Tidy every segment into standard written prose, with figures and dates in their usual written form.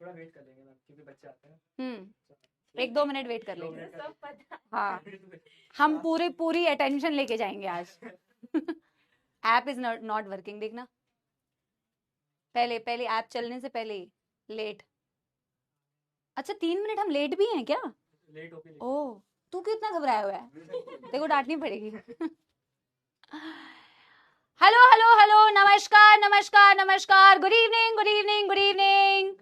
थोड़ा वेट कर लेंगे मैम क्योंकि बच्चे आते हैं। 1-2 मिनट वेट कर लेंगे। हाँ, हम पूरी अटेंशन लेके जाएंगे आज। ऐप इज नॉट वर्किंग, देखना पहले ऐप चलने से पहले ही लेट। अच्छा 3 मिनट हम लेट भी हैं क्या? लेट हो गए। ओह, तू क्यों इतना घबराया हुआ है? देखो डांटनी पड़ेगी। हेलो हेलो हेलो, नमस्कार नमस्कार नमस्कार, good evening good evening good evening,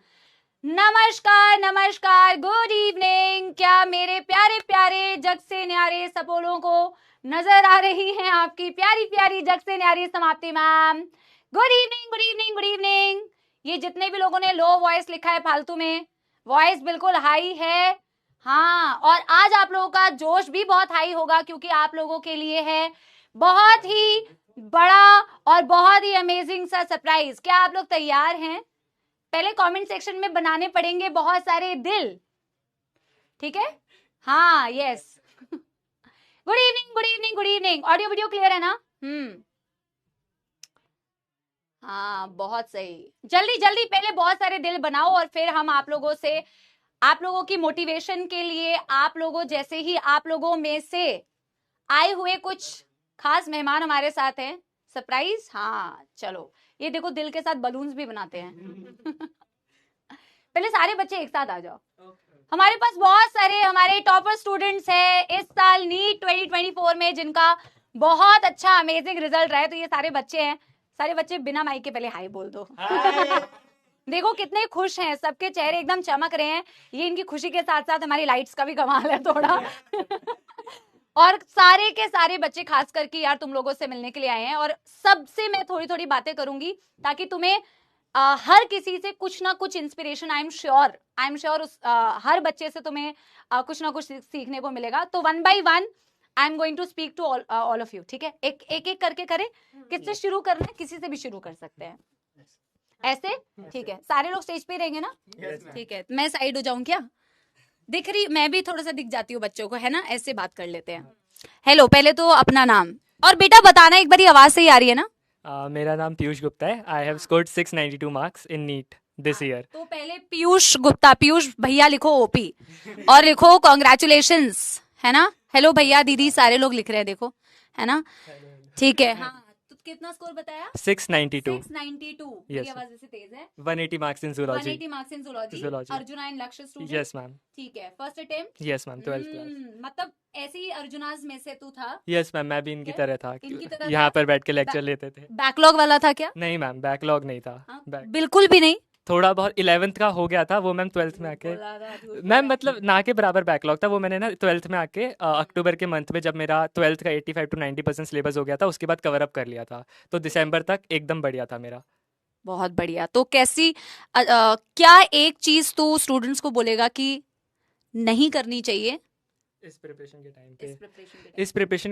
नमस्कार नमस्कार, गुड इवनिंग। क्या मेरे प्यारे प्यारे जग से न्यारे सपोलों को नजर आ रही हैं आपकी प्यारी प्यारी जग से न्यारी समाप्ति ma'am? Good evening good evening good evening. ये जितने भी लोगों ने लो वॉइस लिखा है फालतू में, वॉइस बिल्कुल हाई है। हाँ, और आज आप लोगों का जोश भी बहुत हाई होगा क्योंकि आप लोगों के लिए है बहुत ही बड़ा और बहुत ही अमेजिंग सा सरप्राइज। क्या आप लोग तैयार हैं? पहले कमेंट सेक्शन में बनाने पड़ेंगे बहुत सारे दिल, ठीक है? हाँ, yes. Good evening good evening good evening. Audio video clear है ना? हाँ, बहुत सही। जल्दी जल्दी पहले बहुत सारे दिल बनाओ और फिर हम आप लोगों से, आप लोगों की मोटिवेशन के लिए, आप लोगों जैसे ही आप लोगों में से आए हुए कुछ खास मेहमान हमारे साथ हैं। सरप्राइज। हाँ चलो, ये देखो दिल के साथ बलून्स भी बनाते हैं। पहले सारे बच्चे एक साथ आ जाओ। हमारे पास बहुत सारे हमारे टॉपर स्टूडेंट्स हैं इस साल नीट 2024 में जिनका बहुत अच्छा अमेजिंग रिजल्ट रहा है। तो ये सारे बच्चे हैं, सारे बच्चे बिना माइक के पहले हाई बोल दो। देखो कितने खुश हैं, सबके चेहरे एकदम चमक रहे हैं। ये इनकी खुशी के साथ साथ हमारी लाइट्स का भी कमाल है थोड़ा। और सारे के सारे बच्चे खास करके यार तुम लोगों से मिलने के लिए आए हैं और सबसे मैं थोड़ी थोड़ी बातें करूंगी ताकि तुम्हें हर किसी से कुछ ना कुछ इंस्पिरेशन, आई एम श्योर उस हर बच्चे से तुम्हें कुछ ना कुछ सीखने को मिलेगा। तो 1 by 1 I am going to speak to all of you, ठीक है? एक करके करें। किससे शुरू करना है? किसी से भी शुरू कर सकते हैं ऐसे, ठीक है? सारे लोग स्टेज पे रहेंगे ना? ठीक है, मैं साइड हो जाऊं क्या? दिख रही, मैं भी थोड़ा सा दिख जाती हूँ बच्चों को, है ना? ऐसे बात कर लेते हैं। हेलो, पहले तो अपना नाम और बेटा बताना एक बार, आवाज सही आ रही है ना? मेरा नाम पीयूष गुप्ता है। I have scored 692 marks in NEET this year. तो पहले पीयूष गुप्ता, पीयूष भैया लिखो ओपी और लिखो कॉन्ग्रेचुलेशंस, है ना? हेलो भैया दीदी सारे लोग लिख रहे हैं, देखो, है ना? ठीक है। हाँ, तो कितना स्कोर बताया? 692। 692। Yes, मेरी आवाज ऐसे तेज है। 180 marks in zoology. 180 marks in Zoology. Zoology. Arjuna in Lakshya student. Yes ma'am. ठीक है, first attempt. Yes ma'am, 12th class. मतलब ऐसे ही अर्जुनाज में से तू था? यस मैम, मैं भी इनकी तरह था। इनकी तरह यहाँ था? पर बैठ के लेक्चर लेते थे। बैकलॉग वाला था क्या? नहीं मैम, बैकलॉग नहीं था। हाँ, Back- बिल्कुल भी नहीं। थोड़ा बहुत 11th का हो गया था वो मैम, 12th में आके मैम, मतलब ना के बराबर बैकलॉग था वो। मैंने ना 12th में आके अक्टूबर के मंथ में जब मेरा 12th का 85 to 90% सिलेबस हो गया था, उसके बाद कवर अप कर लिया था। तो दिसंबर तक एकदम बढ़िया था मेरा। बहुत बढ़िया। तो कैसी क्या एक चीज तो स्टूडेंट्स को बोलेगा कि नहीं करनी चाहिए इस प्रिपरेशन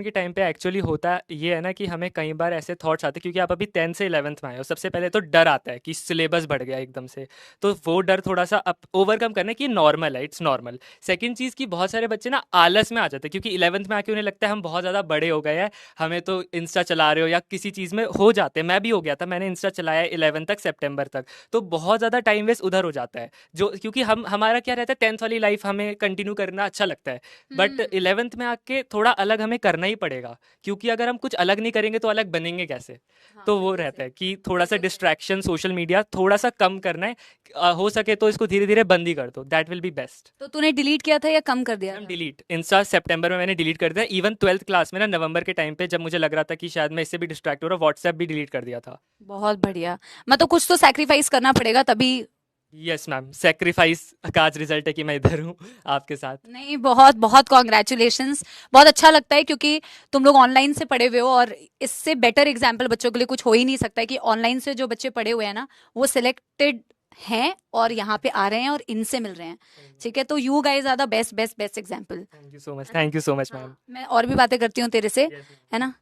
के टाइम पे एक्चुअली होता ये है ना कि हमें कई बार ऐसे थॉट्स आते हैं क्योंकि आप अभी 10th से 11th में आए हो। सबसे पहले तो डर आता है कि सिलेबस बढ़ गया एकदम से, तो वो डर थोड़ा सा ओवरकम करना कि नॉर्मल है, इट्स नॉर्मल। सेकंड चीज़ कि बहुत सारे बच्चे ना आलस में आ जाते हैं क्योंकि 11th में आके उन्हें लगता है हम बहुत ज़्यादा बड़े हो गए हैं, हमें तो इंस्टा चला रहे हो या किसी चीज़ में हो जाते हैं। मैं भी हो गया था, मैंने इंस्टा चलाया 11 तक, सितंबर तक, तो बहुत ज़्यादा टाइम वेस्ट उधर हो जाता है। जो क्योंकि हमारा क्या रहता है, 10th वाली लाइफ हमें कंटिन्यू करना अच्छा लगता है, बट 11th में आके थोड़ा अलग हमें करना ही पड़ेगा क्योंकि अगर हम कुछ अलग नहीं करेंगे तो अलग बनेंगे कैसे? हाँ, तो वो रहता है कि थोड़ा सा डिस्ट्रैक्शन, सोशल मीडिया थोड़ा सा कम करना है। हो सके तो इसको धीरे धीरे बंद ही कर दो, दैट विल बी बेस्ट। तो तूने डिलीट किया था या कम कर दिया था? डिलीट, इंस्टा सितंबर में मैंने डिलीट कर दिया। इवन 12th क्लास में ना नवंबर के टाइम पे जब मुझे लग रहा था कि शायद मैं इससे भी डिस्ट्रैक्ट हो रहा हूँ, व्हाट्सएप भी डिलीट कर दिया था। बहुत बढ़िया। मतलब कुछ तो सैक्रिफाइस करना पड़ेगा तभी। यस मैम, सेक्रीफाइस का आज रिजल्ट है कि मैं इधर हूँ आपके साथ। नहीं, बहुत बहुत कॉन्ग्रेचुलेशंस। बहुत अच्छा लगता है क्योंकि तुम लोग ऑनलाइन से पढ़े हुए हो और इससे बेटर एग्जाम्पल बच्चों के लिए कुछ हो ही नहीं सकता है कि ऑनलाइन से जो बच्चे पढ़े हुए हैं ना वो सिलेक्टेड हैं और यहाँ पे आ रहे हैं और इनसे मिल रहे हैं, ठीक है? तो you guys are the best best best example. Thank you so much, thank you so much ma'am. मैं और भी बातें करती हूँ तेरे से, है ना?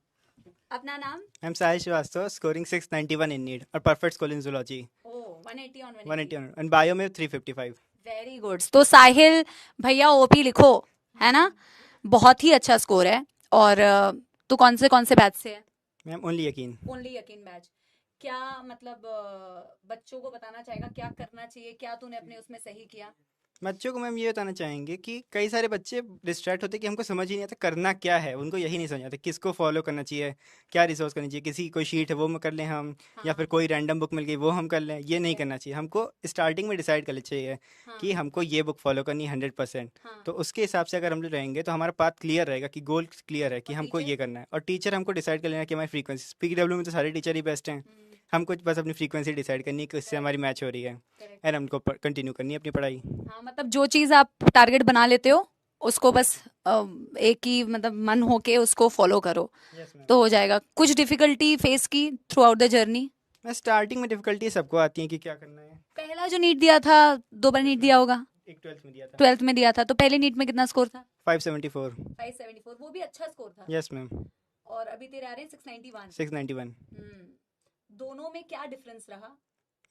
अपना नाम? I'm Sahil Srivastava, scoring 691 in NEET और perfect score in zoology. 180 on 180 and bio में 355. Very good. तो साहिल भैया ओपी लिखो, है ना? बहुत ही अच्छा स्कोर है। और तू कौन से बैच से है? मैम ओनली यकीन. ओनली यकीन बैच। क्या मतलब बच्चों को बताना चाहेगा, क्या करना चाहिए, क्या तूने अपने उसमें सही किया? बच्चों को मैम ये बताना चाहेंगे कि कई सारे बच्चे डिस्ट्रैक्ट होते हैं कि हमको समझ ही नहीं आता करना क्या है, उनको यही नहीं समझ आता किसको फॉलो करना चाहिए, क्या रिसोर्स करनी चाहिए, किसी की कोई शीट है वो कर लें हम, या फिर कोई रैंडम बुक मिल गई वो हम कर लें, ये नहीं करना चाहिए। हमको स्टार्टिंग में डिसाइड कर लेना चाहिए कि हमको ये बुक फॉलो करनी है 100%। तो उसके हिसाब से अगर हम लोग रहेंगे तो हमारा पाथ क्लियर रहेगा कि गोल क्लियर है कि हमको ये करना है। और टीचर हमको डिसाइड कर लेना कि हमारी फ्रीक्वेंसी, PW में तो सारे टीचर ही बेस्ट हैं, हमको बस अपनी फ्रीक्वेंसी डिसाइड करनी है कि उससे हमारी मैच हो रही है और हमको कंटिन्यू करनी है अपनी पढ़ाई। हाँ, मतलब जो चीज आप टारगेट बना लेते हो उसको बस एक ही मतलब मन होके उसको फॉलो करो तो हो जाएगा। कुछ डिफिकल्टी फेस की through out the journey? Starting में डिफिकल्टी सबको आती है कि क्या करना है। पहला जो नीट दिया था 2 बार नीट दिया होगा? एक 12th में दिया था। 12th में दिया था, तो पहले नीट में कितना स्कोर था? 574। 574, वो भी अच्छा स्कोर था। Yes ma'am. और अभी तेरे आ रहे हैं 691। 691। दोनों में क्या डिफरेंस रहा?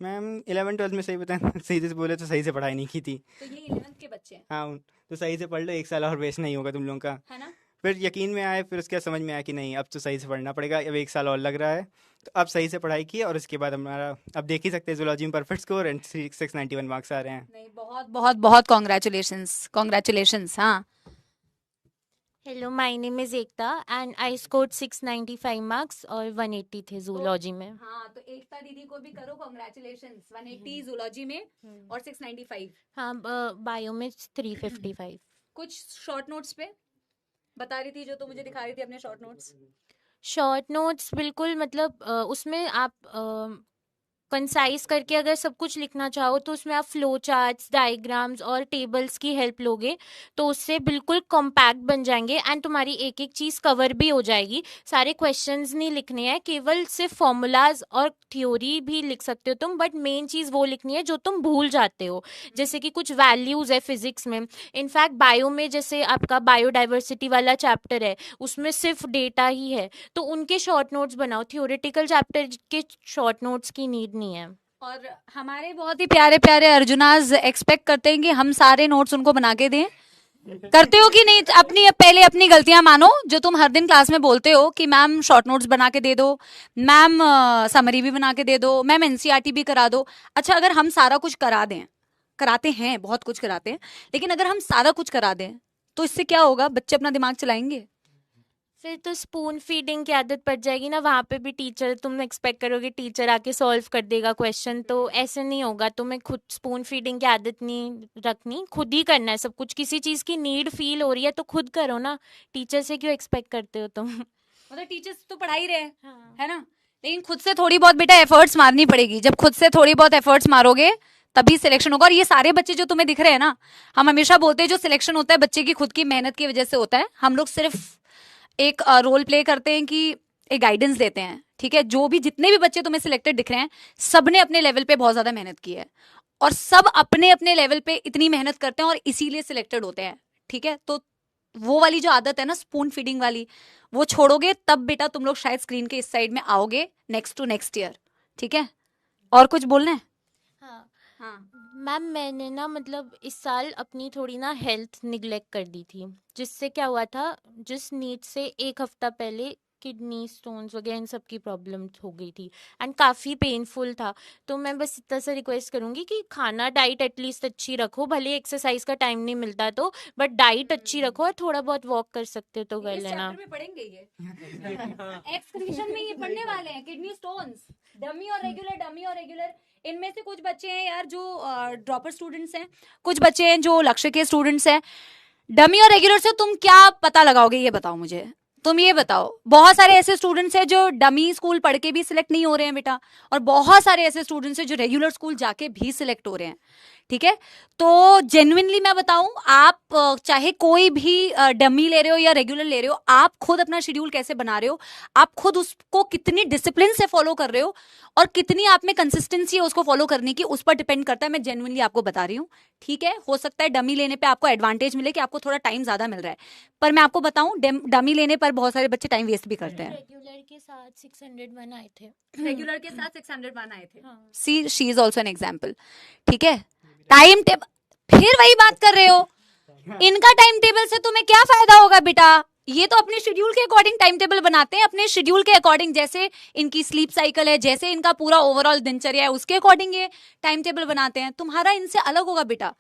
मैम 11 12 में सही बताएं सही से बोले तो सही से पढ़ाई नहीं की थी। तो ये 11th के बच्चे हैं। हाँ, तो सही से पढ़ लो, 1 साल और वेस्ट नहीं होगा तुम लोगों का, है ना? फिर यकीन में आए, फिर उसके बाद समझ में आया कि नहीं अब तो सही से पढ़ना पड़ेगा, अब 1 साल और लग रहा है। तो अब सही से पढ़ाई की और उसके बाद हमारा अब देख ही सकते हैं जूलॉजी में परफेक्ट स्कोर एंड 691 मार्क्स आ रहे हैं। नहीं, बहुत बहुत बहुत कॉन्ग्रेचुलेशंस, कॉन्ग्रेचुलेशंस। हाँ, hello, my name is Ekta and I scored 695 marks और 180 थे जूलॉजी में। हाँ, तो एकता दीदी को भी करो कॉन्ग्रेचुलेशंस, 180 जूलॉजी में और 695। हाँ, बायो में 355। कुछ शॉर्ट नोट्स पे बता रही थी जो तो मुझे दिखा रही थी अपने शॉर्ट नोट्स। शॉर्ट नोट्स बिल्कुल मतलब उसमें आप कंसाइज करके अगर सब कुछ लिखना चाहो तो उसमें आप फ्लो चार्ट्स, डायग्राम्स और टेबल्स की हेल्प लोगे तो उससे बिल्कुल कॉम्पैक्ट बन जाएंगे एंड तुम्हारी एक एक चीज़ कवर भी हो जाएगी। सारे क्वेश्चंस नहीं लिखने हैं, केवल सिर्फ फॉर्मूलाज और थ्योरी भी लिख सकते हो तुम, बट मेन चीज़ वो लिखनी है जो तुम भूल जाते हो। जैसे कि कुछ वैल्यूज़ है फिजिक्स में, इनफैक्ट बायो में जैसे आपका बायोडाइवर्सिटी वाला चैप्टर है उसमें सिर्फ डेटा ही है, तो उनके शॉर्ट नोट्स बनाओ। थ्योरेटिकल चैप्टर के शॉर्ट नोट्स की नीड नहीं है। और हमारे बहुत ही प्यारे प्यारे अर्जुनाज एक्सपेक्ट करते हैं कि हम सारे नोट्स उनको बना के दें। करते हो कि नहीं? पहले अपनी गलतियां मानो जो तुम हर दिन क्लास में बोलते हो कि मैम शॉर्ट नोट्स बना के दे दो, मैम समरी भी बना के दे दो, मैम एनसीईआरटी भी करा दो। अच्छा, अगर हम सारा कुछ करा दें, कराते हैं, बहुत कुछ कराते हैं, लेकिन अगर हम सारा कुछ करा दें तो इससे क्या होगा? बच्चे अपना दिमाग चलाएंगे? फिर तो स्पून फीडिंग की आदत पड़ जाएगी ना, वहाँ पे भी टीचर, तुम एक्सपेक्ट करोगे टीचर आके सॉल्व कर देगा क्वेश्चन, तो ऐसे नहीं होगा। तुम्हें खुद स्पून फीडिंग की आदत नहीं रखनी, खुद ही करना है सब कुछ। किसी चीज़ की नीड फील हो रही है तो खुद करो ना, टीचर से क्यों एक्सपेक्ट करते हो तुम? मतलब टीचर्स तो पढ़ा ही रहे हैं, हाँ। है ना? लेकिन खुद से थोड़ी बहुत बेटा एफर्ट्स मारनी पड़ेगी। जब खुद से थोड़ी बहुत एफर्ट्स मारोगे तभी सिलेक्शन होगा। और ये सारे बच्चे जो तुम्हें दिख रहे हैं ना, हम हमेशा बोलते हैं जो सिलेक्शन होता है बच्चे की खुद की मेहनत की वजह से होता है। हम लोग सिर्फ एक रोल प्ले करते हैं कि एक गाइडेंस देते हैं, ठीक है? जो भी जितने भी बच्चे तुम्हें सिलेक्टेड दिख रहे हैं, सबने अपने लेवल पे बहुत ज्यादा मेहनत की है और सब अपने अपने लेवल पे इतनी मेहनत करते हैं और इसीलिए सिलेक्टेड होते हैं, ठीक है? तो वो वाली जो आदत है ना स्पून फीडिंग वाली, वो छोड़ोगे तब बेटा तुम लोग शायद स्क्रीन के इस साइड में आओगे नेक्स्ट टू नेक्स्ट ईयर, ठीक है? और कुछ बोलना है? हाँ हाँ, मैम, मैंने ना मतलब इस साल अपनी थोड़ी ना हेल्थ निगलेक्ट कर दी थी, जिससे क्या हुआ था, जिस नीट से 1 हफ्ता पहले किडनी स्टोन्स वगैरह इन सब की प्रॉब्लम हो गई थी एंड काफ़ी पेनफुल था। तो मैं बस इतना सा रिक्वेस्ट करूँगी कि खाना डाइट एटलीस्ट अच्छी रखो, भले एक्सरसाइज का टाइम नहीं मिलता तो, बट डाइट अच्छी रखो और थोड़ा बहुत वॉक कर सकते हो तो कर इस लेना। चैप्टर में पढ़ेंगे ये एक्सक्रीशन में ये पढ़ने वाले हैं किडनी स्टोन्स, डमी और रेगुलर। इनमें से कुछ बच्चे हैं यार जो ड्रॉपर स्टूडेंट्स हैं, कुछ बच्चे हैं जो लक्ष्य के स्टूडेंट्स हैं। डमी और रेगुलर से तुम क्या पता लगाओगे ये बताओ मुझे, तुम ये बताओ। बहुत सारे ऐसे स्टूडेंट्स हैं जो डमी स्कूल पढ़ के भी सिलेक्ट नहीं हो रहे हैं बेटा, और बहुत सारे ऐसे स्टूडेंट्स हैं जो रेगुलर स्कूल जाके भी सिलेक्ट हो रहे हैं, ठीक है? तो जेन्युइनली मैं बताऊं, आप चाहे कोई भी डमी ले रहे हो या रेगुलर ले रहे हो, आप खुद अपना शेड्यूल कैसे बना रहे हो, आप खुद उसको कितनी डिसिप्लिन से फॉलो कर रहे हो और कितनी आप में कंसिस्टेंसी है उसको फॉलो करने की, उस पर डिपेंड करता है। मैं जेन्युइनली आपको बता रही हूँ, ठीक है? हो सकता है डमी लेने पे आपको एडवांटेज मिले कि आपको थोड़ा टाइम ज्यादा मिल रहा है, पर मैं आपको बताऊं डमी लेने पर बहुत सारे बच्चे टाइम वेस्ट भी करते हैं। रेगुलर के साथ 601 आए थे। रेगुलर के साथ 601 आए थे। हाँ। See she is also an example, ठीक है? टाइम टेबल, फिर वही बात कर रहे हो, इनका टाइम टेबल से तुम्हें क्या फायदा होगा बेटा? ये तो अपने शेड्यूल के अकॉर्डिंग टाइम टेबल बनाते हैं, अपने शेड्यूल के अकॉर्डिंग, जैसे इनकी स्लीप साइकिल है, जैसे इनका पूरा ओवरऑल दिनचर्या है, उसके अकॉर्डिंग ये टाइम टेबल बनाते हैं। तुम्हारा इनसे अलग होगा बेटा।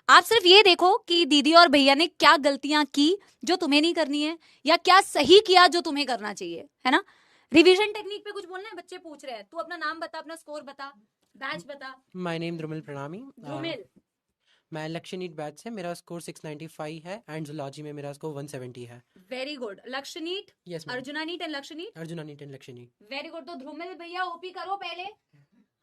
आप सिर्फ ये देखो कि दीदी और भैया ने क्या गलतियां की जो तुम्हें नहीं करनी है, या क्या सही किया जो तुम्हें करना चाहिए, है ना। रिवीजन टेक्निक पे कुछ बोलना है? बच्चे पूछ रहे हैं, तू अपना नाम बता, अपना स्कोर बता, बैच बता। माय नेम ध्रुमिल प्रणामी। ध्रुमिल, मैं लक्ष्यनीत बैच से, मेरा स्कोर 695 है एंड जूलॉजी में मेरा स्कोर 170 है। Very good. Lakshya NEET, yes ma'am. Arjuna NEET and Lakshya NEET. Arjuna NEET and Lakshya NEET. Very good. तो ध्रुमिल भैया ओपी करो पहले।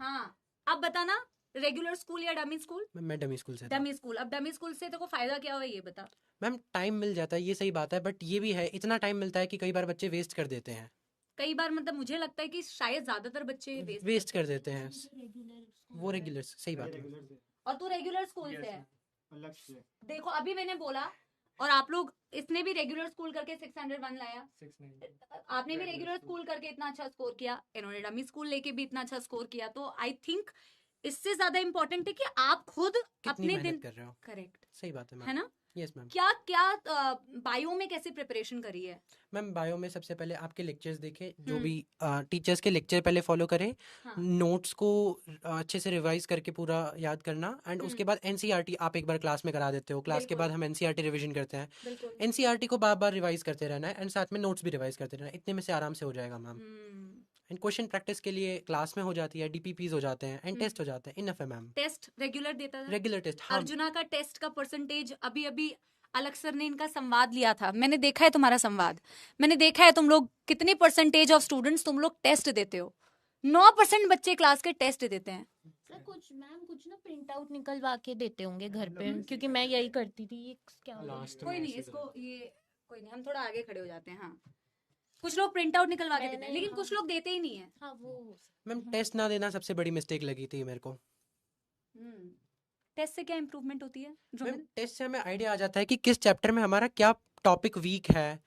हाँ, अब बताना, रेगुलर स्कूल या डमी स्कूल? मैं डमी स्कूल से था। Dummy school. अब डमी स्कूल से तेरे को फायदा क्या हुआ ये बता। मैम टाइम मिल जाता है, ये सही बात है, बट ये भी है इतना टाइम मिलता है कि कई बार बच्चे वेस्ट कर देते हैं। कई बार मतलब मुझे लगता है कि शायद ज्यादातर बच्चे वेस्ट कर देते हैं वो रेगुलर, सही बात है। और तू रेगुलर स्कूल से है। देखो अभी मैंने बोला, और आप लोग, इसने भी रेगुलर स्कूल करके 601 लाया, आपने भी रेगुलर स्कूल करके इतना अच्छा स्कोर किया, इन्होंने डमी स्कूल लेके भी इतना अच्छा स्कोर किया। तो आई थिंक इससे ज्यादा इंपॉर्टेंट है कि आप खुद अपने दिन कर रहे हो। करेक्ट, सही बात है मैम। है ना। Yes ma'am. क्या क्या बायो में कैसे प्रिपरेशन करी है? मैम बायो में सबसे पहले आपके लेक्चर्स देखे, जो भी टीचर्स के लेक्चर पहले फॉलो करें, नोट्स को अच्छे से रिवाइज करके पूरा याद करना, एंड उसके बाद एनसीईआरटी आप एक बार क्लास में करा देते हो, क्लास के बाद हम एनसीईआरटी रिवीजन करते हैं। एनसीईआरटी को बार बार रिवाइज करते रहना है एंड साथ में नोट्स भी रिवाइज करते रहना है, इतने में से आराम से हो जाएगा मैम। एंड क्वेश्चन प्रैक्टिस के लिए क्लास में हो जाती है, डीपीपीज हो जाते हैं एंड टेस्ट हो जाते हैं, इनफ है मैम। टेस्ट रेगुलर देता था? Regular test. अर्जुना का टेस्ट का परसेंटेज अभी अभी अलग सर ने इनका संवाद लिया था, मैंने देखा है तुम्हारा संवाद, मैंने देखा है तुम लोग कितनी परसेंटेज ऑफ स्टूडेंट्स तुम लोग टेस्ट देते हो। 9% बच्चे क्लास के टेस्ट देते हैं। सर कुछ मैम कुछ ना प्रिंट आउट निकलवा के देते होंगे घर पे, क्योंकि मैं यही करती थी। ये क्या हो रहा है? कोई नहीं, इसको ये कोई नहीं, हम थोड़ा आगे खड़े हो जाते हैं। हाँ, कुछ लोग प्रिंट आउट निकलवा के देते हैं, लेकिन कुछ लोग देते ही नहीं है। हाँ वो मैम टेस्ट ना देना सबसे बड़ी मिस्टेक लगी थी मेरे को। टेस्ट से क्या इंप्रूवमेंट होती है? मैम टेस्ट से हमें आइडिया आ जाता है कि किस चैप्टर में हमारा क्या टॉपिक वीक है,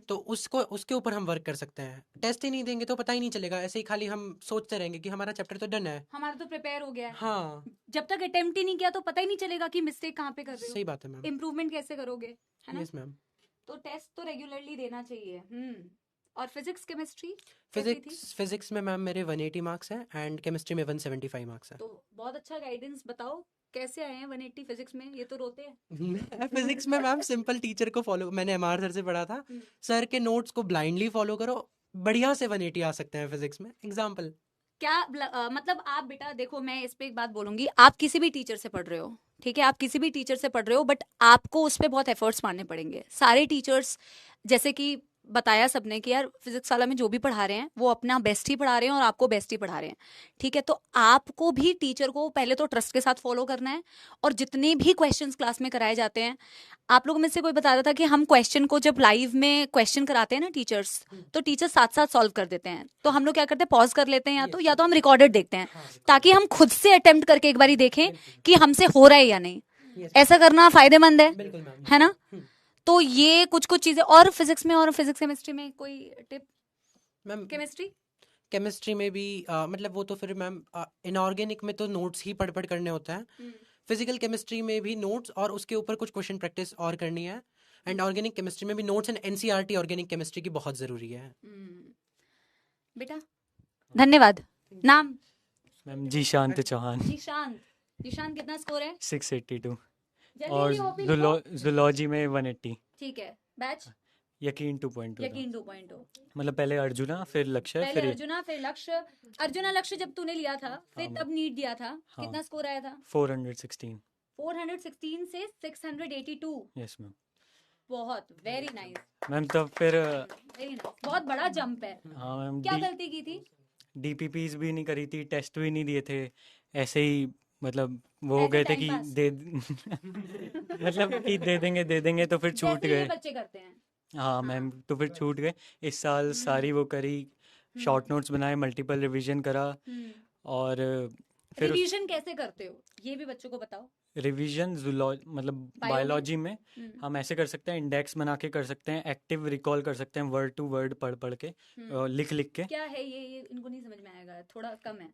तो उसके ऊपर हम वर्क कर सकते हैं। टेस्ट ही नहीं देंगे तो पता ही नहीं चलेगा, ऐसे ही खाली हम सोचते रहेंगे कि हमारा चैप्टर तो डन है, हमारा तो प्रिपेयर हो गया है। हाँ, जब तक अटेम्प्ट ही नहीं किया तो पता ही नहीं चलेगा कि मिस्टेक कहाँ पे कर रहे हो। सही बात है मैम। इम्प्रूवमेंट कैसे करोगे, है ना। Yes ma'am. तो टेस्ट तो रेगुलरली देना चाहिए। और फिजिक्स केमिस्ट्री? फिजिक्स में मैम मेरे 180 मार्क्स हैं एंड केमिस्ट्री में 175 मार्क्स हैं। तो बहुत अच्छा गाइडेंस। बताओ कैसे आए हैं 180 फिजिक्स में? ये तो रोते हैं। फिजिक्स में मैम सिंपल टीचर को फॉलो, मैंने एमआर सर से पढ़ा था, सर के नोट्स को ब्लाइंडली फॉलो करो, बढ़िया से 180 आ सकते हैं फिजिक्स में। एग्जाम्पल क्या मतलब आप बेटा देखो, मैं इस पे एक बात बोलूंगी, आप किसी भी टीचर से पढ़ रहे हो, ठीक है, आप किसी भी टीचर से पढ़ रहे हो, बट आपको उस पर बहुत एफर्ट्स मारने पड़ेंगे। सारे टीचर्स, जैसे कि बताया सबने कि यार फिजिक्स वाला में जो भी पढ़ा रहे हैं वो अपना बेस्ट ही पढ़ा रहे हैं और आपको बेस्ट ही पढ़ा रहे हैं, ठीक है। तो आपको भी टीचर को पहले तो ट्रस्ट के साथ फॉलो करना है, और जितने भी क्वेश्चंस क्लास में कराए जाते हैं, आप लोगों में से कोई बता रहा था कि हम क्वेश्चन को जब लाइव में क्वेश्चन कराते हैं ना टीचर्स, तो टीचर साथ साथ सॉल्व कर देते हैं। तो हम लोग क्या करते हैं, पॉज कर लेते हैं, या तो हम रिकॉर्डेड देखते हैं, ताकि हम खुद से अटेम्प्ट करके एक बारी देखें कि हमसे हो रहा है या नहीं। ऐसा करना फायदेमंद है ना। तो ये कुछ चीजें। और फिजिक्स में और फिजिक्स केमिस्ट्री में कोई टिप? मैम केमिस्ट्री में भी मतलब वो तो फिर मैम इनऑर्गेनिक में तो नोट्स ही पढ़ करने होते हैं, फिजिकल केमिस्ट्री में भी नोट्स और उसके ऊपर कुछ क्वेश्चन प्रैक्टिस और करनी है, एंड ऑर्गेनिक केमिस्ट्री में भी notes and NCERT organic chemistry की बहुत जरूरी है। बेटा धन्यवाद। नाम? मैम जीशांत चौहान। जीशांत कितना स्कोर है? 682 और जूलॉजी में 180। ठीक है। बैच? यकीन 2.2। यकीन 2.2। मतलब पहले अर्जुना फिर लक्ष्य, फिर अर्जुना फिर लक्ष्य। अर्जुना लक्ष्य जब तूने लिया था, फिर तब नीट दिया था, कितना स्कोर आया था? 416। 416 से 682। Yes ma'am. बहुत वेरी नाइस मैम। तब फिर वेरी नाइस, बहुत बड़ा जंप है। हाँ मैम। क्या गलती की थी? डीपीपीज भी नहीं करी थी, टेस्ट भी नहीं दिए थे, ऐसे ही मतलब वो हो गए थे कि दे मतलब कि दे देंगे तो फिर छूट गए, बच्चे करते हैं। हाँ मैम। तो फिर छूट गए। इस साल सारी वो करी, शॉर्ट नोट्स बनाए, मल्टीपल रिवीजन करा, और फिर रिवीजन कैसे करते हो ये भी बच्चों को बताओ। रिवीजन मतलब बायोलॉजी में हम ऐसे कर सकते हैं, इंडेक्स बना के कर सकते हैं, एक्टिव रिकॉल कर सकते हैं, वर्ड टू वर्ड पढ़ के, लिख के। क्या है ये इनको नहीं समझ में आएगा, थोड़ा कम है।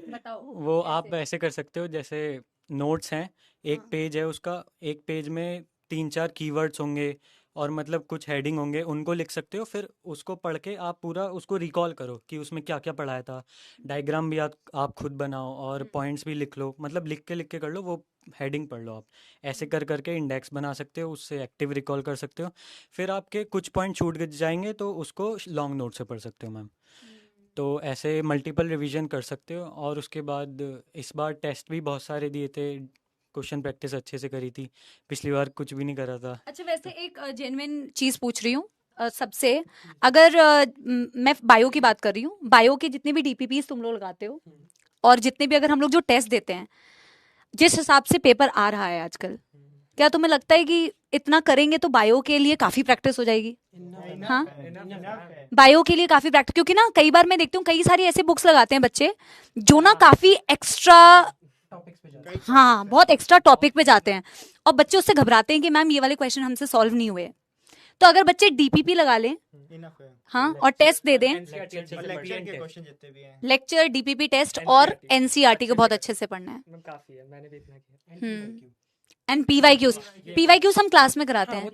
बताओ। वो आप ऐसे कर सकते हो, जैसे नोट्स हैं, एक पेज है उसका, एक पेज में 3-4 कीवर्ड्स होंगे और मतलब कुछ हेडिंग होंगे उनको लिख सकते हो, फिर उसको पढ़ के आप पूरा उसको रिकॉल करो कि उसमें क्या क्या पढ़ाया था। डायग्राम भी आप खुद बनाओ और पॉइंट्स भी लिख लो, मतलब लिख के कर लो, वो हेडिंग पढ़ लो आप। ऐसे कर करके इंडेक्स बना सकते हो, उससे एक्टिव रिकॉल कर सकते हो। फिर आपके कुछ पॉइंट छूट जाएंगे तो उसको लॉन्ग नोट से पढ़ सकते हो मैम। तो ऐसे मल्टीपल रिवीजन कर सकते हो। और उसके बाद इस बार टेस्ट भी बहुत सारे दिए थे, क्वेश्चन प्रैक्टिस अच्छे से करी थी, पिछली बार कुछ भी नहीं करा था। अच्छा, वैसे एक जेन्युइन चीज पूछ रही हूँ सबसे, अगर मैं बायो की बात कर रही हूँ, बायो के जितने भी डीपीपीस तुम लोग लगाते हो और जितने भी अगर हम लोग जो टेस्ट देते हैं, जिस हिसाब से पेपर आ रहा है आजकल, क्या तुम्हें लगता है कि इतना करेंगे तो बायो के लिए काफी प्रैक्टिस हो जाएगी? हाँ, बायो के लिए काफी प्रैक्टिस, क्योंकि ना कई बार मैं देखती हूँ कई सारी ऐसे बुक्स लगाते हैं बच्चे जो ना काफी एक्स्ट्रा, हाँ बहुत एक्स्ट्रा टॉपिक पे जाते हैं और बच्चे उससे घबराते हैं कि मैम ये वाले क्वेश्चन हमसे सॉल्व नहीं हुए। तो अगर बच्चे डीपीपी लगा लें, हाँ, और टेस्ट दे दें, लेक्चर, डीपीपी टेस्ट और एनसीईआरटी को बहुत अच्छे से पढ़ना है। काफी है, मैंने भी इतना किया। एंड पीवाईक्यूज हम क्लास में कराते हैं,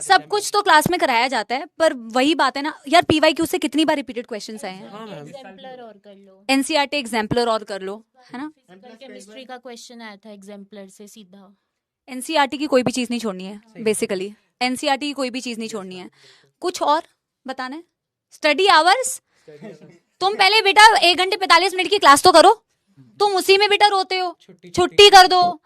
सब कुछ तो क्लास में कराया जाता है, पर वही बात है ना यार, पीवाईक्यू से कितनी बार रिपीटेड क्वेश्चंस आए हैं। एग्जाम्पलर और कर लो, एनसीईआरटी एग्जाम्पलर और कर लो, है ना। केमिस्ट्री का क्वेश्चन आया था एग्जाम्पलर से सीधा। एनसीईआरटी की कोई भी चीज नहीं छोड़नी है, बेसिकली एनसीईआरटी की कोई भी चीज नहीं छोड़नी है। कुछ और बताना है? स्टडी आवर्स, तुम पहले बेटा 1 घंटे 45 मिनट की क्लास तो करो, तुम उसी में बेटा रोते हो, छुट्टी कर दो।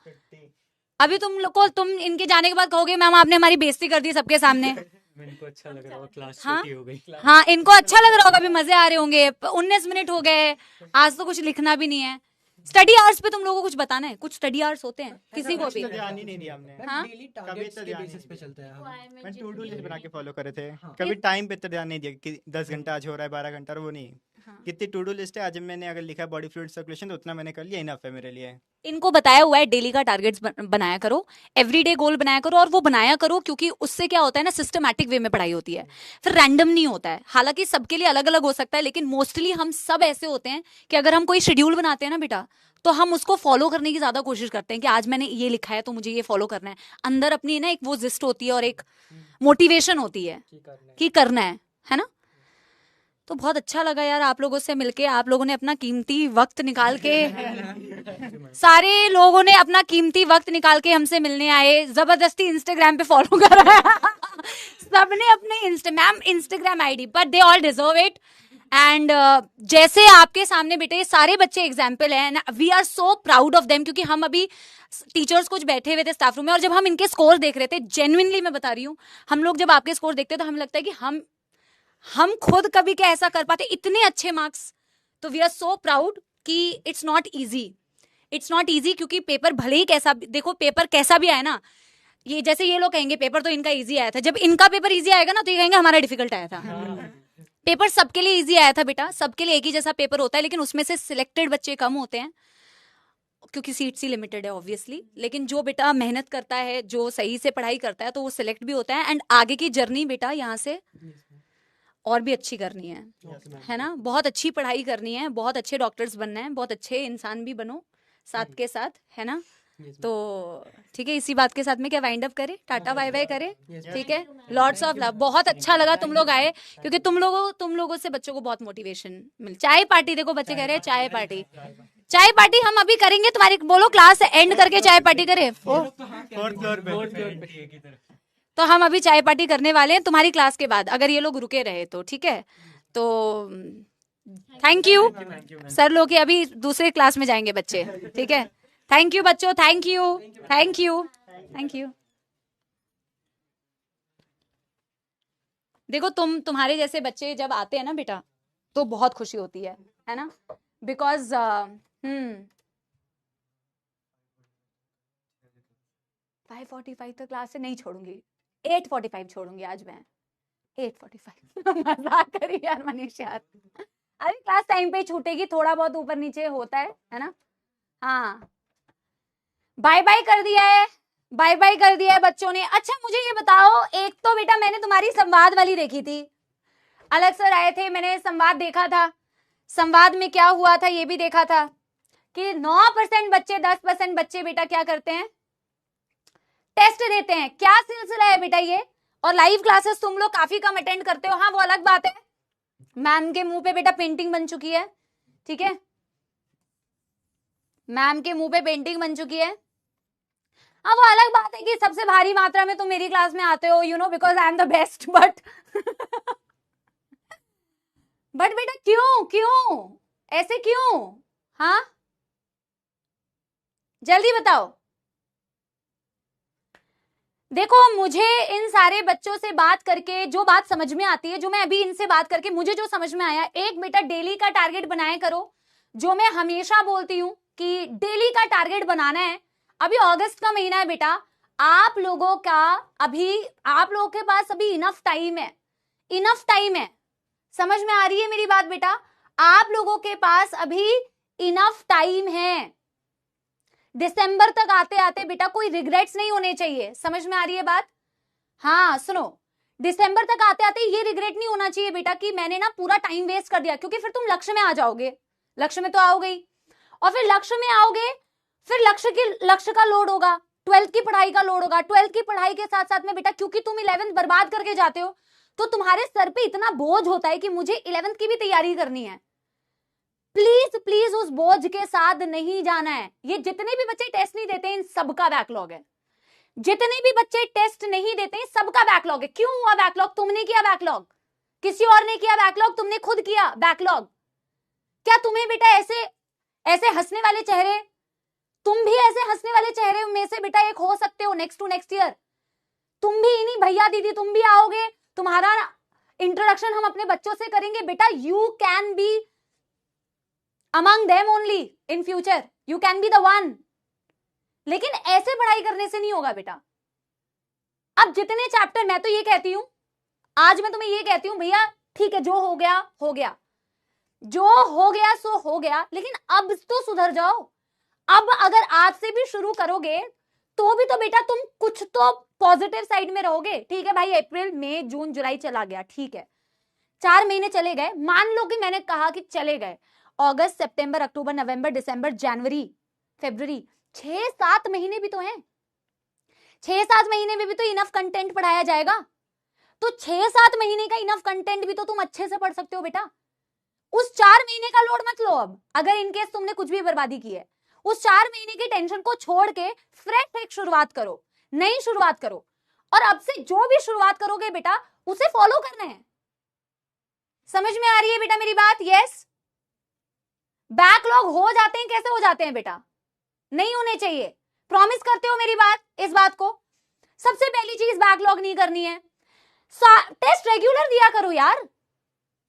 अभी तुम इनके जाने के बाद कहोगे मैम आपने हमारी बेइज्जती कर दी सबके सामने। इनको अच्छा लग रहा होगा, क्लास हाँ? छोटी हो गई। हाँ, इनको अच्छा लग रहा होगा, अभी मजे आ रहे होंगे, 19 मिनट हो गए, आज तो कुछ लिखना भी नहीं है। स्टडी आवर्स पे तुम लोगों को कुछ बताना है? कुछ स्टडी आवर्स होते हैं किसी को भी? ध्यान ही नहीं दिया हमने। हाँ? डेली टारगेट्स के बेसिस पे चलते हैं हम। मैं टू डू लिस्ट बना के फॉलो करे थे, कभी टाइम पे तो ध्यान नहीं दिया कि 10 घंटा आज हो रहा है, 12 घंटा, और वो नहीं। कितनी टू डू लिस्ट है, आज मैंने अगर लिखा बॉडी फ्लूइड सर्कुलेशन तो उतना मैंने कर लिया, इनफ है मेरे लिए। इनको बताया हुआ है डेली का टारगेट्स बनाया करो, एवरीडे गोल बनाया करो, और वो बनाया करो क्योंकि उससे क्या होता है ना, सिस्टमैटिक वे में पढ़ाई होती है, फिर रैंडम नहीं होता है। हालांकि सबके लिए अलग अलग हो सकता है, लेकिन मोस्टली हम सब ऐसे होते हैं कि अगर हम कोई शेड्यूल बनाते हैं ना बेटा, तो हम उसको फॉलो करने की ज्यादा कोशिश करते हैं कि आज मैंने ये लिखा है तो मुझे ये फॉलो करना है। अंदर अपनी ना एक वो जिस्ट होती है और एक मोटिवेशन होती है कि करना है ना। तो बहुत अच्छा लगा यार आप लोगों से मिलके, आप लोगों ने अपना कीमती वक्त निकाल के सारे लोगों ने अपना कीमती वक्त निकाल के हमसे मिलने आए, जबरदस्ती इंस्टाग्राम पे फॉलो करा सबने अपने ma'am Instagram ID, but they all deserve it. And जैसे आपके सामने बेटे ये सारे बच्चे एग्जाम्पल हैं, we are so proud of them, क्योंकि हम अभी टीचर्स कुछ बैठे हुए थे स्टाफ रूम में, और जब हम इनके स्कोर देख रहे थे, जेन्युइनली मैं बता रही हूँ, हम लोग जब आपके स्कोर देखते तो हमें लगता है कि हम खुद कभी क्या ऐसा कर पाते, इतने अच्छे मार्क्स। तो वी आर सो प्राउड कि इट्स नॉट ईजी, क्योंकि पेपर भले ही कैसा, देखो पेपर कैसा भी आया ना, ये जैसे ये लोग कहेंगे पेपर तो इनका इजी आया था, जब इनका पेपर इजी आएगा ना तो ये कहेंगे हमारा डिफिकल्ट आया था। पेपर सबके लिए इजी आया था बेटा, सबके लिए एक ही जैसा पेपर होता है, लेकिन उसमें से सिलेक्टेड बच्चे कम होते हैं क्योंकि सीट्स ही लिमिटेड है ऑब्वियसली। लेकिन जो बेटा मेहनत करता है, जो सही से पढ़ाई करता है, तो वो सिलेक्ट भी होता है। एंड आगे की जर्नी बेटा यहाँ से और भी अच्छी करनी है ना, बहुत अच्छी पढ़ाई करनी है, बहुत अच्छे डॉक्टर्स बनना है, बहुत अच्छे इंसान भी बनो साथ के साथ, है ना। तो ठीक है, इसी बात के साथ में क्या वाइंड अप करें, टाटा बाय बाय करें, ठीक है। लॉर्ड्स ऑफ लव, बहुत अच्छा लगा तुम लोग आए, क्योंकि तुम लोगों से बच्चों को बहुत मोटिवेशन मिल। चाय पार्टी, देखो बच्चे कह रहे हैं चाय पार्टी हम अभी करेंगे, तुम्हारी बोलो क्लास एंड करके चाय पार्टी करें। 4th फ्लोर पे तो हम अभी चाय पार्टी करने वाले हैं तुम्हारी क्लास के बाद, अगर ये लोग रुके रहे तो ठीक है। तो थैंक यू सर लोग, अभी दूसरे क्लास में जाएंगे बच्चे, ठीक है। थैंक यू बच्चों, थैंक यू। देखो तुम्हारे जैसे बच्चे जब आते हैं ना बेटा, तो बहुत खुशी होती है ना, बिकॉज 5:45 तक क्लास से नहीं छोड़ूंगी, 8:45 छोड़ूंगी आज मैं, 8:45 मजाक करी यार मनीष यार, अरे क्लास टाइम पे छूटेगी, थोड़ा बहुत ऊपर नीचे होता है ना। हाँ, बाय बाय कर दिया है बच्चों ने। अच्छा मुझे ये बताओ, एक तो बेटा मैंने तुम्हारी संवाद वाली देखी थी, अलग सर आए थे, मैंने संवाद देखा था, संवाद में क्या हुआ था ये भी देखा था कि 9% बच्चे, 10% बच्चे बेटा क्या करते हैं, टेस्ट देते हैं। क्या सिलसिला है बेटा ये, और लाइव क्लासेस तुम लोग काफी कम अटेंड करते हो। हाँ वो अलग बात है, मैम के मुंह पे बेटा पेंटिंग बन चुकी है, ठीक है, मैम के मुंह पे पेंटिंग बन चुकी है। हाँ वो अलग बात है कि सबसे भारी मात्रा में तुम मेरी क्लास में आते हो, you know, because I am the best, but बेटा क्यों क्यों ऐसे क्यों? हाँ जल्दी बताओ। देखो मुझे इन सारे बच्चों से बात करके जो बात समझ में आती है, जो मैं अभी इनसे बात करके मुझे जो समझ में आया, एक बेटा डेली का टारगेट बनाया करो, जो मैं हमेशा बोलती हूं कि डेली का टारगेट बनाना है। अभी अगस्त का महीना है बेटा, आप लोगों के पास अभी इनफ टाइम है, इनफ टाइम है। समझ में आ रही है मेरी बात बेटा? आप लोगों के पास अभी इनफ टाइम है। दिसंबर तक आते आते बेटा कोई रिग्रेट्स नहीं होने चाहिए। समझ में आ रही है बात? हाँ सुनो, दिसंबर तक आते आते ये रिग्रेट नहीं होना चाहिए बेटा कि मैंने ना पूरा टाइम वेस्ट कर दिया, क्योंकि फिर तुम लक्ष्य में आ जाओगे, लक्ष्य में तो आओगे ही, और फिर लक्ष्य में आओगे, फिर लक्ष्य का लोड होगा, 12th की पढ़ाई का लोड होगा। 12th की पढ़ाई के साथ साथ में बेटा क्योंकि तुम 11th बर्बाद करके जाते हो, तो तुम्हारे सर पे इतना बोझ होता है कि मुझे 11th की भी तैयारी करनी है। प्लीज प्लीज उस बोझ के साथ नहीं जाना है। ये जितने भी बच्चे टेस्ट नहीं देते इन सबका बैकलॉग है, जितने भी बच्चे टेस्ट नहीं देते हैं सबका बैकलॉग है। क्यों हुआ बैकलॉग? तुमने किया बैकलॉग, किसी और ने किया बैकलॉग, तुमने खुद किया बैकलॉग। क्या तुम्हें बेटा ऐसे हंसने वाले चेहरे, तुम भी ऐसे हंसने वाले चेहरे में से बेटा एक हो सकते हो नेक्स्ट टू नेक्स्ट ईयर। तुम भी इन्हीं भैया दीदी तुम भी आओगे, तुम्हारा इंट्रोडक्शन हम अपने बच्चों से करेंगे बेटा। You can be among them only in future, you can be the one। लेकिन ऐसे पढ़ाई करने से नहीं होगा बेटा। अब जितने चैप्टर, मैं तो ये कहती हूं, आज मैं तुम्हें ये कहती हूं भैया ठीक है, जो हो गया हो गया, जो हो गया सो हो गया, लेकिन अब तो सुधर जाओ। अब अगर आज से भी शुरू करोगे तो भी तो बेटा तुम कुछ तो पॉजिटिव साइड में रहोगे। ठीक है भाई, अप्रैल मई जून जुलाई चला गया, ठीक है 4 महीने चले गए, मान लो कि मैंने कहा कि चले गए, अगस्त सितंबर अक्टूबर नवंबर दिसंबर जनवरी फरवरी, 6-7 महीने भी तो हैं। 6-7 महीने में भी तो इनफ कंटेंट पढ़ाया जाएगा, तो 6-7 महीने का इनफ कंटेंट भी तो तुम अच्छे से पढ़ सकते हो बेटा। उस 4 महीने का लोड मत लो। अब अगर इनकेस तुमने कुछ भी बर्बादी की है, उस 4 महीने की टेंशन को छोड़ के फ्रेश एक शुरुआत करो, नई शुरुआत करो, और अब से जो भी शुरुआत करोगे बेटा उसे फॉलो करना है। समझ में आ रही है बेटा मेरी बात? यस। बैकलॉग हो जाते हैं, कैसे हो जाते हैं बेटा? नहीं होने चाहिए। प्रॉमिस करते हो मेरी बात, इस बात को? सबसे पहली चीज बैकलॉग नहीं करनी है। टेस्ट रेगुलर दिया करो यार।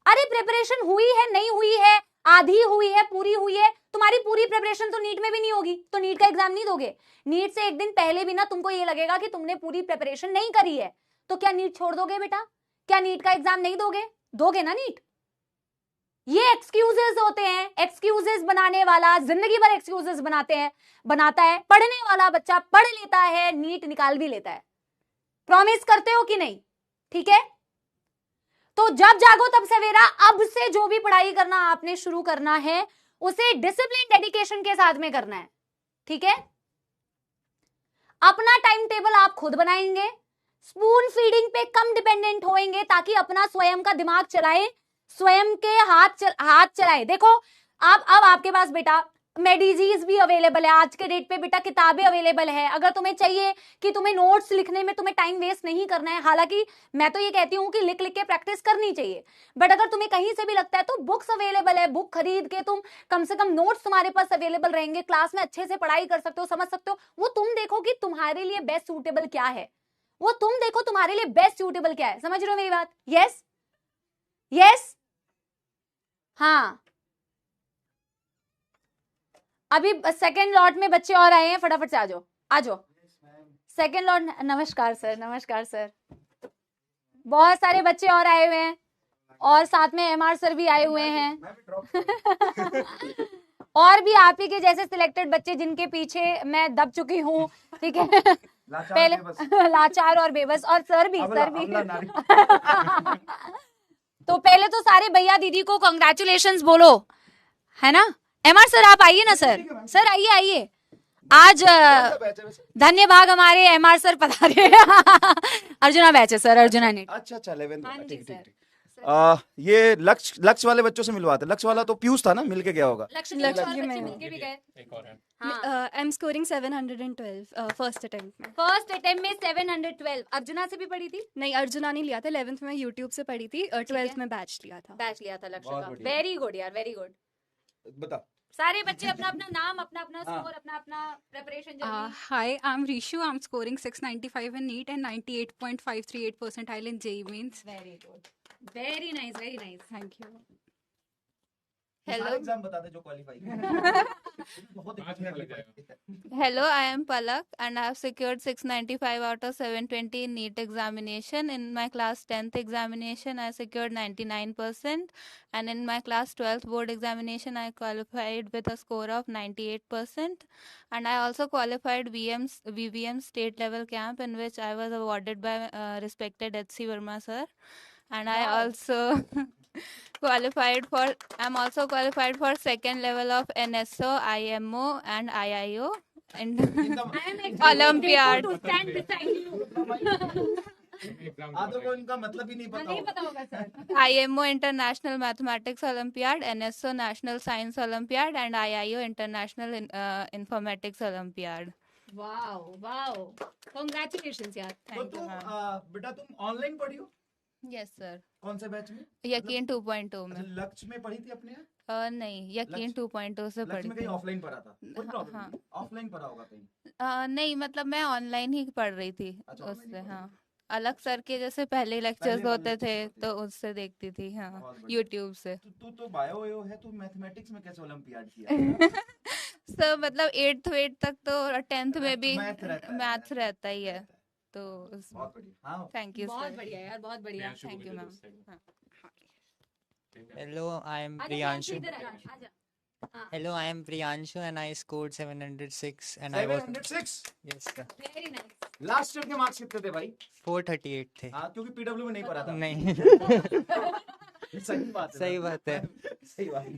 अरे प्रिपरेशन हुई है, नहीं हुई है, आधी हुई है, पूरी हुई है, तुम्हारी पूरी प्रिपरेशन तो नीट में भी नहीं होगी, तो नीट का एग्जाम नहीं दोगे। नीट से एक दिन पहले भी ना तुमको ये लगेगा कि तुमने पूरी प्रिपरेशन नहीं करी है, तो क्या नीट छोड़ दोगे बेटा? क्या नीट का एग्जाम नहीं दोगे? दोगे ना नीट। ये एक्सक्यूजेस होते हैं, एक्सक्यूजेस बनाने वाला जिंदगी भर एक्सक्यूजेस बनाता है। पढ़ने वाला बच्चा पढ़ लेता है, नीट निकाल भी लेता है। प्रॉमिस करते हो कि नहीं? ठीक है, तो जब जागो तब सवेरा। अब से जो भी पढ़ाई करना आपने शुरू करना है उसे डिसिप्लिन डेडिकेशन के साथ में करना है। ठीक है, अपना टाइम टेबल आप खुद बनाएंगे, स्पून फीडिंग पे कम डिपेंडेंट होएंगे ताकि अपना स्वयं का दिमाग चलाए, स्वयं के हाथ चलाए। देखो अब आपके पास बेटा मेडिजीज भी अवेलेबल है आज के डेट पे बेटा, किताबें अवेलेबल है। अगर तुम्हें चाहिए कि तुम्हें नोट्स लिखने में तुम्हें टाइम वेस्ट नहीं करना है, हालांकि मैं तो ये कहती हूँ कि लिख लिख के प्रैक्टिस करनी चाहिए, बट अगर तुम्हें कहीं से भी लगता है तो बुक्स अवेलेबल है, बुक खरीद के तुम कम से कम नोट्स तुम्हारे पास अवेलेबल रहेंगे, क्लास में अच्छे से पढ़ाई कर सकते हो, समझ सकते हो। वो तुम देखो कि तुम्हारे लिए बेस्ट सूटेबल क्या है, वो तुम देखो तुम्हारे लिए बेस्ट सूटेबल क्या है। समझ रहे हो मेरी बात? Yes yes. हाँ, अभी सेकेंड लॉट में बच्चे और आए हैं, फटाफट से आ जाओ। Second lot. नमस्कार सर, नमस्कार सर। बहुत सारे बच्चे और आए हुए हैं, और साथ में एमआर सर भी आए हुए हैं और भी आप ही के जैसे सिलेक्टेड बच्चे जिनके पीछे मैं दब चुकी हूँ। ठीक है, पहले लाचार और बेबस, और सर भी तो पहले तो सारे भैया दीदी को कांग्रेचुलेशंस बोलो, है ना। एमआर सर आप आइए ना, सर आइए। आज कौन सा बैच है वैसे? धन्यवाद हमारे एमआर सर पधारे अर्जुना बैच है सर, अर्जुना नीट। अच्छा अच्छा 11th हाँ वाला, जी ठीक सर। ठीक ठीक। ये लक्ष्य वाले बच्चों से मिलवाते, लक्ष्य वाला तो पीयूष था ना, मिल के गया होगा। लक्ष्य लक्ष्य और जी बच्चे मैंने। मिलके भी गए। एक और है। हाँ, I am scoring 712 first attempt में। फर्स्ट अटेम्प्ट में 712। अर्जुना से भी पढ़ी थी, नहीं, अर्जुना नहीं लिया था, 11th में यूट्यूब से पढ़ी थी, 12th में बैच लिया था। बैच लिया था लक्ष्य बहुत का। बढ़िया। वेरी गुड यार, वेरी गुड। बता। सारे बच्चे अपना अपना नाम, अपना अपना हाँ। स्कोर, अपना अपना preparation journey. Hi, I'm Rishu. I'm scoring 695 in NEET and 98.538 percentile in JEE Mains. Very good, very nice, very nice. Thank you. सारे एग्जाम बता दे जो क्वालीफाई बहुत Hello, I am Palak and I have secured 695 out of 720 in NEET examination. In my class 10th examination, I secured 99%, and in my class 12th board examination, I qualified with a score of 98%. And I also qualified VVM state level camp, in which I was awarded by respected HC Verma sir. And I also I'm also qualified for second level of NSO, IMO and IIO and Olympiad. आधों को इनका मतलब ही नहीं पता नहीं होगा। पता होगा sir. IMO International Mathematics Olympiad, NSO National Science Olympiad and IIO International Informatics Olympiad. Wow wow, congratulations यार। तो Thank you, तुम ma'am. बेटा तुम ऑनलाइन पढ़ी हो Yes, sir. कौन से बैच में? यकीन 2.0 अच्छा, में लक्ष्य में पढ़ी थी अपने यहाँ? नहीं, यकीन लक्ष्य- 2.0 से लक्ष्य पढ़ी में कहीं थी। ऑफलाइन पढ़ा था, कोई प्रॉब्लम हाँ। नहीं, ऑफलाइन पढ़ा होगा कहीं। नहीं, मतलब मैं ऑनलाइन ही पढ़ रही थी अच्छा, online ही उससे। पढ़ हाँ, रही अलग सर के जैसे पहले लेक्चर्स वाले होते थे lectures होते तो उससे देखती थी। हाँ, बहुत बढ़िया। यूट्यूब से। तू तो बायो है, तू मैथमेटिक्स में कैसे ओलंपियाड किया? सर मतलब 8th 8th तक तो 10th में भी मैथ रहता है, मैथ्स रहता ही है, रहता है। तो बहुत बढ़िया। हाँ, थैंक यू बहुत सर। बढ़िया यार, बहुत बढ़िया। Thank you ma'am. Hello, I am आजा Priyanshu. इधर आ, आजा। हाँ, Hello, I am Priyanshu and I scored 706 and I was 706 yes sir. Very nice. Last year के मार्क्स कितने थे भाई? 438 थे। हाँ, क्योंकि पीडब्ल्यू में नहीं पढ़ा था। नहीं सही बात है। सही बात है। सही बात है।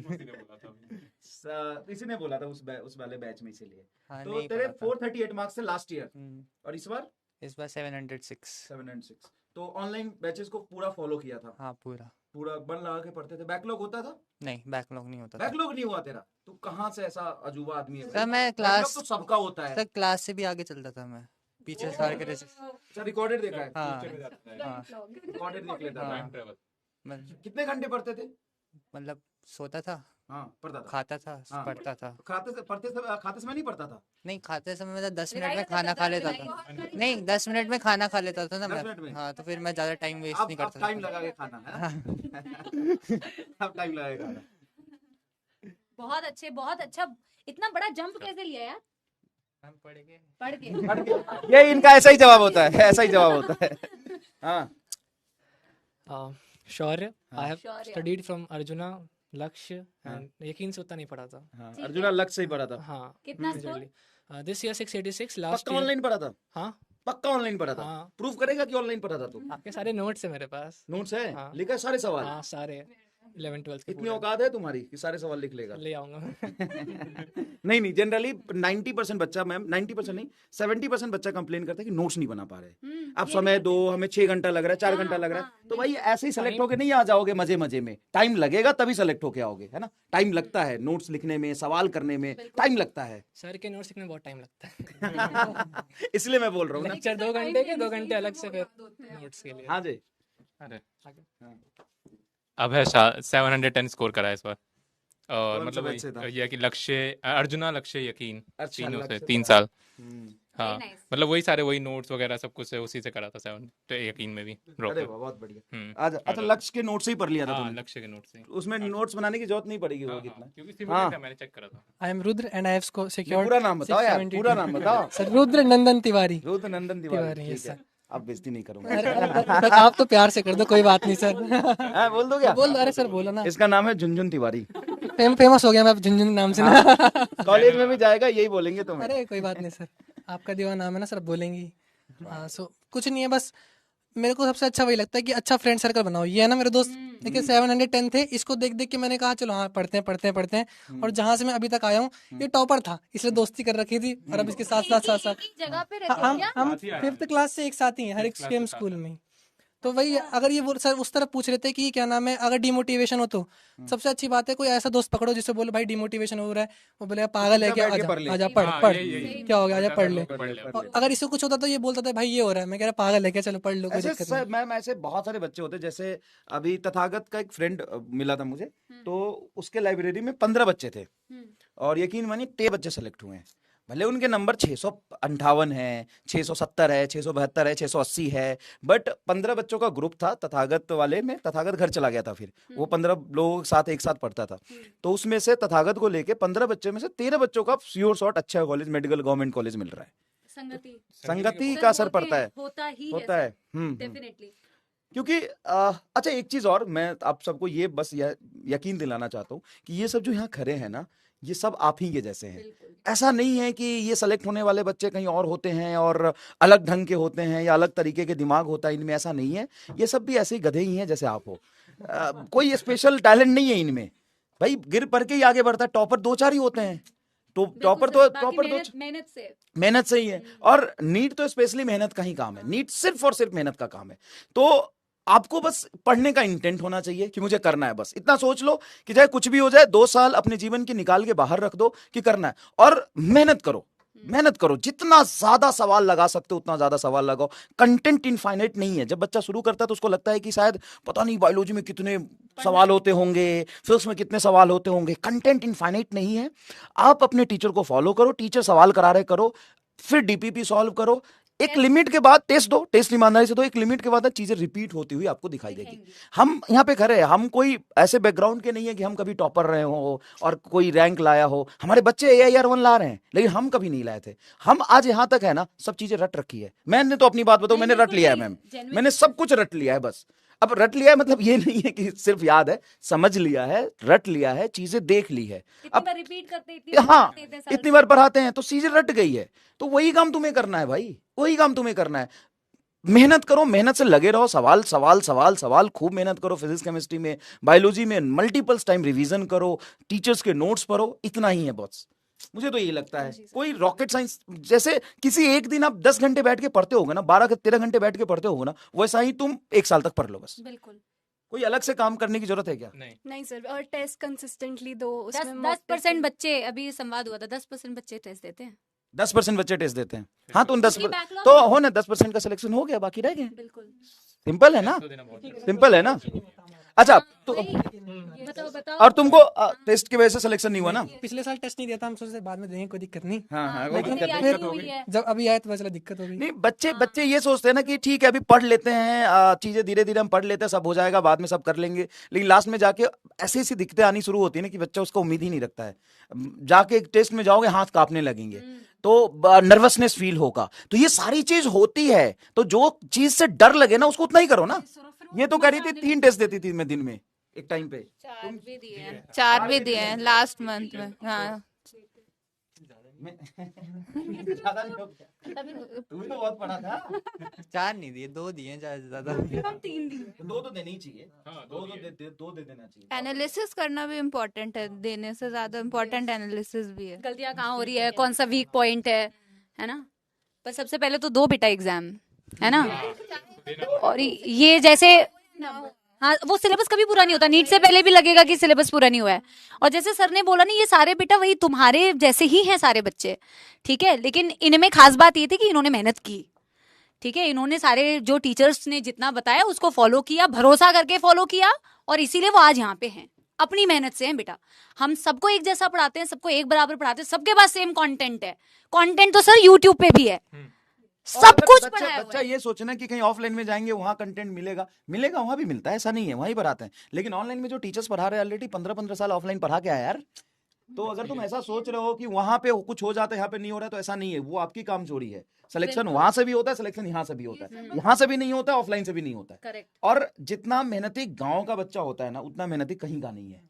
इसी ने बोला था उस वाले बैच में, इसीलिए। हाँ, तो नहीं तेरे पढ़ा था। 438 मार्क्स थे लास्ट ईयर, हम्म, और इस बार इस बार 706। 706। तो ऑनलाइन बैचेस को पूरा फॉलो किया था, हाँ पूरा। पूरा मन लगा के पढ़ते थे। बैकलॉग होता था? नहीं, बैकलॉग नहीं होता था। बैकलॉग नहीं हुआ तेरा? तू कहाँ से ऐसा अजूबा आदमी है? सर मैं Backlog क्लास तो सबका होता है। सर क्लास से भी आगे चलता था मैं, पीछे सार के रेसिस। अच्छा, रिकॉर्डेड देखा है? हाँ हाँ रिकॉर्डेड देख लेता हाँ। था। मतलब कितने घंटे पढ़ते थे? मतलब सोता था, हाँ, पढ़ता था। खाता था, हाँ। पढ़ता था। खाते समय नहीं पढ़ता था? नहीं, खाते समय मतलब 10 मिनट में लड़ाई खाना होता खा था, लेता लड़ाई था। बहुत बड़ी। नहीं, 10 मिनट में खाना खा लेता था ना 10 मिनट में? मैं। हाँ, तो फिर मैं ज्यादा टाइम वेस्ट नहीं अब करता टाइम था। लगा के खाना है ना? अब टाइम लगा के खाना। बहुत अच्छे, बहुत अच्छा। इतना बड़ा जंप कैसे लिया यार? हम पढ़ेंगे। पढ़ के। ये इनका ऐसा ही जवाब होता है, ऐसा ही जवाब होता है। हाँ, शौर्य, हाँ। I have Shaurya. Studied from arjuna, लक्ष्य हाँ। एंड यकीन से उतना नहीं पढ़ा था। हाँ, ठीक अर्जुना है। लक्ष्य से ही पढ़ा था। हाँ, कितना स्कोर? दिस ईयर 686, लास्ट पक्का ईयर। ऑनलाइन पढ़ा था? हाँ पक्का ऑनलाइन पढ़ा था? हाँ, प्रूफ करेगा कि ऑनलाइन पढ़ा था तू? आपके सारे नोट्स है मेरे पास। नोट्स है? हाँ। लिखा है सारे सवाल? हाँ, सारे 11 12 के इतनी पूरे। औकात है तुम्हारी कि सारे सवाल लिख लेगा? ले आऊंगा। नहीं नहीं, जनरली 90% बच्चा, मैम 90% नहीं, 70% बच्चा कंप्लेन करता है कि नोट्स नहीं बना पा रहे। अब समय दो, हमें 6 घंटा लग रहा है, 4 घंटा लग रहा है। तो भाई ऐसे ही सेलेक्ट होके नहीं आ जाओगे मजे मजे में, टाइम लगेगा तभी सेलेक्ट होके आओगे, है ना? टाइम लगता है नोट्स लिखने में, सवाल करने में टाइम लगता है। सर के नोट्स लिखने में बहुत टाइम लगता है। इसलिए मैं बोल रहा हूँ ना। लेक्चर 2 घंटे के, 2 घंटे अलग से फिर नोट्स के लिए। हाँ जी। अब है 710 स्कोर करा है इस बार, और कौन सा मतलब बैच से था? वही ये कि लक्ष्य, अर्जुना, लक्ष्य, यकीन, अच्छा, तीनों से लक्ष्य 3 था। साल। हम्म, हाँ, Very nice. मतलब वही सारे वही नोट्स वगैरह सब कुछ है, उसी से करा था 7 तो यकीन में भी ड्रॉप अरे है। वाह, बहुत बढ़िया। हम्म, अच्छा, अच्छा, लक्ष्य के नोट्स से ही पढ़ लिया था हाँ, तुमने? लक्ष्य के नोट्स से। उसमें नोट्स बनाने की जरूरत नहीं पड़ेगी, हाँ, वो हाँ, कितना? क्योंकि हाँ। सिमुलेट है, मैंने चेक करा था। I am Rudra and I have ये secured पूरा नाम बताओ यार, 672 पूरा नाम बताओ। सर रुद्र नंदन तिवारी। रुद्र नंदन तिवारी, तिवारी, ठीक yes, है। sir. अब बेइज्जती नहीं करूंगा। अरे, आप तो प्यार से कर दो, कोई बात नहीं सर। हाँ, बोल दो क्या? बोल दो, अरे सर बोलो ना। इसका नाम है झुनझुन तिवारी। फेमस हो गया मैं अब झुनझुन नाम से ना। कॉलेज में भी जाएगा, यही बोलेंगे तुम्हें। अरे कोई बात नहीं सर, आपका दीवाना नाम है ना सर, अब बोलेंगी। हाँ, सो कुछ नहीं है, बस मेरे को सबसे अच्छा वही लगता है कि अच्छा फ्रेंड सर्कल बनाओ। ये है ना मेरे दोस्त देखिए 710 थे, इसको देख देख के मैंने कहा चलो हाँ पढ़ते हैं। और जहाँ से मैं अभी तक आया हूँ ये टॉपर था, इसलिए दोस्ती कर रखी थी और अब इसके साथ जगह पे रहते हैं क्या? हम 5th क्लास से एक साथ ही हैं, हर एक सेम स्कूल में। तो वही अगर ये वो सर उस तरफ पूछ रहे थे कि क्या नाम है, अगर डिमोटिवेशन हो तो सबसे अच्छी बात है कोई ऐसा दोस्त पकड़ो जिससे बोलो भाई डिमोटिवेशन हो रहा है, वो बोलेगा पागल है क्या, आजा पढ़ क्या हो गया, आजा पढ़ ले। और अगर इसको कुछ होता तो ये बोलता था भाई ये हो रहा है, मैं कह रहा पागल है क्या, चलो पढ़ लो, कोई दिक्कत नहीं। मैम ऐसे बहुत सारे बच्चे होते हैं, जैसे अभी तथागत का एक फ्रेंड मिला था मुझे, तो उसके लाइब्रेरी में 15 बच्चे थे और यकीन मानिए 13 बच्चे सेलेक्ट हुए हैं। भले उनके नंबर 658 है, 670 है, 672 है, 680 है, बट 15 बच्चों का ग्रुप था तथागत वाले में। तथागत घर चला गया था, फिर वो 15 लोगों के साथ एक साथ पढ़ता था, तो उसमें से तथागत को लेके 15 बच्चों में से 13 बच्चों का श्योर शॉट अच्छा कॉलेज, मेडिकल गवर्नमेंट कॉलेज मिल रहा है। संगति का असर पड़ता है, होता है। डेफिनेटली। क्योंकि अच्छा एक चीज और मैं आप सबको ये बस यकीन दिलाना चाहता हूँ कि ये सब जो यहाँ खड़े हैं ना, ये सब आप ही के जैसे हैं। ऐसा नहीं है कि ये सेलेक्ट होने वाले बच्चे कहीं और होते हैं और अलग ढंग के होते हैं या अलग तरीके के दिमाग होता है इनमें, ऐसा नहीं है। ये सब भी ऐसे ही गधे ही हैं जैसे आप हो। कोई स्पेशल टैलेंट नहीं है इनमें भाई, गिर पढ़ के ही आगे बढ़ता है। टॉपर 2-4 ही होते हैं, तो टॉपर मेहनत से ही है। और नीट तो स्पेशली मेहनत का ही काम है, नीट सिर्फ और सिर्फ मेहनत का काम है। तो आपको बस पढ़ने का इंटेंट होना चाहिए कि मुझे करना है, बस इतना सोच लो कि चाहे कुछ भी हो जाए 2 साल अपने जीवन के निकाल के बाहर रख दो कि करना है, और मेहनत करो, जितना ज्यादा सवाल लगा सकते हो उतना ज्यादा सवाल लगाओ। कंटेंट इनफाइनाइट नहीं है। जब बच्चा शुरू करता है तो उसको लगता है कि शायद पता नहीं बायोलॉजी में कितने सवाल होते होंगे, फिजिक्स में कितने सवाल होते होंगे। कंटेंट इनफाइनाइट नहीं है। आप अपने टीचर को फॉलो करो, टीचर सवाल करा रहे करो, फिर डीपीपी सॉल्व करो। एक लिमिट के बाद टेस्ट दो, टेस्ट ईमानदारी से दो। एक लिमिट के बाद चीजें रिपीट होती हुई आपको दिखाई देगी। हम यहाँ पे खड़े हैं, हम कोई ऐसे बैकग्राउंड के नहीं है कि हम कभी टॉपर रहे हो और कोई रैंक लाया हो। हमारे बच्चे AIR 1 ला रहे हैं, लेकिन हम कभी नहीं लाए थे। हम आज यहाँ तक है ना, सब चीजें रट रखी है। मैंने तो अपनी बात बताऊं, मैंने रट लिया है मैम, मैंने सब कुछ रट लिया है। बस अब रट लिया है मतलब ये नहीं है कि सिर्फ याद है, समझ लिया है, रट लिया है, चीजें देख ली है। अब रिपीट करते, इतनी बार पढ़ाते हैं तो चीजें रट गई है। तो वही काम तुम्हें करना है भाई, वही काम तुम्हें करना है। मेहनत करो, मेहनत से लगे रहो, सवाल खूब मेहनत करो। फिजिक्स, केमिस्ट्री में, बायोलॉजी में मल्टीपल टाइम रिवीजन करो, टीचर्स के नोट्स पढ़ो। इतना ही है बस, मुझे तो यही लगता है। कोई रॉकेट साइंस, जैसे किसी एक दिन आप 10 घंटे बैठ के पढ़ते होगे ना, 12-13 घंटे बैठ के पढ़ते होगे ना, वैसा ही तुम 1 साल तक पढ़ लो बस। बिल्कुल। कोई अलग से काम करने की जरूरत है क्या? नहीं सर। और टेस्ट कंसिस्टेंटली दो। 10% बच्चे, अभी संवाद हुआ था, 10% बच्चे टेस्ट देते हैं। 10% बच्चे टेस्ट देते हैं। हाँ तो 10 तो हो ना, 10% का सिलेक्शन हो गया, बाकी रह गए। बिल्कुल सिंपल है ना, सिंपल है ना। अच्छा तो बताओ। और तुमको टेस्ट की वजह से सिलेक्शन नहीं हुआ ना? पिछले साल टेस्ट नहीं दिया था, हम सोचे बाद में देंगे, कोई दिक्कत नहीं। हाँ, लेकिन दिक्कत हो गई। जब अभी आए तो पता चला दिक्कत हो गई। नहीं, बच्चे ये सोचते हैं ना कि ठीक है अभी पढ़ लेते हैं, चीजें धीरे धीरे हम पढ़ लेते हैं, सब हो जाएगा, बाद में सब कर लेंगे। लेकिन लास्ट में जाके ऐसी ऐसी दिक्कतें आनी शुरू होती है ना कि बच्चा उसको उम्मीद ही नहीं रखता है। जाके टेस्ट में जाओगे, हाथ कांपने लगेंगे, तो नर्वसनेस फील होगा। तो ये सारी चीज होती है। तो जो चीज से डर लगे ना उसको उतना ही करो ना। ये तो कह रही थी 3 टेस्ट देती थी मैं दिन में एक टाइम पे। 4 भी दिए हैं लास्ट मंथ में। हाँ तूने तो बहुत पढ़ा था। 4 नहीं दिए, 2 दिए ज्यादा। 2 तो देने ही चाहिए। 2 दे देना चाहिए। एनालिसिस करना भी इम्पोर्टेंट है, देने से ज्यादा इम्पोर्टेंट एनालिसिस भी है। गलतियां कहाँ हो रही है, कौन सा वीक पॉइंट है ना। पर सबसे पहले तो दो बेटा एग्जाम है ना। और ये जैसे हाँ, वो सिलेबस कभी पूरा नहीं होता। नीट से पहले भी लगेगा कि सिलेबस पूरा नहीं हुआ है। और जैसे सर ने बोला ना, ये सारे बेटा वही तुम्हारे जैसे ही हैं सारे बच्चे, ठीक है। लेकिन इनमें खास बात ये थी कि इन्होंने मेहनत की, ठीक है। इन्होंने सारे जो टीचर्स ने जितना बताया उसको फॉलो किया, भरोसा करके फॉलो किया, और इसीलिए वो आज यहाँ पे हैं। अपनी मेहनत से हैं बेटा। हम सबको एक जैसा पढ़ाते हैं, सबको एक बराबर पढ़ाते हैं, सबके पास सेम कंटेंट है। कंटेंट तो सर यूट्यूब पे भी है, सब कुछ पढ़ा है। बच्चा ये सोचना कि कहीं ऑफलाइन में जाएंगे वहां कंटेंट मिलेगा, वहां भी मिलता है, ऐसा नहीं है, वहीं पढ़ाते हैं। लेकिन ऑनलाइन में जो टीचर्स पढ़ा रहे हैं ऑलरेडी 15-15 साल ऑफलाइन पढ़ा के आया यार। तो अगर तुम ऐसा सोच रहे हो कि वहां पे कुछ हो जाता है यहाँ पे नहीं हो रहा है, तो ऐसा नहीं है। वो आपकी कामचोरी है। सिलेक्शन वहां से भी होता है, सिलेक्शन यहाँ से भी होता है। यहाँ से भी नहीं होता है, ऑफलाइन से भी नहीं होता है। और जितना मेहनती गाँव का बच्चा होता है ना, उतना मेहनती कहीं का नहीं है।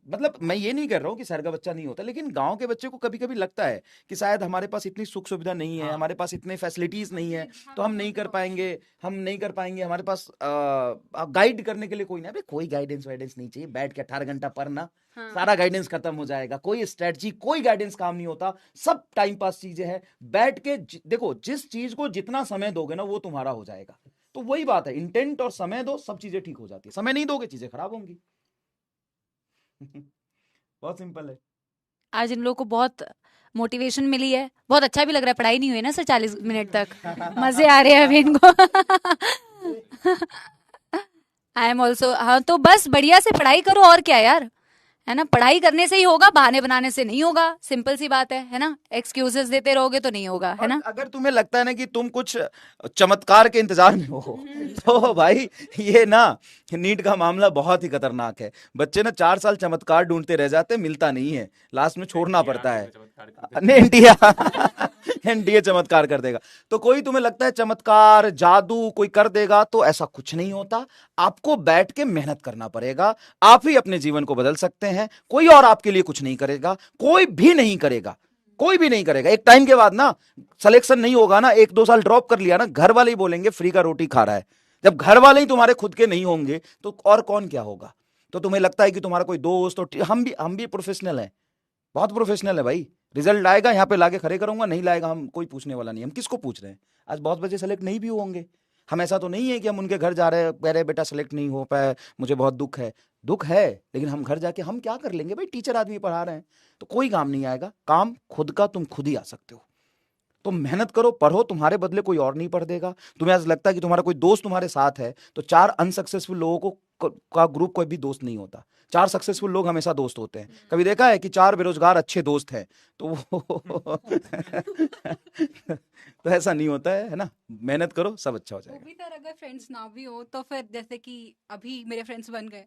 मतलब मैं ये नहीं कर रहा हूँ कि शहर का बच्चा नहीं होता, लेकिन गांव के बच्चे को कभी कभी लगता है कि शायद हमारे पास इतनी सुख सुविधा नहीं है, हमारे पास इतने फैसिलिटीज नहीं है, तो हम नहीं कर पाएंगे, हमारे पास गाइड करने के लिए कोई नहीं। अबे कोई गाइडेंस वाइडेंस नहीं चाहिए, बैठ के 18 घंटा पढ़ना, सारा गाइडेंस खत्म हो जाएगा। कोई स्ट्रेटजी, कोई गाइडेंस काम नहीं होता, सब टाइम पास चीजें हैं। बैठ के देखो, जिस चीज को जितना समय दोगे ना वो तुम्हारा हो जाएगा। तो वही बात है, इंटेंट और समय दो, सब चीजें ठीक हो जाती है। समय नहीं दोगे चीजें खराब होंगी। बहुत सिंपल है। आज इन लोगों को बहुत मोटिवेशन मिली है, बहुत अच्छा भी लग रहा है। पढ़ाई नहीं हुई ना सर 40 मिनट तक, मजे आ रहे हैं अभी इनको। I am also. हाँ, तो बस बढ़िया से पढ़ाई करो, और क्या यार, है ना। पढ़ाई करने से ही होगा, बहाने बनाने से नहीं होगा। सिंपल सी बात है ना। एक्सक्यूजेस देते रहोगे तो नहीं होगा, है ना। अगर तुम्हें लगता है ना कि तुम कुछ चमत्कार के इंतजार में हो तो भाई ये ना नीट का मामला बहुत ही खतरनाक है। बच्चे ना 4 साल चमत्कार ढूंढते रह जाते, मिलता नहीं है, लास्ट में छोड़ना पड़ता है। एनडीए चमत्कार कर देगा। तो कोई तुम्हें लगता है चमत्कार जादू कोई कर देगा, तो ऐसा कुछ नहीं होता। आपको बैठ के मेहनत करना पड़ेगा। आप ही अपने जीवन को बदल सकते हैं, कोई और आपके लिए कुछ नहीं करेगा, कोई भी नहीं करेगा, कोई भी नहीं करेगा। एक टाइम के बाद ना सिलेक्शन नहीं होगा ना, 1-2 साल ड्रॉप कर लिया ना, घर वाले ही बोलेंगे फ्री का रोटी खा रहा है। जब घर वाले ही तुम्हारे खुद के नहीं होंगे तो और कौन क्या होगा। तो तुम्हें लगता है कि तुम्हारा कोई दोस्त, तो हम भी प्रोफेशनल है, बहुत प्रोफेशनल है भाई। रिजल्ट आएगा, यहाँ पे लाके खड़े करूंगा, नहीं लाएगा हम कोई पूछने वाला नहीं। हम किसको पूछ रहे हैं। आज बहुत बच्चे सेलेक्ट नहीं भी होंगे, हम ऐसा तो नहीं है कि हम उनके घर जा रहे हैं, कह रहे बेटा सेलेक्ट नहीं हो पाए, मुझे बहुत दुख है। दुख है, लेकिन हम घर जाके हम क्या कर लेंगे भाई, टीचर आदमी पढ़ा रहे हैं, तो कोई काम नहीं आएगा। काम खुद का तुम खुद ही आ सकते हो। तो मेहनत करो, पढ़ो, तुम्हारे बदले कोई और नहीं पढ़ देगा। तुम्हें आज लगता है कि तुम्हारा कोई दोस्त तुम्हारे साथ है, तो 4 अनसक्सेसफुल लोगों का ग्रुप कोई भी दोस्त नहीं होता। 4 सक्सेसफुल लोग हमेशा दोस्त होते हैं। कभी देखा है कि 4 बेरोजगार अच्छे दोस्त हैं? तो तो ऐसा नहीं होता है ना। मेहनत करो, सब अच्छा हो जाएगा। वो भी तर अगर फ्रेंड्स ना भी हो तो फिर जैसे कि अभी मेरे फ्रेंड्स बन गए।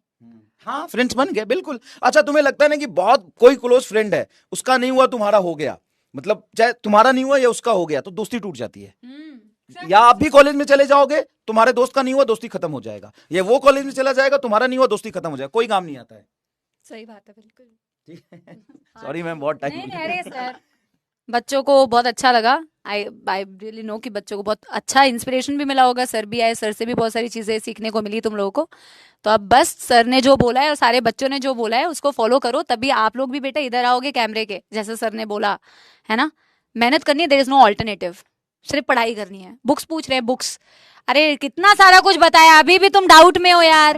हाँ, फ्रेंड्स बन गए, बिल्कुल। अच्छा, तुम्हें लगता है ना कि बहुत कोई क्लोज फ्रेंड है, उसका नहीं हुआ तुम्हारा हो गया, मतलब चाहे तुम्हारा नहीं हुआ या उसका हो गया, तो दोस्ती टूट जाती है। या आप भी कॉलेज में चले जाओगे, तुम्हारे दोस्त का नहीं हुआ, दोस्ती खत्म हो जाएगा। ये वो कॉलेज में चला जाएगा, तुम्हारा नहीं हुआ, दोस्ती खत्म हो जाएगा। कोई काम नहीं आता है। सही बात है, बिल्कुल। ठीक है, सॉरी मैम, बहुत टाइम। अरे सर, बच्चों को बहुत अच्छा लगा। आई रियली नो कि बच्चों को बहुत अच्छा इंस्पिरेशन भी मिला होगा। सर भी आए, सर से भी बहुत सारी चीजें सीखने को मिली तुम लोगों को। तो अब बस सर ने जो बोला है और सारे बच्चों ने जो बोला है उसको फॉलो करो, तभी आप लोग भी बेटा इधर आओगे कैमरे के, जैसे सर ने बोला है ना। मेहनत करनी है, देयर इज नो ऑल्टरनेटिव। सिर्फ पढ़ाई करनी है। बुक्स पूछ रहे हैं, बुक्स, अरे कितना सारा कुछ बताया, अभी भी तुम डाउट में हो यार,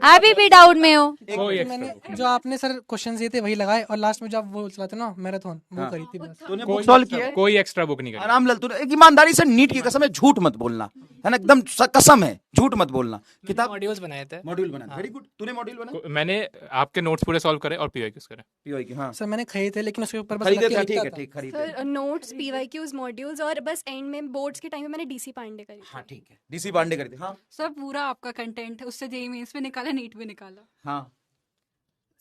अभी भी डाउट में हो। मैंने जो आपने सर क्वेश्चन दिए थे वही लगाए, और लास्ट में जब वो चलाते ना मैराथन, वो करी थी बस। तूने बुक सॉल्व किया है? कोई एक्स्ट्रा बुक नहीं करी। आराम लाल, तूने एक ईमानदारी से, नीट की कसम है, झूठ मत बोलना, है ना, एकदम कसम है, झूठ मत बोलना। किताब मॉड्यूल्स बनाए थे। मॉड्यूल बनाए, वेरी गुड। तूने मॉड्यूल बनाए? मैंने आपके नोट्स पूरे सॉल्व करे और पीवाईक्यूज करे। पीवाईक्यू, हां सर मैंने खरीदे थे, लेकिन उसके ऊपर बस खरीदे थे। लिखता ठीक है, था। ठीक, खरीदे। सर नोट्स, पीवाईक्यूज, मॉड्यूल्स, और बस एंड में बोर्ड्स के टाइम में मैंने डीसी पांडे करी। हाँ ठीक है, डीसी पांडे करी थी। हाँ सर पूरा आपका कंटेंट उससे जेईई मेंस में निकाला, नीट में निकाला। हाँ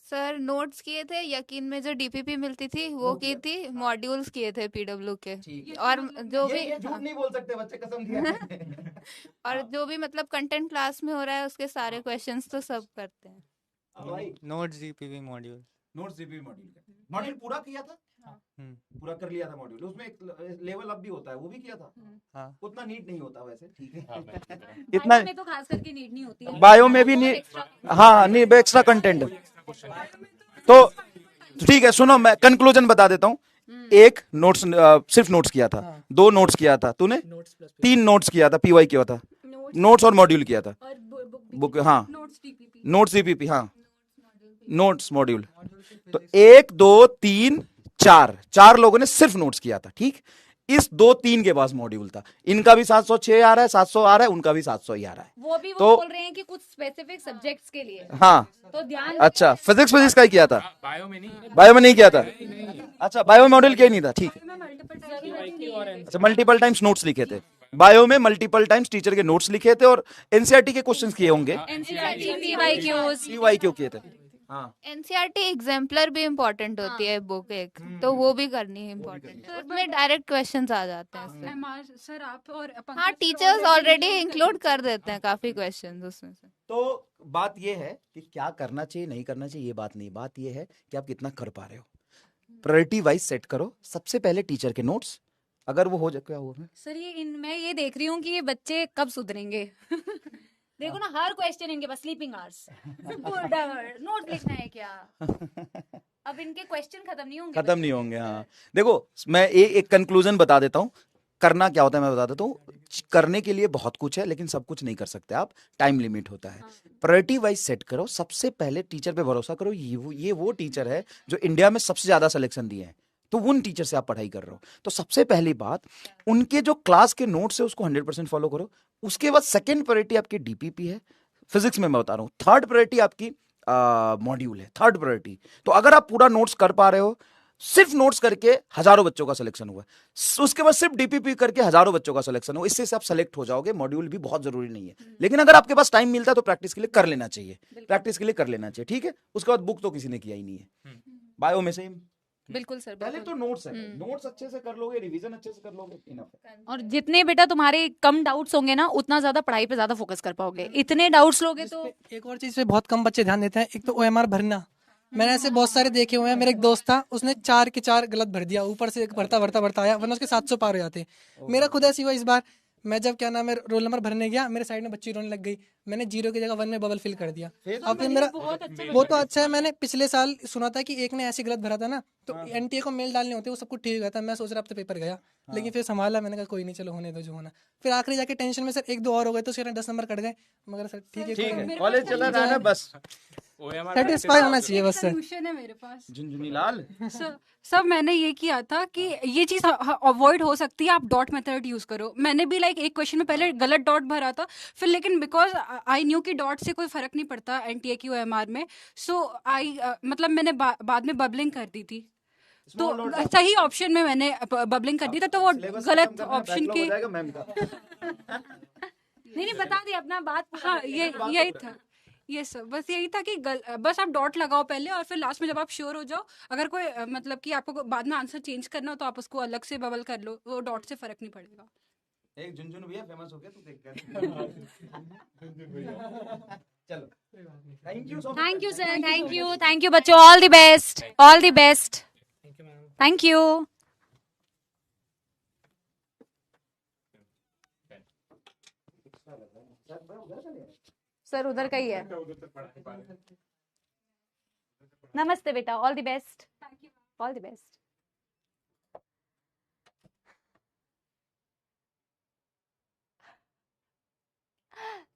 सर नोट्स किए थे, यकीन में जो डीपीपी मिलती थी वो की थी, मॉड्यूल्स किए थे पीडब्ल्यू के, और जो भी झूठ नहीं बोल सकते बच्चे, कसम दिया। और जो भी मतलब कंटेंट क्लास में हो रहा है उसके सारे क्वेश्चंस तो सब करते हैं। नोट्स जीपीवी मॉड्यूल, नोट्स जीपीवी मॉड्यूल पूरा किया था। पूरा कर लिया था मॉड्यूल। उसमें एक लेवल अप भी होता है, वो भी किया था। हाँ, उतना नीट नहीं होता वैसे, ठीक है। इतना में तो खास करके नीट नहीं होती है। बायो में भी नीट, हाँ नहीं, एक्स्ट्रा कंटेंट। तो ठीक है, सुनो, मैं कंक्लूजन बता देता हूँ। एक नोट्स, सिर्फ नोट्स किया था। 2 नोट्स किया था तूने, 3 नोट्स किया था, पीवाई किया था, नोट्स और मॉड्यूल किया था, बुक, हाँ, नोट्स डीपीपी, हाँ, नोट्स मॉड्यूल। तो 1 2 3 4 लोगों ने सिर्फ नोट्स किया था। ठीक, इस 2-3 के पास मॉड्यूल था। इनका भी 706 आ रहा है, 700 आ रहा है, उनका भी 700 ही आ रहा है। वो भी तो बोल रहे हैं कि कुछ स्पेसिफिक सब्जेक्ट्स के लिए। हाँ, तो ध्यान, अच्छा, फिजिक्स का ही किया था, बायो में नहीं, बायो में नहीं किया था। अच्छा, बायो में मॉड्यूल किया नहीं था, ठीक है। अच्छा, मल्टीपल टाइम्स नोट्स लिखे थे बायो में, मल्टीपल टाइम्स टीचर के नोट्स लिखे थे, और एनसीईआरटी के क्वेश्चंस किए होंगे, एनसीईआरटी, पीवाईक्यूज पीवाईक्यू किए थे। हाँ एनसीईआरटी एग्जाम्पलर भी इम्पोर्टेंट होती है बुक एक, तो वो भी करनी है इम्पोर्टेंट है, उसमें डायरेक्ट क्वेश्चंस आ जाते हैं उससे। एमआर सर आप और हाँ Pankaj sir teachers already already include include करते हैं। कर देते हैं काफी क्वेश्चंस उसमें से। तो बात ये है कि क्या करना चाहिए नहीं करना चाहिए ये बात नहीं, बात ये है कि आप कितना कर पा रहे हो। प्रायोरिटी वाइज सेट करो। सबसे पहले टीचर के नोट्स, अगर वो हो जाए, क्या हुआ सर मैं ये देख रही हूँ कि ये बच्चे कब सुधरेंगे। देखो ना हर क्वेश्चन इनके पास स्लीपिंग आवर्स, नोट लिखना है क्या? अब इनके क्वेश्चन खत्म नहीं होंगे। खत्म नहीं होंगे। हाँ देखो मैं एक कंक्लूजन बता देता हूँ। करना क्या होता है मैं बता देता हूँ। करने के लिए बहुत कुछ है लेकिन सब कुछ नहीं कर सकते आप, टाइम लिमिट होता है। प्रायोरिटी वाइज सेट करो। सबसे पहले टीचर पे भरोसा करो। ये वो टीचर है जो इंडिया में सबसे ज्यादा सिलेक्शन दिए हैं, तो उन टीचर से आप पढ़ाई कर रहे हो। तो सबसे पहली बात, उनके जो क्लास के नोट्स है उसको 100% फॉलो करो। उसके बाद सेकंड प्रायोरिटी आपकी डीपीपी है, फिजिक्स में मैं बता रहा हूँ। थर्ड प्रायोरिटी आपकी मॉड्यूल है, थर्ड प्रायोरिटी। तो अगर आप पूरा नोट्स कर पा रहे हो, सिर्फ नोट्स करके हजारों बच्चों का सिलेक्शन हुआ, उसके बाद सिर्फ डीपीपी करके हजारों बच्चों का सिलेक्शन हुआ, इससे आप सेलेक्ट हो जाओगे। मॉड्यूल भी बहुत जरूरी नहीं है, लेकिन अगर आपके पास टाइम मिलता है तो प्रैक्टिस के लिए कर लेना चाहिए। प्रैक्टिस के लिए कर लेना चाहिए, ठीक है। उसके बाद बुक तो किसी ने किया ही नहीं है। बायो में सेम। बिल्कुल सर, पहले तो नोट्स है, नोट्स अच्छे से कर लोगे, रिवीजन अच्छे से कर लोगे, इनफ है। और जितने बेटा तुम्हारे कम डाउट्स होंगे ना, उतना ज्यादा पढ़ाई पे ज्यादा फोकस कर पाओगे। इतने डाउट्स लोगे तो एक और चीज पे बहुत कम बच्चे ध्यान देते हैं, एक तो ओएमआर भरना। मैंने ऐसे बहुत सारे देखे हुए हैं। मेरा एक दोस्त था, उसने 4 के 4 गलत भर दिया, ऊपर से एक भरता आया, वरना उसके 700 पार हो जाते। मेरा खुद ऐसी हुआ इस बार। मैं जब क्या नाम है रोल नंबर भरने गया, मेरे साइड में बच्ची रोने लग गई। मैंने 0 की जगह 1 में बबल फिल कर दिया। अब फिर मेरा वो तो अच्छा है। मैंने पिछले साल सुना था कि एक ने ऐसे गलत भरा था ना, तो एनटीए को मेल डालने होते, वो सब कुछ ठीक हो गया था। मैं सोच रहा अब तो पेपर गया, लेकिन फिर संभाला। मैंने कहा कोई नहीं, चलो होने दो जो होना। फिर आखिरी जाके टेंशन में सर 1-2 और हो गए तो उसके 10 नंबर कट गए, मगर सर ठीक है, कॉलेज चला रहा है बस, सेटिस्फाई होना चाहिए बस सर। सोल्यूशन है मेरे पास। झुनझुनी लाल। सब मैंने ये किया था कि ये चीज अवॉइड हो सकती है, आप डॉट मेथड यूज करो। मैंने भी एक क्वेश्चन में पहले गलत डॉट भरा था, फिर लेकिन बिकॉज आई न्यू कि डॉट से कोई फर्क नहीं पड़ता एनटीए की ओएमआर में, सो आई मतलब मैंने बाद में बबलिंग कर दी थी। तो सही ऑप्शन में मैंने बबलिंग कर दी था, तो वो गलत ऑप्शन के नहीं बता दी अपना बात। हाँ यही था, ये सब बस यही था कि बस आप डॉट लगाओ पहले, और फिर लास्ट में जब आप श्योर हो जाओ, अगर कोई मतलब कि आपको बाद में आंसर चेंज करना हो तो आप उसको अलग से बबल कर लो, वो डॉट से फर्क नहीं पड़ेगा। एक झुनझुन भैया फेमस हो गया, तू देख कर। चलो thank you sir, thank you बच्चों, all the best, all the best, thank you. Sir उधर का ही है। नमस्ते बेटा, all the best, all the best.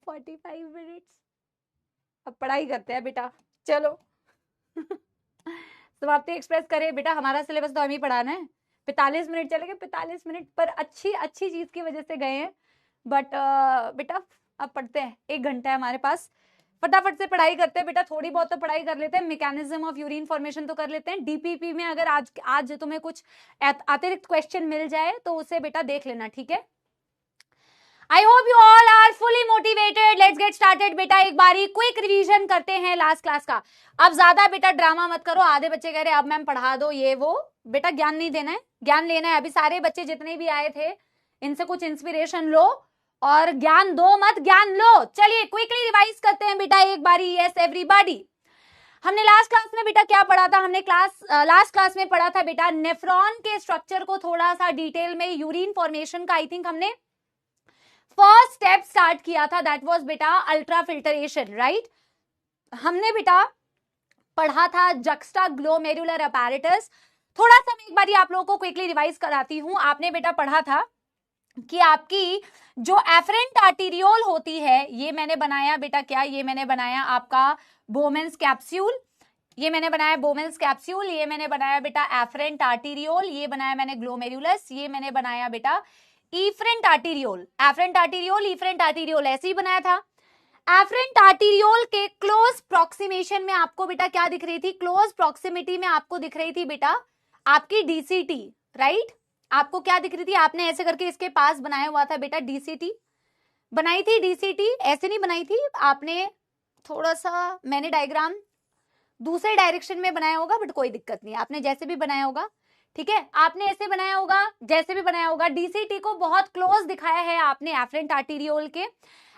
Forty 45 minutes अब पढ़ाई करते हैं बेटा, चलो। समाप्ति एक्सप्रेस करे बेटा, हमारा सिलेबस तो हम ही पढ़ाना है। 45 मिनट चले गए, 45 मिनट पर अच्छी चीज की वजह से गए हैं, बट बेटा अब पढ़ते हैं। 1 घंटा है हमारे पास, फटाफट से पढ़ाई करते हैं बेटा। थोड़ी बहुत तो पढ़ाई कर लेते हैं, मैकेनिज्म ऑफ यूरिन फॉर्मेशन तो कर लेते हैं। डीपीपी में अगर आज तुम्हें कुछ अतिरिक्त क्वेश्चन मिल जाए तो उसे बेटा देख लेना, ठीक है। I hope you all are fully motivated. Let's get started बेटा। एक बारी क्विक रिवीजन करते हैं लास्ट क्लास का। अब ज्यादा बेटा ड्रामा मत करो। आधे बच्चे कह रहे हैं अब मैम पढ़ा दो ये वो। बेटा ज्ञान नहीं देना है, ज्ञान लेना है। अभी सारे बच्चे जितने भी आए थे इनसे कुछ इंस्पिरेशन लो और ज्ञान दो मत, ज्ञान लो। चलिए क्विकली रिवाइज करते हैं बेटा एक बारी। यस एवरीबॉडी, हमने लास्ट क्लास में बेटा क्या पढ़ा था? हमने लास्ट क्लास में पढ़ा था बेटा नेफ्रॉन के स्ट्रक्चर को थोड़ा सा डिटेल में। यूरिन फॉर्मेशन का आई थिंक हमने फर्स्ट स्टेप स्टार्ट किया था, दैट वाज बेटा अल्ट्रा फिल्टरेशन, राइट। हमने बेटा पढ़ा था जक्स्टा ग्लोमेरुलर अपैरेटस। थोड़ा सा मैं एक बारी आप लोगों को क्विकली रिवाइज कराती हूं। आपने बेटा पढ़ा था कि आपकी जो एफरेंट आर्टीरियोल होती है, ये मैंने बनाया बेटा क्या, ये मैंने बनाया आपका बोमेन्स कैप्सूल, ये मैंने बनाया बोमेन्स कैप्सूल, ये मैंने बनाया बेटा एफरेंट आर्टीरियोल, ये बनाया मैंने ग्लोमेरुलस, ये मैंने बनाया बेटा efferent arteriole. Afferent arteriole, efferent arteriole ऐसे ही बनाया था। एफरेंट आर्टीरियोल के क्लोज प्रॉक्सिमेशन में आपको बेटा क्या दिख रही थी? क्लोज प्रॉक्सिमिटी में आपको दिख रही थी बेटा आपकी डीसीटी, राइट। आपको क्या दिख रही थी? आपने ऐसे करके इसके पास बनाया हुआ था बेटा डीसीटी, बनाई थी डीसीटी। ऐसे नहीं बनाई थी आपने, थोड़ा सा मैंने डायग्राम दूसरे डायरेक्शन में बनाया होगा, बट कोई दिक्कत नहीं, आपने जैसे भी बनाया होगा, ठीक है, आपने ऐसे बनाया होगा, जैसे भी बनाया होगा। डीसीटी को बहुत क्लोज दिखाया है आपने एफरेंट आर्टीरियोल के,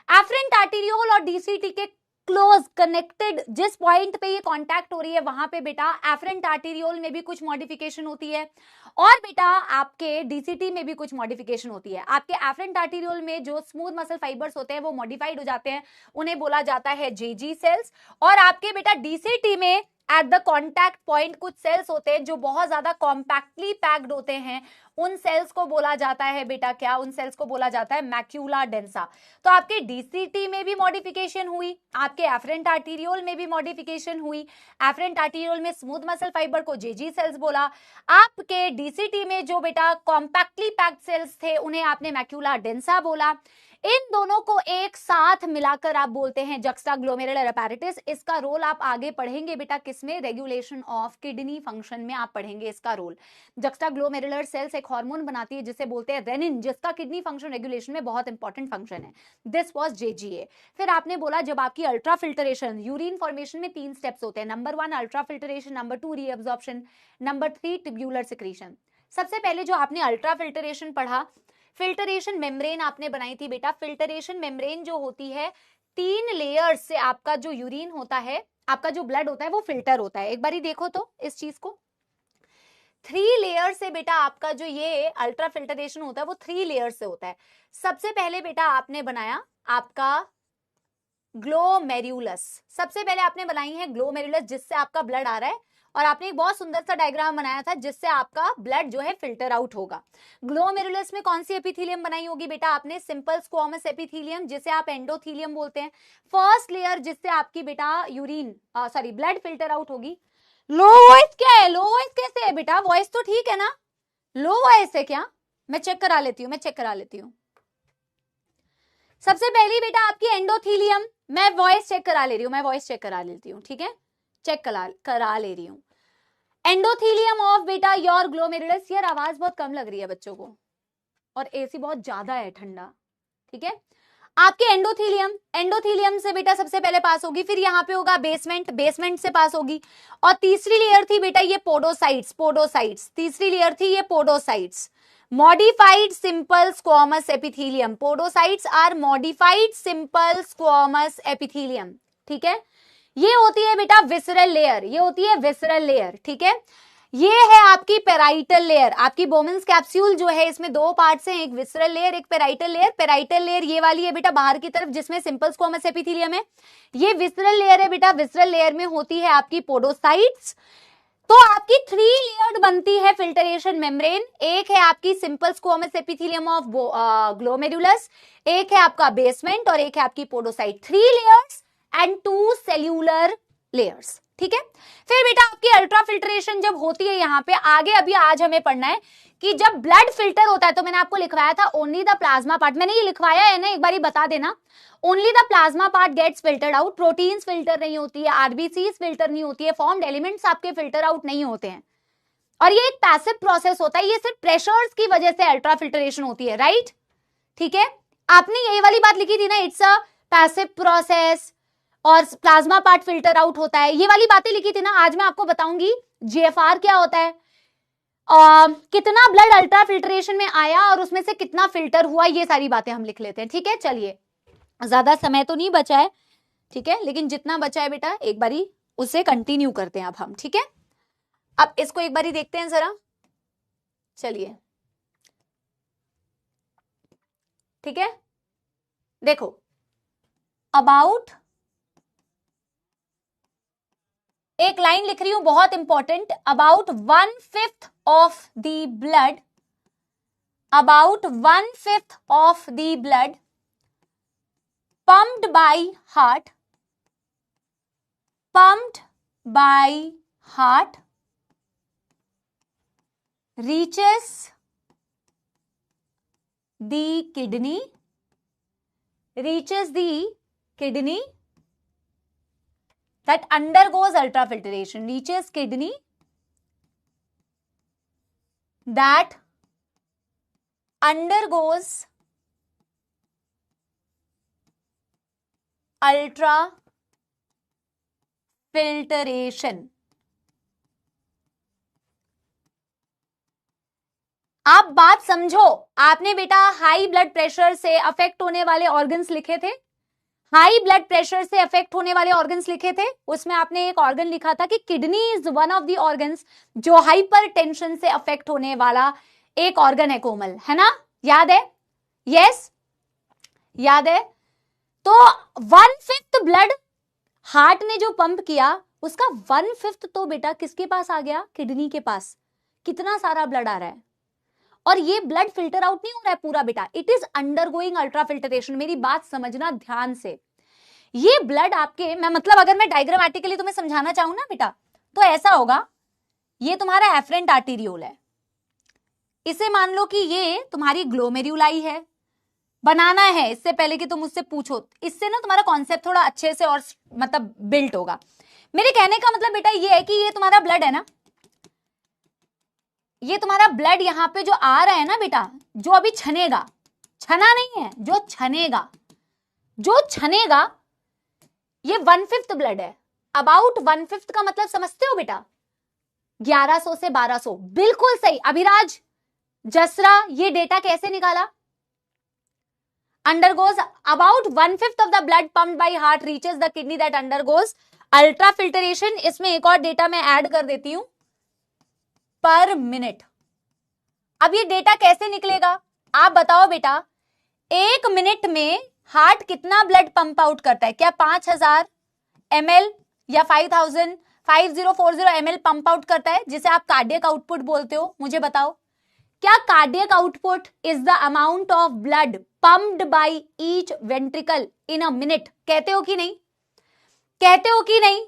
एफरेंट आर्टीरियोल और डीसीटी के क्लोज कनेक्टेड, जिस पॉइंट पे ये कांटेक्ट हो रही है वहां पे बेटा एफरेंट आर्टीरियोल में भी कुछ मॉडिफिकेशन होती है, और बेटा आपके डीसीटी में भी कुछ मॉडिफिकेशन होती है। आपके एफरेंट आर्टीरियोल में जो स्मूथ मसल फाइबर्स होते हैं वो मॉडिफाइड हो जाते हैं, उन्हें बोला जाता है जेजी सेल्स, और आपके बेटा डीसीटी में एट द कॉन्टैक्ट पॉइंट कुछ सेल्स होते हैं जो बहुत ज्यादा कॉम्पैक्टली पैक्ड होते हैं, उन सेल्स को बोला जाता है बेटा क्या, उन सेल्स को बोला जाता है मैक्यूला डेंसा। तो आपके डीसीटी में भी मॉडिफिकेशन हुई, आपके एफरेंट आर्टीरियोल में भी मॉडिफिकेशन हुई, एफरेंट आर्टीरियोल में स्मूथ मसल फाइबर को जेजी सेल्स बोला, आपके डीसीटी में जो बेटा कॉम्पैक्टली पैक्ड सेल्स थे उन्हें आपने मैक्यूला डेंसा बोला। इन दोनों को एक साथ मिलाकर आप बोलते हैं जक्स्टाग्लोमेरुलर अपैरेटस। इसका रोल आप आगे पढ़ेंगे बेटा किसमें, रेगुलेशन ऑफ किडनी फंक्शन में आप पढ़ेंगे इसका रोल। जक्स्टाग्लोमेरुलर सेल्स एक हार्मोन बनाती है जिसे बोलते हैं रेनिन, जिसका किडनी फंक्शन रेगुलेशन में बहुत इंपॉर्टेंट फंक्शन है। This was JGA. फिर आपने बोला जब आपकी अल्ट्रा फिल्टरेशन, यूरिन फॉर्मेशन में 3 स्टेप्स होते हैं, number 1 ultra filtration, number 2 reabsorption, number 3 tubular secretion. सबसे पहले जो आपने अल्ट्रा फिल्टरेशन पढ़ा, फिल्टरेशन मेम्ब्रेन आपने बनाई थी बेटा। फिल्टरेशन मेम्ब्रेन जो होती है 3 लेयर्स से आपका जो यूरिन होता है, आपका जो ब्लड होता है वो फिल्टर होता है। एक बारी देखो तो इस चीज को, 3 लेयर से बेटा आपका जो ये अल्ट्रा फिल्टरेशन होता है वो 3 लेयर से होता है। सबसे पहले बेटा आपने बनाया आपका ग्लोमेरुलस, सबसे पहले आपने बनाई है ग्लोमेरुलस जिससे आपका ब्लड आ रहा है, और आपने एक बहुत सुंदर सा डायग्राम बनाया था जिससे आपका ब्लड जो है फिल्टर आउट होगा। ग्लोमेरुलस में कौन सी एपिथेलियम बनाई होगी बेटा आपने, सिंपल स्क्वामस एपिथेलियम जिसे आप एंडोथेलियम बोलते हैं। फर्स्ट लेयर जिससे आपकी बेटा urine sorry blood filter out होगी। लो वॉइस क्या है, लो वॉइस कैसे है बेटा, वॉइस तो ठीक है ना, लो वॉइस है क्या, मैं चेक करा लेती हूँ, सबसे पहली बेटा आपकी एंडोथेलियम, मैं वॉइस चेक करा ले रही हूँ, ठीक है, चेक करा ले रही हूँ। एंडोथेलियम ऑफ बेटा योर ग्लोमेरुलस। यार आवाज बहुत कम लग रही है बच्चों को, और एसी बहुत ज्यादा है ठंडा, ठीक है। आपके एंडोथेलियम से बेटा सबसे पहले पास होगी, फिर यहाँ पे होगा बेसमेंट से पास होगी, और तीसरी लेयर थी बेटा ये पोडोसाइट्स, तीसरी लेयर थी ये podocytes. Modified simple squamous epithelium, podocytes are modified simple squamous epithelium, ठीक है। ये होती है बेटा विसरल लेयर, ठीक है। ये है आपकी पेराइटल लेयर, आपकी बोमेंस कैप्सूल जो है इसमें 2 पार्ट्स हैं, एक विसरल लेयर एक पेराइटल लेयर। पेराइटल लेयर ये वाली है बेटा बाहर की तरफ जिसमें सिंपल स्क्वामस एपिथेलियम है, ये विसरल लेयर है बेटा, विसरल लेयर में होती है आपकी पोडोसाइट्स। तो आपकी 3 लेयर्ड बनती है फिल्टरेशन मेम्ब्रेन, एक है आपकी simple squamous epithelium of glomerulus, एक है आपका बेसमेंट और एक है आपकी podocyte. 3 layers and 2 cellular layers, ठीक है। फिर बेटा आपकी अल्ट्रा फिल्टरेशन जब होती है यहाँ पे आगे, अभी आज हमें पढ़ना है कि जब ब्लड फिल्टर होता है, तो मैंने आपको लिखवाया था ओनली द प्लाज्मा पार्ट, मैंने ये लिखवाया है ना, एक बारी बता देना, only the plasma part gets filtered out, proteins filter नहीं होती है, आरबीसीज फिल्टर नहीं होती है, फॉर्म्ड एलिमेंट्स आपके फिल्टर आउट नहीं होते हैं, और ये एक पैसिव प्रोसेस होता है, ये सिर्फ प्रेशर्स की वजह से अल्ट्रा फिल्टरेशन होती है, राइट, ठीक है। आपने ये वाली बात लिखी थी ना, इट्स अ पैसिव प्रोसेस और प्लाज्मा पार्ट फिल्टर आउट होता है, ये वाली बातें लिखी थी ना। आज मैं आपको बताऊंगी जीएफआर क्या होता है, कितना ब्लड अल्ट्रा फिल्टरेशन में आया और उसमें से कितना फिल्टर हुआ, ये सारी बातें हम लिख लेते हैं, ठीक है। चलिए, ज्यादा समय तो नहीं बचा है, ठीक है, लेकिन जितना बचा है बेटा एक बारी उसे कंटिन्यू करते हैं अब हम, ठीक है। अब इसको एक बारी देखते हैं जरा, चलिए, ठीक है। देखो, अबाउट, एक लाइन लिख रही हूं बहुत important, about 1/5 of the blood, about 1/5 of the blood pumped by heart reaches the kidney that undergoes ultrafiltration, reaches kidney that undergoes ultra filtration. आप बात समझो, आपने बेटा हाई ब्लड प्रेशर से अफेक्ट होने वाले ऑर्गन्स लिखे थे, हाई ब्लड प्रेशर से अफेक्ट होने वाले ऑर्गन्स लिखे थे, उसमें आपने एक ऑर्गन लिखा था कि kidney is one of the organs जो हाइपर टेंशन से अफेक्ट होने वाला एक ऑर्गन है कोमल, है ना? याद है? यस, याद है? तो 1/5 ब्लड हार्ट ने जो पंप किया उसका 1/5 तो बेटा किसके पास आ गया? किडनी के पास। कितना सारा ब्लड आ रहा है, और ये ब्लड फिल्टर आउट नहीं हो रहा है पूरा बेटा, it is undergoing ultra filtration. मेरी बात समझना ध्यान से, ये ब्लड आपके, मैं मतलब अगर मैं डायग्रामेटिकली तुम्हें समझाना चाहूं ना बेटा, तो ऐसा होगा, ये तुम्हारा एफरेंट आर्टीरियोल है, इसे मान लो कि ये तुम्हारी ग्लोमेरुलाई है। बनाना है इससे पहले कि तुम मुझसे पूछो, इससे ना तुम्हारा कॉन्सेप्ट थोड़ा अच्छे से और मतलब बिल्ट होगा। मेरे कहने का मतलब बेटा ये है कि ये तुम्हारा ब्लड है ना, ये तुम्हारा ब्लड यहाँ पे जो आ रहा है ना बेटा, जो अभी छनेगा, छना नहीं है, जो छनेगा, जो छनेगा, ये 1/5 ब्लड है। अबाउट 1/5 का मतलब समझते हो बेटा? 1100 से 1200। बिल्कुल सही अभिराज, जसरा, ये डेटा कैसे निकाला? undergoes about 1/5 of the blood pumped by heart reaches the kidney that undergoes ultra filtration। इसमें एक और डेटा मैं ऐड कर देती हूं, पर मिनट। अब ये डेटा कैसे निकलेगा आप बताओ बेटा? 1 मिनट में हार्ट कितना ब्लड पंप आउट करता है? क्या 5000 ml या 5040 ml पंप आउट करता है, जिसे आप कार्डियक आउटपुट बोलते हो? मुझे बताओ, क्या cardiac output is the amount of blood pumped by each ventricle in a minute? कहते हो कि नहीं? कहते हो कि नहीं?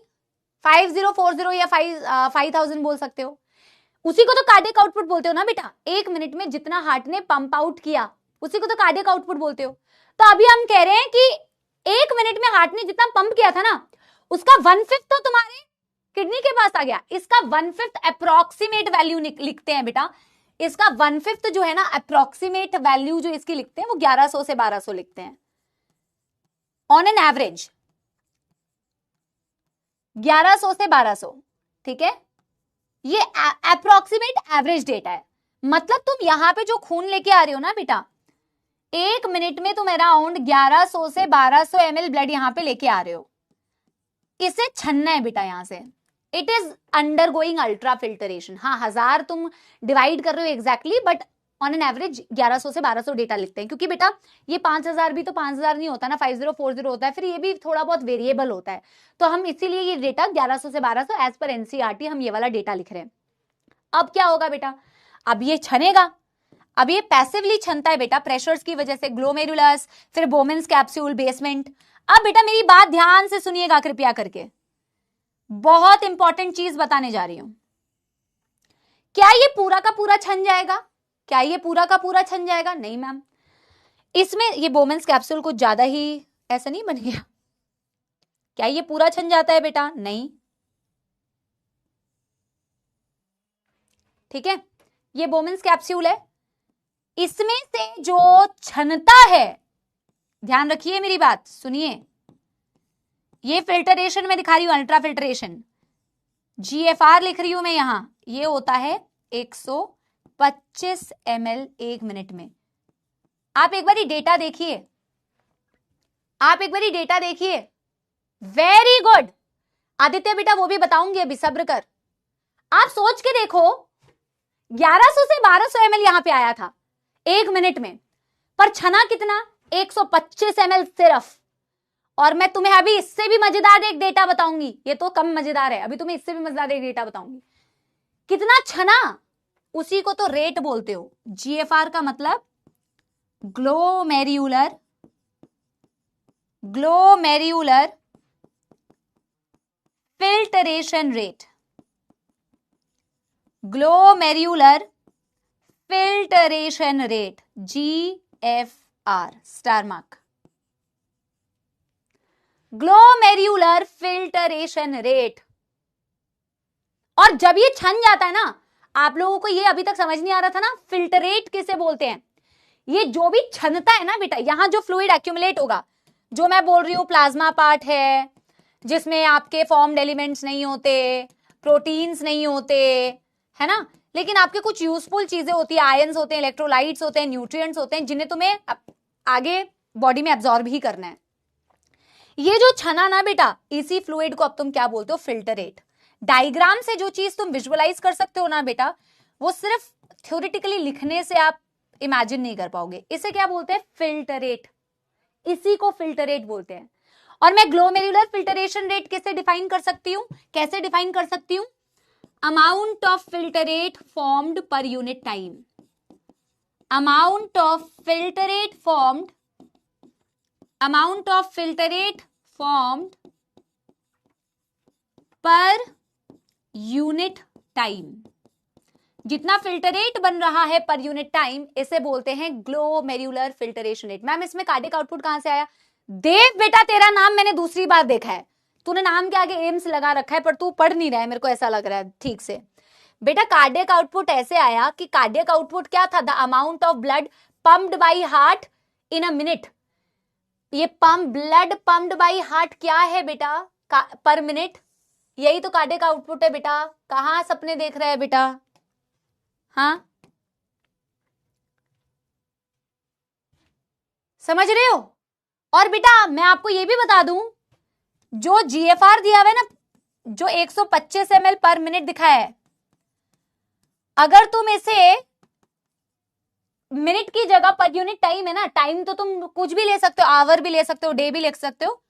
5040 या 5000 बोल सकते हो, उसी को तो कार्डियक आउटपुट बोलते हो ना बेटा। 1 मिनट में जितना हार्ट ने पंप आउट किया उसी को तो कार्डियक आउटपुट बोलते हो। तो अभी हम कह रहे हैं कि 1 मिनट में हार्ट ने जितना पंप किया था ना, उसका 1/5 तो तुम्हारे किडनी के पास आ गया। इसका 1/5 अप्रोक्सीमेट वैल्यू लिखते हैं बेटा, इसका 1/5 जो है ना अप्रोक्सीमेट वैल्यू जो इसकी लिखते हैं वो 1100 से 1200 लिखते हैं ऑन एन एवरेज, 1100 से 1200, ठीक है? ये अप्रोक्सीमेट एवरेज डेटा है। मतलब तुम यहां पे जो खून लेके आ रहे हो ना बेटा, 1 मिनट में तुम अराउंड 1100 से 1200 ml ब्लड यहां पे लेके आ रहे हो, इसे छन्ना है बेटा यहां से। It is undergoing ultra filtration. हाँ, 1000 तुम डिवाइड कर रहे हो exactly, but on an average 1100 से 1200 डेटा लिखते हैं, क्योंकि बेटा ये 5000 भी तो 5000 नहीं होता ना, 5040 होता है, फिर ये भी थोड़ा बहुत वेरिएबल होता है, तो हम इसीलिए ये डेटा 1100 से 1200 एज पर एनसीईआरटी हम ये वाला डेटा लिख रहे हैं। अब क्या होगा बेटा? अब ये छनेगा, अब ये पैसिवली छनता है बेटा प्रेशर्स की वजह से, ग्लोमेरुलस, फिर बोमेन्स कैप्सूल, बेसमेंट। अब बेटा मेरी बात ध्यान से सुनिएगा कृपया करके, बहुत इंपॉर्टेंट चीज बताने जा रही हूं। क्या ये पूरा का पूरा छन जाएगा? क्या ये पूरा का पूरा छन जाएगा? नहीं मैम, इसमें ये बोमेन्स कैप्सूल कुछ ज्यादा ही ऐसा नहीं बन गया। क्या ये पूरा छन जाता है बेटा? नहीं, ठीक है? ये बोमेन्स कैप्सूल है, इसमें से जो छनता है, ध्यान रखिए मेरी बात सुनिए, ये फिल्टरेशन में दिखा रही हूं, अल्ट्रा फिल्टरेशन, GFR लिख रही हूं मैं यहां, ये होता है 125 ml 1 मिनट में। आप एक बारी डेटा देखिए, आप एक बारी डेटा देखिए। वेरी गुड आदित्य बेटा, वो भी बताऊंगी अभी, सब्र कर। आप सोच के देखो, 1100 से 1200 ml यहां पे आया था 1 मिनट में, पर छना कितना? 125 ml सिर्फ। और मैं तुम्हें अभी इससे भी मजेदार एक डेटा बताऊंगी, ये तो कम मजेदार है, अभी तुम्हें इससे भी मजेदार एक डेटा बताऊंगी। कितना छना, उसी को तो रेट बोलते हो। GFR का मतलब glomerular filtration rate, glomerular filtration rate, GFR star mark, glomerular filtration rate. और जब ये छन जाता है ना, आप लोगों को ये अभी तक समझ नहीं आ रहा था ना, फिल्टरेट किसे बोलते हैं? ये जो भी छनता है ना बेटा, यहां जो फ्लूइड एक्यूमुलेट होगा, जो मैं बोल रही हूं प्लाज्मा पार्ट है, जिसमें आपके फॉर्म्ड एलिमेंट्स नहीं होते, प्रोटीन्स नहीं होते, है ना, लेकिन आपके कुछ यूजफुल चीजें होती है, आयंस होते हैं, इलेक्ट्रोलाइट्स होते हैं, न्यूट्रिएंट्स होते हैं, जिन्हें तुम्हें आगे बॉडी में एब्जॉर्ब ही करना है। ये जो छना ना बेटा, इसी फ्लूइड को अब तुम क्या बोलते हो? फिल्टरेट। डायग्राम से जो चीज तुम विजुअलाइज कर सकते हो ना बेटा, वो सिर्फ थ्योरेटिकली लिखने से आप इमेजिन नहीं कर पाओगे। इसे क्या बोलते हैं? फिल्टरेट। इसी को फिल्टरेट बोलते हैं। और मैं ग्लोमेरुलर फिल्टरेशन रेट कैसे डिफाइन कर सकती हूं? कैसे डिफाइन कर सकती हूं? Amount of filtrate formed per unit time. Amount of filtrate formed per unit time. जितना फिल्टरेट बन रहा है पर यूनिट टाइम, इसे बोलते हैं ग्लोमेरुलर फिल्टरेशन रेट। मैम इसमें कार्डियक आउटपुट कहां से आया? देव बेटा, तेरा नाम मैंने दूसरी बार देखा है, तूने नाम के आगे एम्स लगा रखा है, पर तू पढ़ नहीं रहा है, मेरे को ऐसा लग रहा है ठीक से। बेटा कार्डियक आउटपुट ऐसे आया कि कार्डियक आउटपुट क्या था? The amount of blood pumped by heart in a minute. ये ब्लड पंप्ड बाय हार्ट क्या है बेटा? पर मिनट। यही तो कार्डियक आउटपुट है बेटा। कहां सपने देख रहा है बेटा? हाँ, समझ रहे हो? और बेटा मैं आपको ये भी बता दूं, जो जीएफआर दिया हुआ है ना, जो 125 ml पर मिनट दिखा है, अगर तुम इसे मिनट की जगह पर यूनिट टाइम है ना, टाइम तो तुम कुछ भी ले सकते हो, आवर भी ले सकते हो, डे भी ले सकते हो,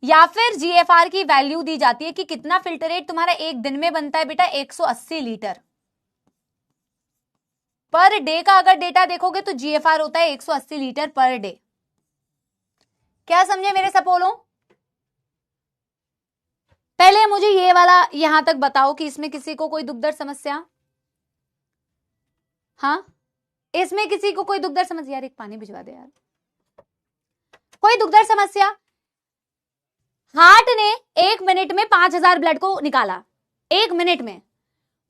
या फिर जीएफआर की वैल्यू दी जाती है कि कितना फिल्टरेट तुम्हारा एक दिन में बनता है बेटा? 180 लीटर पर डे का अगर डेटा देखोगे तो जीएफआर होता है 180 लीटर पर डे। क्या समझे मेरे सपोलो? पहले मुझे ये वाला यहां तक बताओ कि इसमें किसी को कोई दुखदर्द समस्या? हाँ, इसमें किसी को कोई दुखदर्द समस्या? यार एक पानी भिजवा दे यार। कोई दुखदर्द समस्या? हार्ट ने 1 मिनट में 5000 ब्लड को निकाला, 1 मिनट में।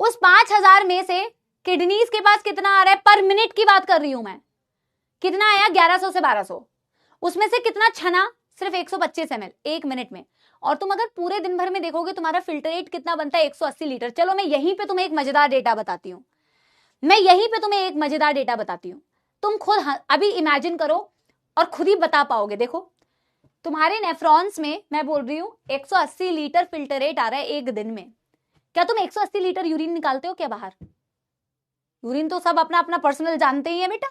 उस 5000 में से किडनीज के पास कितना आ रहा है? पर मिनट की बात कर रही हूं मैं। कितना आया? 1100 से 1200। उसमें से कितना छना? सिर्फ 125 ml 1 मिनट में। और तुम अगर पूरे दिन भर में देखोगे तुम्हारा फिल्टरेट कितना बनता है? 180 लीटर। चलो मैं यहीं पे तुम्हें एक मजेदार डेटा बताती हूँ। तुम खुद अभी इमेजिन करो और खुद ही बता पाओगे। देखो तुम्हारे नेफ्रॉन्स में, मैं बोल रही हूं, 180 लीटर फिल्टरेट आ रहा है एक दिन में। क्या तुम 180 लीटर यूरिन निकालते हो क्या बाहर? यूरिन तो सब अपना अपना पर्सनल जानते ही है बेटा,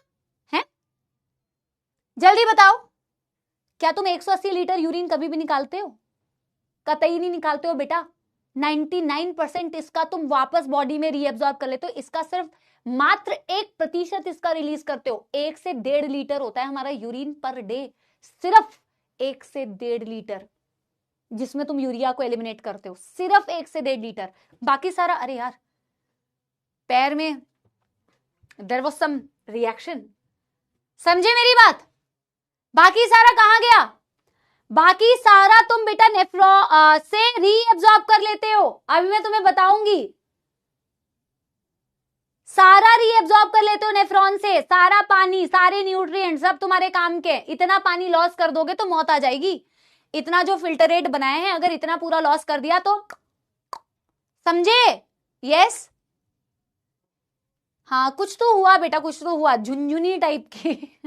हैं? जल्दी बताओ, क्या तुम 180 लीटर यूरिन कभी भी निकालते हो? कतई नहीं निकालते हो बेटा। 99% इसका तुम वापस बॉडी में रीअब्सॉर्ब कर लेते हो। इसका सिर्फ मात्र 1% इसका रिलीज करते हो। 1 से 1.5 लीटर होता है हमारा यूरिन पर डे, सिर्फ 1 से 1.5 लीटर, जिसमें तुम यूरिया को एलिमिनेट करते हो। सिर्फ 1 से 1.5 लीटर। बाकी सारा, अरे यार पैर में देयर वाज सम रिएक्शन, समझे मेरी बात? बाकी सारा कहां गया? बाकी सारा तुम बेटा नेफ्रॉन से रीअब्सॉर्ब कर लेते हो। अभी मैं तुम्हें बताऊंगी, सारा रीअब्सॉर्ब कर लेते हो नेफ्रॉन से। सारा पानी, सारे न्यूट्रिएंट्स सब तुम्हारे काम के। इतना पानी लॉस कर दोगे तो मौत आ जाएगी। इतना जो फिल्टरेट बनाए हैं, अगर इतना पूरा लॉस कर दिया तो, समझे? यस, हाँ कुछ तो हुआ बेटा, कुछ तो हुआ, झुनझुनी टाइप की।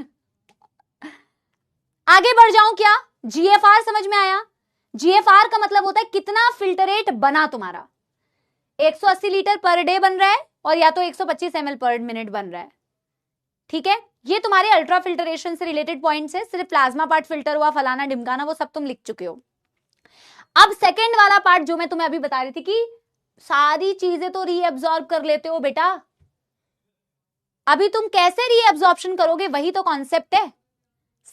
आगे बढ़ जाऊं क्या? जीएफआर समझ में आया? जीएफआर का मतलब होता है कितना फिल्टरेट बना तुम्हारा। 180 लीटर पर डे बन रहा है और या तो 125 ml पर मिनट बन रहा है। ठीक है, ये तुम्हारे अल्ट्रा फिल्टरेशन से रिलेटेड पॉइंट्स है। सिर्फ प्लाज्मा पार्ट फिल्टर हुआ, फलाना ढिमकाना, वो सब तुम लिख चुके हो। अब सेकेंड वाला पार्ट जो मैं तुम्हें अभी बता रही थी कि सारी चीजें तो रीअब्सॉर्ब कर लेते हो बेटा, अभी तुम कैसे रीअब्सॉर्प्शन करोगे, वही तो कॉन्सेप्ट है।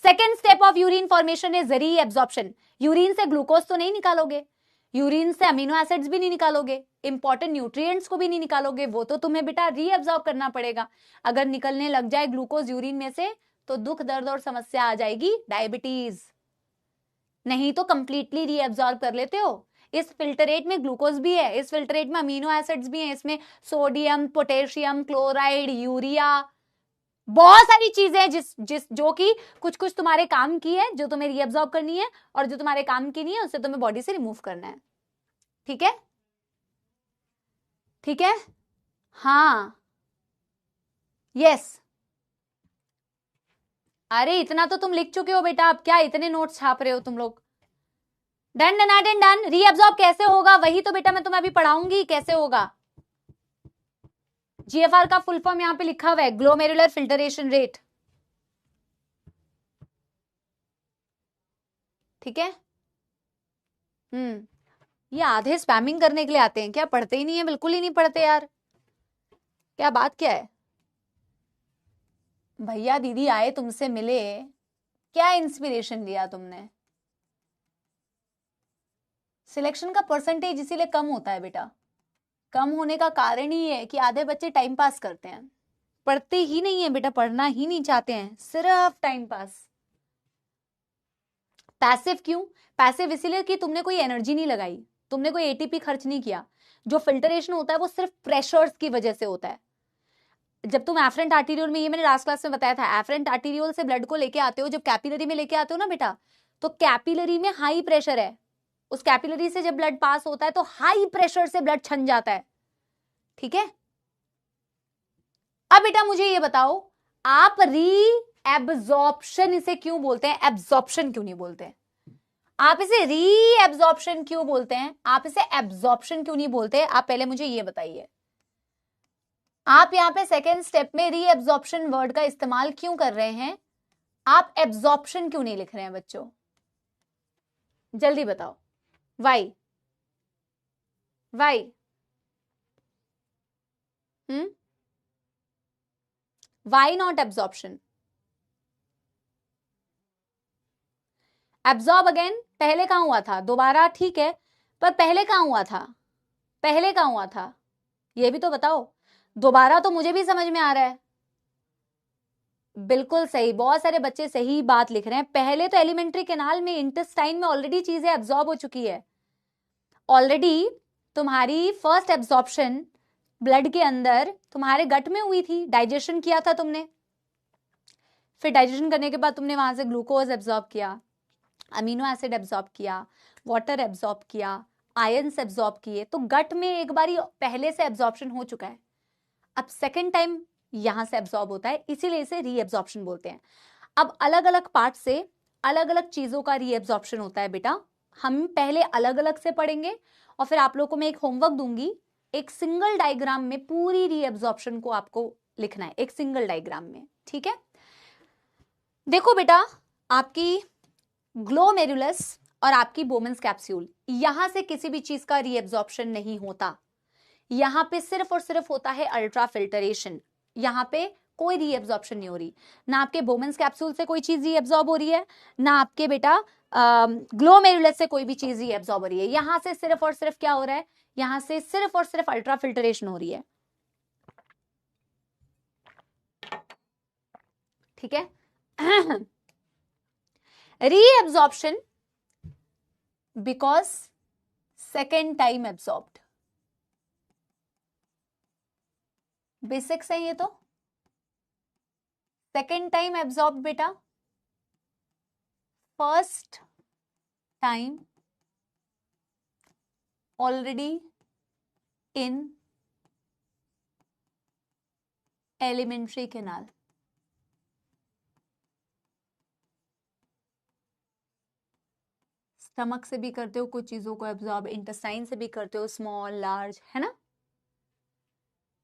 Second step of urine formation is reabsorption. Urine से ग्लूकोज तो नहीं निकालोगे, यूरिन से अमीनो एसिड्स भी नहीं निकालोगे, इंपॉर्टेंट न्यूट्रिएंट्स को भी नहीं निकालोगे, वो तो तुम्हें बेटा रीअब्सॉर्ब करना पड़ेगा। अगर निकलने लग जाए ग्लूकोज यूरिन में से तो दुख दर्द और समस्या आ जाएगी, डायबिटीज। नहीं तो कंप्लीटली रीअब्सॉर्ब कर लेते हो। इस फिल्टरेट में ग्लूकोज भी है, इस फिल्टरेट में अमीनो एसिड्स भी हैं, इसमें सोडियम, पोटेशियम, क्लोराइड, यूरिया, बहुत सारी चीजें हैं जिस जो कि कुछ कुछ तुम्हारे काम की है, जो तुम्हें रीअब्सॉर्ब करनी है, और जो तुम्हारे काम की नहीं है उसे तुम्हें बॉडी से रिमूव करना है। ठीक है, ठीक है, हाँ, यस। अरे इतना तो तुम लिख चुके हो बेटा, अब क्या इतने नोट्स छाप रहे हो तुम लोग? Done done done done. Reabsorb कैसे होगा, वही तो बेटा मैं तुम्हें अभी पढ़ाऊंगी कैसे होगा। जीएफआर का फुल फॉर्म यहां पे लिखा हुआ है, ग्लोमेरुलर फिल्टरेशन रेट। ठीक है, ये आधे स्पैमिंग करने के लिए आते हैं क्या? पढ़ते ही नहीं है, बिल्कुल ही नहीं पढ़ते यार, क्या बात क्या है? भैया दीदी आए तुमसे मिले, क्या इंस्पिरेशन लिया तुमने? सिलेक्शन का परसेंटेज इसीलिए कम होता है बेटा। कम होने का कारण ही है कि आधे बच्चे टाइम पास करते हैं, पढ़ते ही नहीं है बेटा, पढ़ना ही नहीं चाहते हैं, सिर्फ टाइम पास। पैसिव क्यों? पैसिव इसीलिए कि तुमने कोई एनर्जी नहीं लगाई, तुमने कोई एटीपी खर्च नहीं किया। जो फिल्टरेशन होता है वो सिर्फ प्रेशर्स की वजह से होता है। जब तुम एफरेंट आर्टीरियोल में, ये मैंने लास्ट क्लास में बताया था, एफरेंट आर्टीरियोल से ब्लड को लेके आते हो, जब कैपिलरी में लेके आते हो ना बेटा, तो कैपिलरी में हाई प्रेशर है, उस कैपिलरी से जब ब्लड पास होता है तो हाई प्रेशर से ब्लड छन जाता है। ठीक है, अब बेटा मुझे ये बताओ, आप री एब्जॉर्प्शन इसे क्यों बोलते हैं, एब्जॉर्प्शन क्यों नहीं बोलते हैं? आप इसे री एब्जॉर्प्शन क्यों बोलते हैं, आप इसे एब्जॉर्प्शन क्यों नहीं बोलते? आप पहले मुझे ये बताइए, आप यहां पे सेकेंड स्टेप में री एब्जॉर्प्शन वर्ड का इस्तेमाल क्यों कर रहे हैं? आप एब्जॉर्प्शन क्यों नहीं लिख रहे हैं बच्चों? जल्दी बताओ, why? Why? Why not absorption? Absorb again पहले कहां हुआ था? दोबारा, ठीक है, पर पहले कहां हुआ था? पहले कहां हुआ था ये भी तो बताओ। दोबारा तो मुझे भी समझ में आ रहा है, बिल्कुल सही, बहुत सारे बच्चे सही बात लिख रहे हैं। पहले तो एलिमेंट्री कैनाल में, इंटेस्टाइन में ऑलरेडी चीजें एब्जॉर्ब हो चुकी है। ऑलरेडी तुम्हारी फर्स्ट एब्जॉर्प्शन ब्लड के अंदर तुम्हारे गट में हुई थी, डाइजेशन किया था तुमने, फिर डाइजेशन करने के बाद तुमने वहां से ग्लूकोज एब्जॉर्ब किया, अमीनो एसिड एब्जॉर्ब किया, वाटर एब्जॉर्ब किया, आयंस एब्जॉर्ब किए, तो गट में एक बारी पहले से एब्जॉर्प्शन हो चुका है। अब सेकेंड टाइम यहां से एब्जॉर्ब होता है, इसीलिए इसे रीएब्जॉर्प्शन बोलते हैं। अब अलग अलग पार्ट से अलग अलग चीजों का रीएब्जॉर्प्शन होता है बेटा, हम पहले अलग अलग से पढ़ेंगे और फिर आप लोगों को मैं एक होमवर्क दूंगी, एक सिंगल डायग्राम में पूरी रीएब्जॉर्प्शन को आपको लिखना है, एक सिंगल डायग्राम में। ठीक है, देखो बेटा, आपकी ग्लोमेरुलस और आपकी बोमेंस कैप्सूल, यहां से किसी भी चीज का रीएब्जॉर्प्शन नहीं होता, यहां पे सिर्फ और सिर्फ होता है अल्ट्रा फिल्टरेशन। यहां पे कोई रीएब्जॉर्प्शन नहीं हो रही, ना आपके बोमेंस कैप्सूल से कोई चीज रीएब्जॉर्ब हो रही है, ना आपके बेटा ग्लोमेरुलस से कोई भी चीज रीएब्जॉर्ब हो रही है। यहां से सिर्फ और सिर्फ क्या हो रहा है, यहां से सिर्फ और सिर्फ अल्ट्रा फिल्टरेशन हो रही है। ठीक है, reabsorption because second time absorbed, basics है ये तो। सेकेंड टाइम एब्जॉर्ब बेटा, first time already in alimentary canal. Stomach से भी करते हो कुछ चीजों को एब्जॉर्ब, इंटेस्टाइन से भी करते हो, स्मॉल लार्ज, है ना?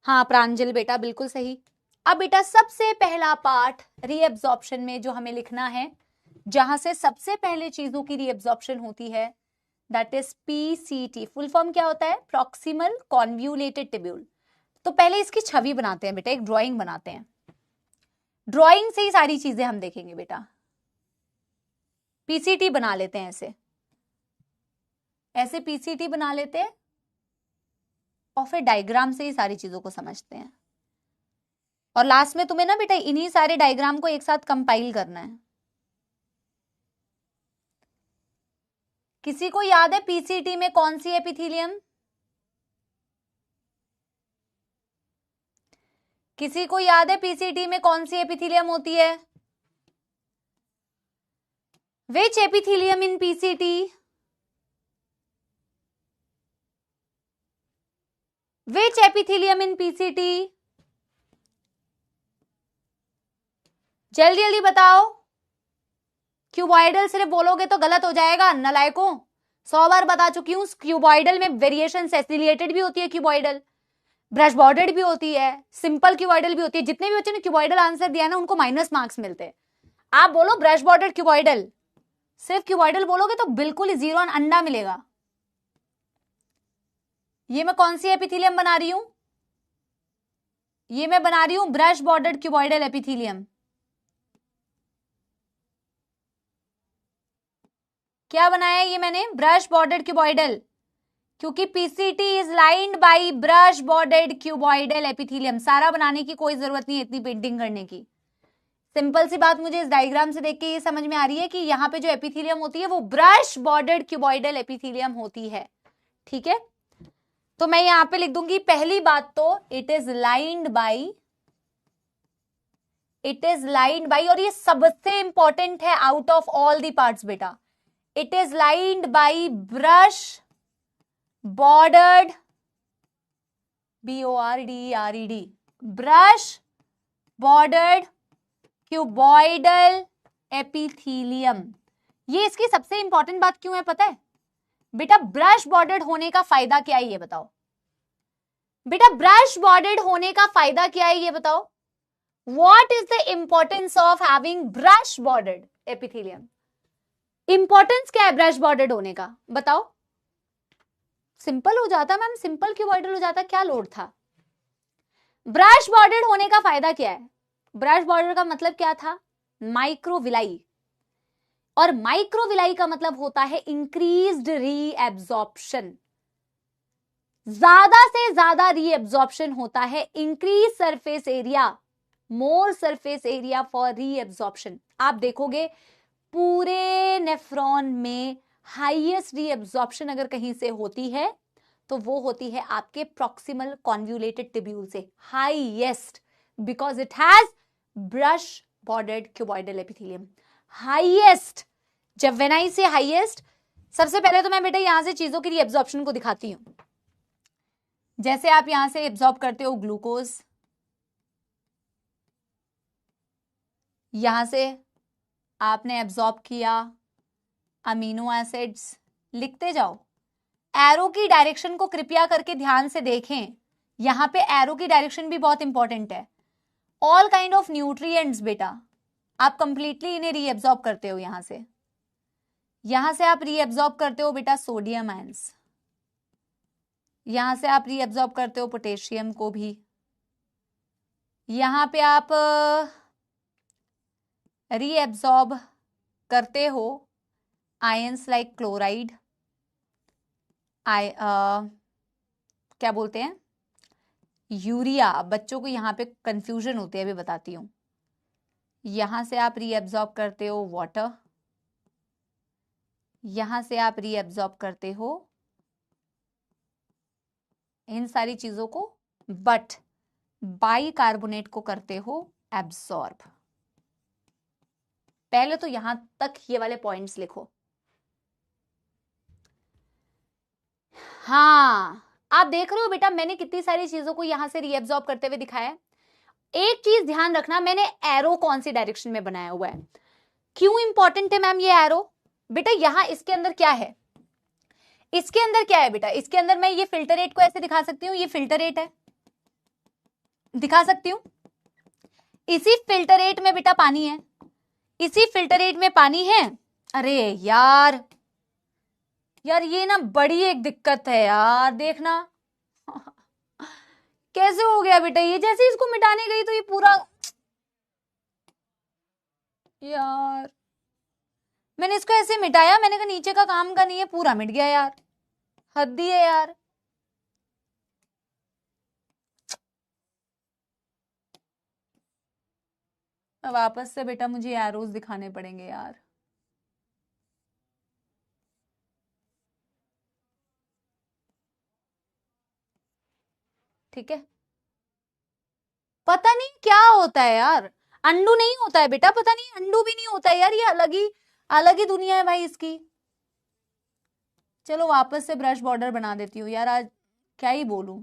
हाँ प्रांजल बेटा, बिल्कुल सही। अब बेटा सबसे पहला पार्ट रीएब्जॉर्प्शन में जो हमें लिखना है, जहां से सबसे पहले चीजों की रीएब्जॉर्प्शन होती है, that is PCT. Full form क्या होता है? Proximal convoluted tubule. तो पहले इसकी छवि बनाते हैं बेटा, एक ड्राइंग बनाते हैं, ड्राइंग से ही सारी चीजें हम देखेंगे बेटा। पीसीटी बना लेते हैं, ऐसे ऐसे पीसीटी बना लेते हैं और फिर डायग्राम से ही सारी चीजों को समझते हैं। और लास्ट में तुम्हें ना बेटा इन्हीं सारे डायग्राम को एक साथ कंपाइल करना है। किसी को याद है पीसीटी में कौन सी एपिथेलियम? किसी को याद है पीसीटी में कौन सी एपिथीलियम होती है? विच एपिथीलियम इन पीसीटी? विच एपिथीलियम इन पीसीटी? जल्दी जल्दी बताओ। क्यूबॉइडल सिर्फ बोलोगे तो गलत हो जाएगा नलायकों। 100 बार बता चुकी हूं, क्यूबॉइडल में वेरिएशन सेसिलिएटेड भी होती है, क्यूबॉइडल ब्रश बॉर्डर्ड भी होती है, सिंपल क्यूबॉइडल भी होती है। जितने भी बच्चों ने क्यूबॉइडल आंसर दिया ना उनको माइनस मार्क्स मिलते हैं। आप बोलो ब्रश बॉर्डर्ड क्यूबॉइडल, सिर्फ क्यूबॉइडल बोलोगे तो बिल्कुल ही 0 अंडा मिलेगा। ये मैं कौन सी एपिथीलियम बना रही हूं? ये मैं बना रही हूं ब्रश बॉर्डर्ड क्यूबॉइडल एपिथीलियम। क्या बनाया है ये मैंने? ब्रश बॉर्डर्ड क्यूबॉइडल, क्योंकि PCT is lined by brush bordered cuboidal epithelium. सारा बनाने की कोई जरूरत नहीं है, इतनी पेंटिंग करने की। सिंपल सी बात मुझे इस डायग्राम से देख के ये समझ में आ रही है कि यहाँ पे जो एपिथीलियम होती है वो ब्रश बॉर्डर्ड क्यूबॉइडल एपिथीलियम होती है। ठीक है, तो मैं यहां पे लिख दूंगी पहली बात तो it is lined by, it is lined by, और ये सबसे इंपॉर्टेंट है out of all the parts बेटा। It is lined by brush bordered, BORDERED, brush bordered cuboidal epithelium. ये इसकी सबसे इंपॉर्टेंट बात क्यों है पता है बेटा? ब्रश बॉर्डर्ड होने का फायदा क्या है ये बताओ बेटा। ब्रश बॉर्डर्ड होने का फायदा क्या है ये बताओ। What is the importance of having brush bordered epithelium? Importance क्या है ब्रश बॉर्डर्ड होने का बताओ। सिंपल हो जाता मैम, सिंपल क्यूबॉइडल हो जाता, क्या लोड था? ब्रश बॉर्डर्ड होने का फायदा क्या है? ब्रश बॉर्डर का मतलब क्या था? माइक्रोविलाई, और माइक्रोविलाई का मतलब होता है इंक्रीज्ड रीएब्जॉर्प्शन। ज्यादा से ज्यादा रीएब्जॉर्प्शन होता है, increase surface area, more surface area for reabsorption. आप देखोगे पूरे नेफ्रॉन में हाईएस्ट रीएब्जॉर्प्शन अगर कहीं से होती है तो वो होती है आपके प्रॉक्सिमल कॉन्व्यूलेटेड टिब्यूल से, highest, because it has brush bordered cuboidal epithelium. Highest, जब व्हेन आई से हाईएस्ट, सबसे पहले तो मैं बेटा यहां से चीजों की रीएब्जॉर्प्शन को दिखाती हूं। जैसे आप यहां से एब्जॉर्ब करते हो ग्लूकोज, यहां से आपने एब्जॉर्ब किया अमीनो एसिड्स, लिखते जाओ। एरो की डायरेक्शन को कृपया करके ध्यान से देखें, यहां पे एरो की डायरेक्शन भी बहुत इंपॉर्टेंट है। ऑल काइंड ऑफ न्यूट्रिएंट्स बेटा आप कंप्लीटली इन्हें रीएब्जॉर्ब करते हो। यहां से आप रीएब्जॉर्ब करते हो बेटा सोडियम आयंस, यहां से आप रीएब्जॉर्ब करते हो पोटेशियम को भी, यहां पे आप रीएब्जॉर्ब करते हो आयंस लाइक क्लोराइड, क्या बोलते हैं यूरिया। बच्चों को यहाँ पे कंफ्यूजन होती है, अभी बताती हूँ। यहां से आप रीएब्जॉर्ब करते हो वाटर, यहां से आप रीएब्जॉर्ब करते हो इन सारी चीजों को, बट बाइकार्बोनेट को करते हो एब्सॉर्ब। पहले तो यहां तक ये वाले पॉइंट्स लिखो। हाँ, आप देख रहे हो बेटा मैंने कितनी सारी चीजों को यहां से रीएब्सॉर्ब करते हुए दिखाया। एक चीज ध्यान रखना, मैंने एरो कौन सी डायरेक्शन में बनाया हुआ है। क्यों इंपॉर्टेंट है मैम ये एरो? बेटा यहां इसके अंदर क्या है, इसके अंदर क्या है बेटा? इसके अंदर मैं ये फिल्टर रेट को ऐसे दिखा सकती हूँ, ये फिल्टर रेट है, दिखा सकती हूँ। इसी फिल्टर रेट में बेटा पानी है, इसी फिल्टर रेट में पानी है। अरे यार यार ये ना बड़ी एक दिक्कत है यार, देखना कैसे हो गया बेटा ये। जैसे इसको मिटाने गई तो ये पूरा, यार मैंने इसको ऐसे मिटाया, मैंने कहा नीचे का काम का नहीं है, पूरा मिट गया यार, हद ही है यार। वापस से बेटा मुझे एरोज दिखाने पड़ेंगे यार। ठीक है, पता नहीं क्या होता है यार, अंडू नहीं होता है बेटा, पता नहीं अंडू भी नहीं होता है यार, ये अलग ही दुनिया है भाई इसकी। चलो वापस से ब्रश बॉर्डर बना देती हूँ यार, आज क्या ही बोलूं।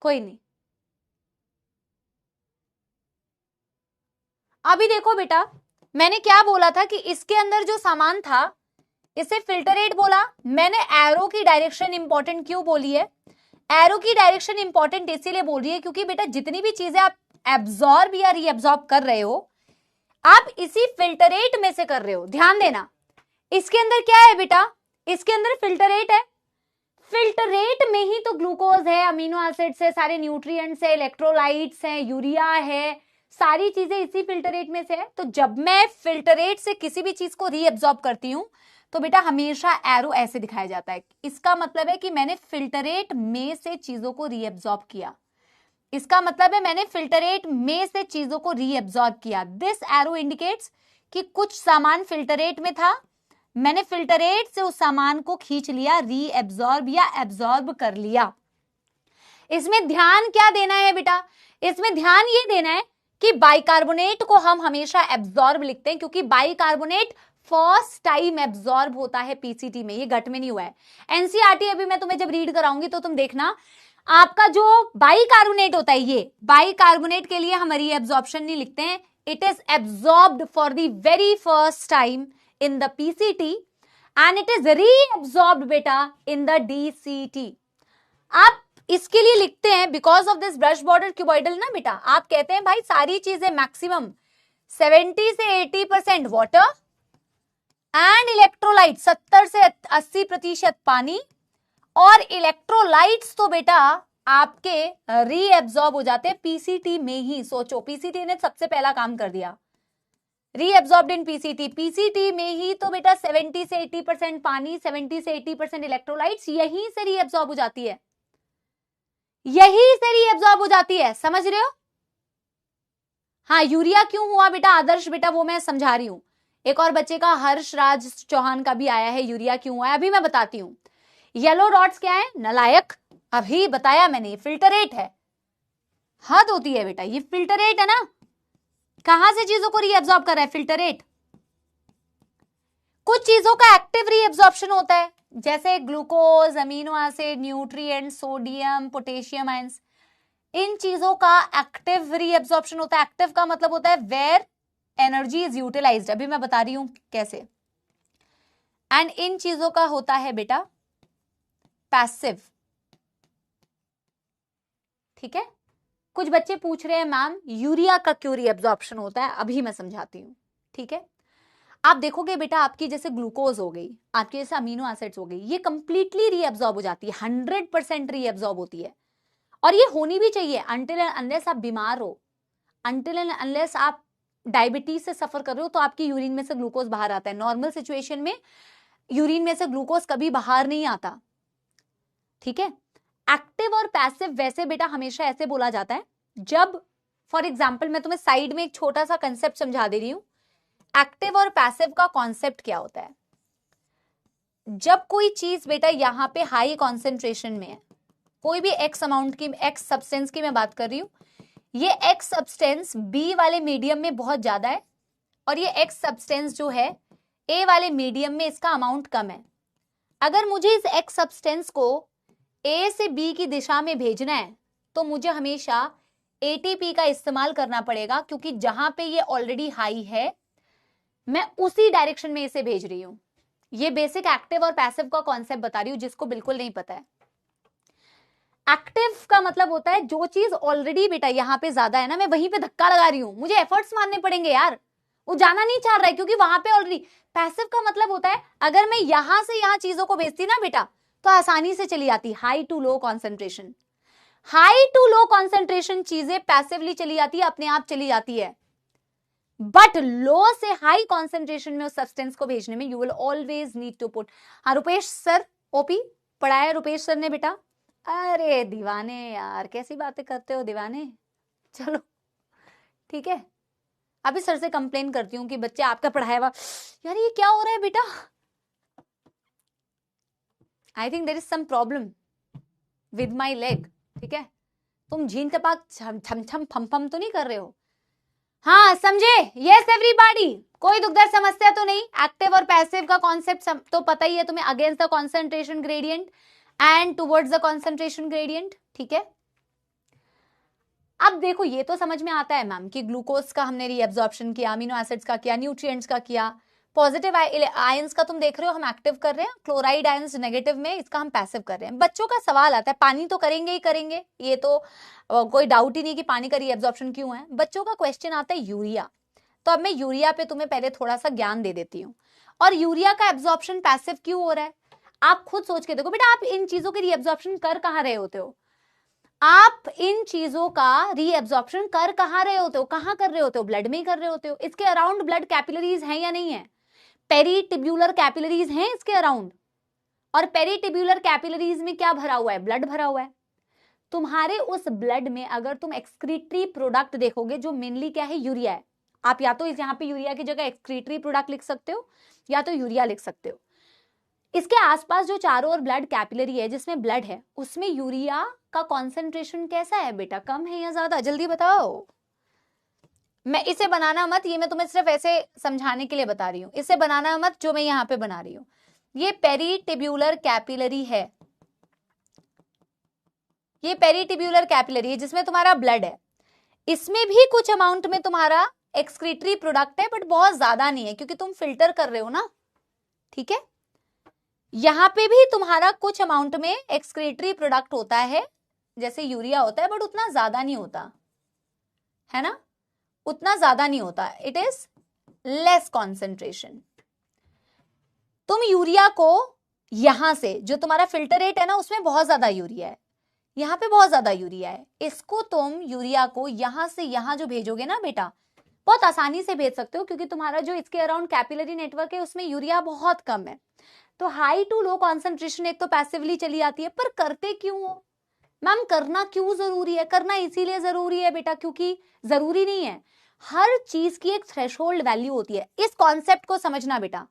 कोई नहीं, अभी देखो बेटा, मैंने क्या बोला था कि इसके अंदर जो सामान था इसे फिल्टरेट बोला। मैंने एरो की डायरेक्शन इंपॉर्टेंट क्यों बोली है? एरो की डायरेक्शन इंपॉर्टेंट इसीलिए बोल रही है क्योंकि बेटा जितनी भी चीजें आप एब्जॉर्ब या रीएब्जॉर्ब कर रहे हो, आप इसी फिल्टरेट में से कर रहे हो। ध्यान देना, इसके अंदर क्या है बेटा? इसके अंदर फिल्टरेट है। फिल्टरेट में ही तो ग्लूकोज है, अमीनो एसिड्स है, सारे न्यूट्रिएंट्स है, इलेक्ट्रोलाइट्स है, यूरिया है, सारी चीजें इसी फिल्टरेट में से है। तो जब मैं फिल्टरेट से किसी भी चीज को रीअब्सॉर्ब करती हूं तो बेटा हमेशा एरो ऐसे दिखाया जाता है। इसका मतलब है कि मैंने फिल्टरेट में से चीजों को रीअब्सॉर्ब किया। इसका मतलब है मैंने फिल्टरेट में से चीजों को रीअब्सॉर्ब किया। दिस एरो इंडिकेट्स कि कुछ सामान फिल्टरेट में था, मैंने फिल्टरेट से उस सामान को खींच लिया, रीअब्सॉर्ब या एब्सॉर्ब कर लिया। इसमें ध्यान क्या देना है बेटा? इसमें ध्यान ये देना है कि बाइकार्बोनेट को हम हमेशा एब्सॉर्ब लिखते हैं क्योंकि बाइकार्बोनेट फर्स्ट टाइम एब्सॉर्ब होता है पीसीटी में, ये गट में नहीं हुआ है। एनसीईआरटी अभी मैं तुम्हें जब रीड कराऊंगी तो तुम देखना, आपका जो बाइकार्बोनेट होता है, ये बाइकार्बोनेट के लिए हम रीएब्सॉर्प्शन नहीं लिखते हैं, it is absorbed for the very first time in the PCT and it is reabsorbed बेटा in the DCT। आप इसके लिए लिखते हैं because of this brush border cuboidal ना बेटा, आप कहते हैं भाई सारी चीजें मैक्सिमम 70 से 80% वाटर एंड इलेक्ट्रोलाइट 70 से 80% पानी, और इलेक्ट्रोलाइट्स तो बेटा आपके रीएब्सॉर्ब हो जाते हैं पीसीटी में ही। सोचो, पीसीटी ने सबसे पहला काम कर दिया, रीअब्सॉर्ब्ड इन पीसीटी। पीसीटी में ही तो बेटा 70 से 80% पानी, 70 से 80% इलेक्ट्रोलाइट्स यहीं से रीअब्सॉर्ब हो जाती है, यहीं से रीअब्सॉर्ब हो जाती है, समझ रहे हो? हाँ, यूरिया क्यों हुआ बेटा आदर्श, बेटा वो मैं समझा रही हूं। एक और बच्चे का हर्ष राज चौहान का भी आया है, यूरिया क्यों हुआ है, अभी मैं बताती हूं। येलो डॉट्स क्या है? नलायक, अभी बताया मैंने, ये फिल्टरेट है। हद होती है बेटा, ये फिल्टरेट है ना, कहां से चीजों को रीअब्सॉर्ब कर रहा है? फिल्टरेट। कुछ चीजों का एक्टिव रीअब्सॉर्प्शन होता है जैसे glucose, amino acid, nutrient, sodium, potassium ions, इन चीजों का एक्टिव रीअब्सॉर्प्शन होता है। एक्टिव का मतलब होता है वेयर एनर्जी इज यूटिलाइज्ड, अभी मैं बता रही हूं कैसे। एंड इन चीजों का होता है बेटा पैसिव। ठीक है, कुछ बच्चे पूछ रहे हैं मैम यूरिया का क्यों रीअब्सॉर्प्शन होता है, अभी मैं समझाती हूं। ठीक है, आप देखोगे बेटा आपकी जैसे ग्लूकोज हो गई, आपके जैसे अमीनो एसिड्स हो गई, ये कंप्लीटली रीअब्सॉर्ब हो जाती है, 100% रीअब्सॉर्ब होती है, और ये होनी भी चाहिए अनटिल एंड अनलेस आप बीमार हो, अनटिल एंड अनलेस आप डायबिटीज से सफर कर रहे हो तो आपकी यूरिन में से ग्लूकोज बाहर आता है। नॉर्मल सिचुएशन में यूरिन में से ग्लूकोज कभी बाहर नहीं आता। ठीक है, एक्टिव और पैसिव वैसे बेटा हमेशा ऐसे बोला जाता है जब, फॉर एग्जाम्पल मैं तुम्हें साइड में एक छोटा सा कंसेप्ट समझा दे रही हूं। एक्टिव और पैसिव का कॉन्सेप्ट क्या होता है? जब कोई चीज बेटा यहां पे हाई कॉन्सेंट्रेशन में है, कोई भी एक्स अमाउंट की, एक्स सब्सटेंस की मैं बात कर रही हूं, ये एक्स सब्सटेंस बी वाले मीडियम में बहुत ज्यादा है और ये एक्स सब्सटेंस जो है ए वाले मीडियम में इसका अमाउंट कम है। अगर मुझे इस एक्स सब्सटेंस को ए से बी की दिशा में भेजना है तो मुझे हमेशा एटीपी का इस्तेमाल करना पड़ेगा, क्योंकि जहां पे ये ऑलरेडी हाई है मैं उसी डायरेक्शन में इसे भेज रही हूं। ये बेसिक एक्टिव और पैसिव का कॉन्सेप्ट बता रही हूं जिसको बिल्कुल नहीं पता है। एक्टिव का मतलब होता है जो चीज ऑलरेडी बेटा यहां पे ज्यादा है ना, मैं वहीं पे धक्का लगा रही हूं, मुझे एफर्ट्स मारने पड़ेंगे यार, वो जाना नहीं चाह रहा है क्योंकि वहां पे ऑलरेडी। पैसिव का मतलब होता है अगर मैं यहां से यहां चीजों को भेजती ना बेटा तो आसानी से चली जाती, high to low concentration, high to low concentration चीजें पैसिवली चली जाती है, अपने आप चली जाती है। बट लो से हाई कॉन्सेंट्रेशन में उस सब्सटेंस को भेजने में you will always need to put. हाँ रुपेश सर, ओपी पढ़ाया रुपेश सर ने बेटा। अरे दीवाने यार, कैसी बातें करते हो दीवाने। चलो ठीक है, अभी सर से कंप्लेन करती हूँ कि बच्चे आपका पढ़ाया हुआ, यार ये क्या हो रहा है बेटा। I think there is some problem with my leg. ठीक है, तुम झीन टपाक छम छम फम फम तो नहीं कर रहे हो। हाँ समझे? यस एवरीबॉडी, कोई दुखदार समस्या तो नहीं। एक्टिव और पैसिव का कॉन्सेप्ट तो पता ही है तुम्हें, against the concentration gradient and towards the concentration gradient. ठीक है, अब देखो ये तो समझ में आता है मैम कि ग्लूकोज का हमने रीअब्जॉर्प्शन किया, अमीनो एसिड्स का किया, न्यूट्रिएंट्स का किया, पॉजिटिव आयंस का तुम देख रहे हो हम एक्टिव कर रहे हैं, क्लोराइड आयंस नेगेटिव में, इसका हम पैसिव कर रहे हैं। बच्चों का सवाल आता है पानी तो करेंगे ही करेंगे, ये तो कोई डाउट ही नहीं कि पानी का रीअब्जॉर्प्शन क्यों है। बच्चों का क्वेश्चन आता है यूरिया, तो अब मैं यूरिया पे तुम्हें पहले थोड़ा सा ज्ञान दे देती हूँ। और यूरिया का एब्जॉर्प्शन पैसिव क्यों हो रहा है, आप खुद सोच के देखो बेटा। आप इन चीजों के रीअब्जॉर्प्शन कर कहाँ रहे होते हो, आप इन चीजों का रीअब्जॉर्प्शन कर कहाँ रहे होते हो, कहाँ कर रहे होते हो, ब्लड में ही कर रहे होते हो। इसके अराउंड ब्लड कैपिलरीज हैं या नहीं है, पेरीटिब्यूलर कैपिलरीज हैं इसके अराउंड। और पेरीटिब्यूलर कैपिलरीज में क्या भरा हुआ है, ब्लड भरा हुआ है। तुम्हारे उस ब्लड में अगर तुम एक्सक्रीटरी प्रोडक्ट देखोगे, जो मेनली क्या है, यूरिया है। आप या तो यहाँ पे यूरिया की जगह एक्सक्रीटरी प्रोडक्ट लिख सकते हो या तो यूरिया लिख सकते हो। इसके आसपास जो चारों ओर ब्लड कैपिलरी है जिसमें ब्लड है, उसमें यूरिया का कॉन्सेंट्रेशन कैसा है बेटा, कम है या ज्यादा, जल्दी बताओ। मैं इसे बनाना मत, ये मैं तुम्हें सिर्फ ऐसे समझाने के लिए बता रही हूँ, इसे बनाना मत जो मैं यहाँ पे बना रही हूँ। ये पेरीटिब्यूलर कैपिलरी है, ये पेरीटिब्यूलर कैपिलरी है जिसमें तुम्हारा ब्लड है। इसमें भी कुछ अमाउंट में तुम्हारा एक्सक्रीटरी प्रोडक्ट है, बट बहुत ज्यादा नहीं है क्योंकि तुम फिल्टर कर रहे हो ना। ठीक है, यहां पे भी तुम्हारा कुछ अमाउंट में एक्सक्रीटरी प्रोडक्ट होता है जैसे यूरिया होता है, बट उतना ज्यादा नहीं होता है ना, उतना ज्यादा नहीं होता, इट इज लेस कॉन्सेंट्रेशन। तुम यूरिया को यहां से, जो तुम्हारा फिल्टर रेट है ना उसमें बहुत ज्यादा यूरिया है, यहाँ पे बहुत ज्यादा यूरिया है, इसको तुम यूरिया को यहां से यहां जो भेजोगे ना बेटा, बहुत आसानी से भेज सकते हो क्योंकि तुम्हारा जो इसके अराउंड कैपिलरी नेटवर्क है उसमें यूरिया बहुत कम है। तो हाई टू लो कॉन्सेंट्रेशन एक तो पैसिवली चली आती है। पर करते क्यों हो मैम, करना क्यों जरूरी है? करना इसीलिए जरूरी है बेटा क्योंकि जरूरी नहीं है, हर चीज की एक थ्रेशोल्ड वैल्यू होती है। इस कॉन्सेप्ट को समझना बेटा,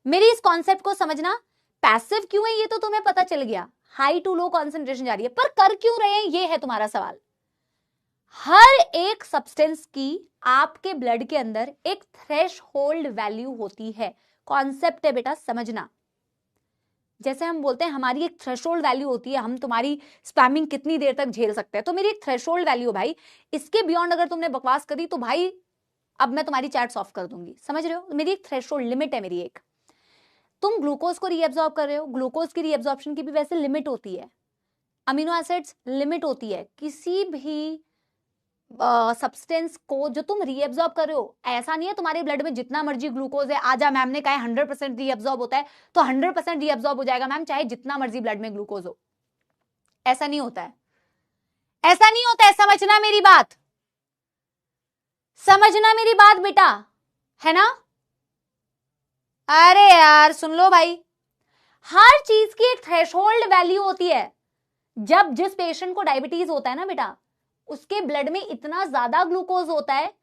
मेरी इस कॉन्सेप्ट को समझना। पैसिव क्यों है ये तो तुम्हें पता चल गया, हाई टू लो कॉन्सेंट्रेशन जा रही है, पर कर क्यों रहे हैं ये है तुम्हारा सवाल। हर एक सब्सटेंस की आपके ब्लड के अंदर एक थ्रेशोल्ड वैल्यू होती है, कॉन्सेप्ट है बेटा समझना। जैसे हम बोलते हैं हमारी एक थ्रेशोल्ड वैल्यू होती है, हम तुम्हारी स्पैमिंग कितनी देर तक झेल सकते हैं, तो मेरी एक थ्रेशोल्ड वैल्यू भाई, इसके बियॉन्ड अगर तुमने बकवास करी तो भाई अब मैं तुम्हारी चैट्स ऑफ कर दूंगी, समझ रहे हो। मेरी एक थ्रेशोल्ड लिमिट है मेरी एक। तुम ग्लूकोज को रीअब्सॉर्ब कर रहे हो, ग्लूकोज की रीअब्सॉर्प्शन की भी वैसे लिमिट होती है, अमीनो एसिड्स लिमिट होती है, किसी भी सब्सटेंस को जो तुम रीअब्सॉर्ब कर रहे हो, ऐसा नहीं है तुम्हारे ब्लड में जितना मर्जी ग्लूकोज है, आजा मैम ने कहा 100% रीअब्सॉर्ब होता है तो 100% रीअब्सॉर्ब हो जाएगा मैम, चाहे जितना मर्जी ब्लड में ग्लूकोज हो। ऐसा नहीं होता है, ऐसा नहीं होता है, समझना मेरी बात, समझना मेरी बात बेटा, है ना। अरे यार सुन लो भाई, हर चीज की एक थ्रेशोल्ड वैल्यू होती है। जब जिस पेशेंट को डायबिटीज होता है ना बेटा, उसके ब्लड में इतना ज्यादा ग्लूकोज होता है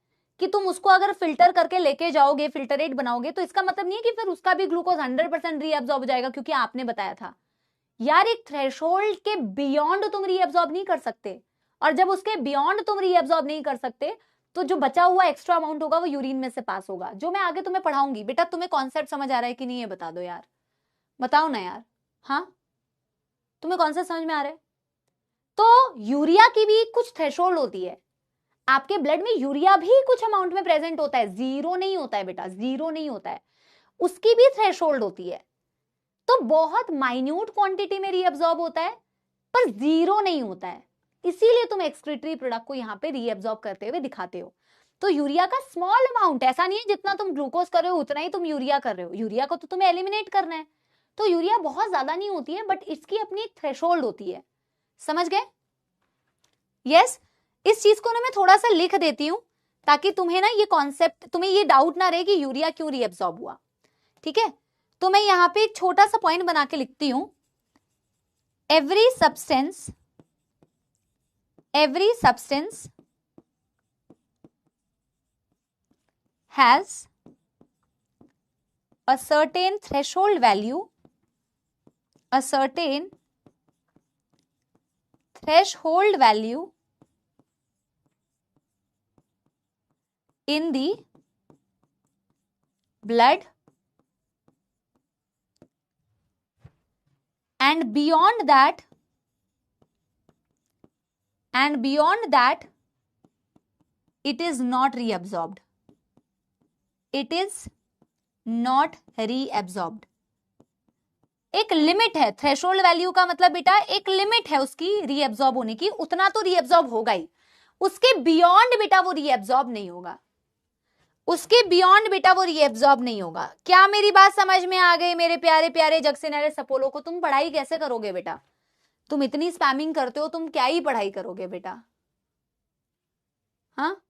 कि तुम उसको अगर फिल्टर करके लेके जाओगे, फिल्टरेट बनाओगे, तो इसका मतलब नहीं है कि फिर उसका भी ग्लूकोज 100% रीअब्सॉर्ब हो जाएगा, क्योंकि आपने बताया था यार एक थ्रेशोल्ड के बियॉन्ड तुम रीअब्सॉर्ब नहीं कर सकते, और जब उसके बियॉन्ड तुम रीअब्सॉर्ब नहीं कर सकते तो जो बचा हुआ एक्स्ट्रा अमाउंट होगा वो यूरिन में से पास होगा, जो मैं आगे तुम्हें पढ़ाऊंगी। बेटा तुम्हें कॉन्सेप्ट समझ आ रहा है कि नहीं, ये बता दो यार, बताओ ना यार। हाँ तुम्हें कॉन्सेप्ट समझ में आ रहा है। तो यूरिया की भी कुछ थ्रेशोल्ड होती है, आपके ब्लड में यूरिया भी कुछ अमाउंट में प्रेजेंट होता है, जीरो नहीं होता है बेटा, जीरो नहीं होता है, उसकी भी थ्रेशोल्ड होती है। तो बहुत माइन्यूट क्वांटिटी में रीअब्सॉर्ब होता है पर जीरो नहीं होता है, इसीलिए तुम एक्सक्रीटरी प्रोडक्ट को यहाँ पे रीअब्सॉर्ब करते हुए दिखाते हो। तो यूरिया का स्मॉल अमाउंट, ऐसा नहीं है जितना तुम ग्लूकोज कर रहे हो उतना ही तुम यूरिया कर रहे हो, यूरिया को तो तुम्हें एलिमिनेट करना है, तो यूरिया बहुत ज्यादा नहीं होती है, बट इसकी अपनी एक थ्रेशोल्ड होती है, समझ गए। यस इस चीज को ना मैं थोड़ा सा लिख देती हूँ ताकि तुम्हें ना ये कॉन्सेप्ट, तुम्हें ये डाउट ना रहे कि यूरिया क्यों रीएब्सॉर्ब हुआ। ठीक है, तो मैं यहाँ पे एक छोटा सा पॉइंट बना के लिखती हूं, every substance has a certain threshold value, in the blood, and beyond that it is not reabsorbed. It is not reabsorbed. एक लिमिट है, थ्रेशोल्ड वैल्यू का मतलब बेटा एक लिमिट है उसकी रीएब्सॉर्ब होने की, उतना तो रीएब्सॉर्ब होगा ही, उसके बियॉन्ड बेटा वो रीएब्सॉर्ब नहीं होगा, उसके बियॉन्ड बेटा वो रीएब्सॉर्ब नहीं होगा। क्या मेरी बात समझ में आ गई मेरे प्यारे प्यारे जक्सेनरे सपोलो को? तुम पढ़ाई कैसे करोगे बेटा? तुम इतनी स्पैमिंग करते हो, तुम क्या ही पढ़ाई करोगे बेटा? हाँ,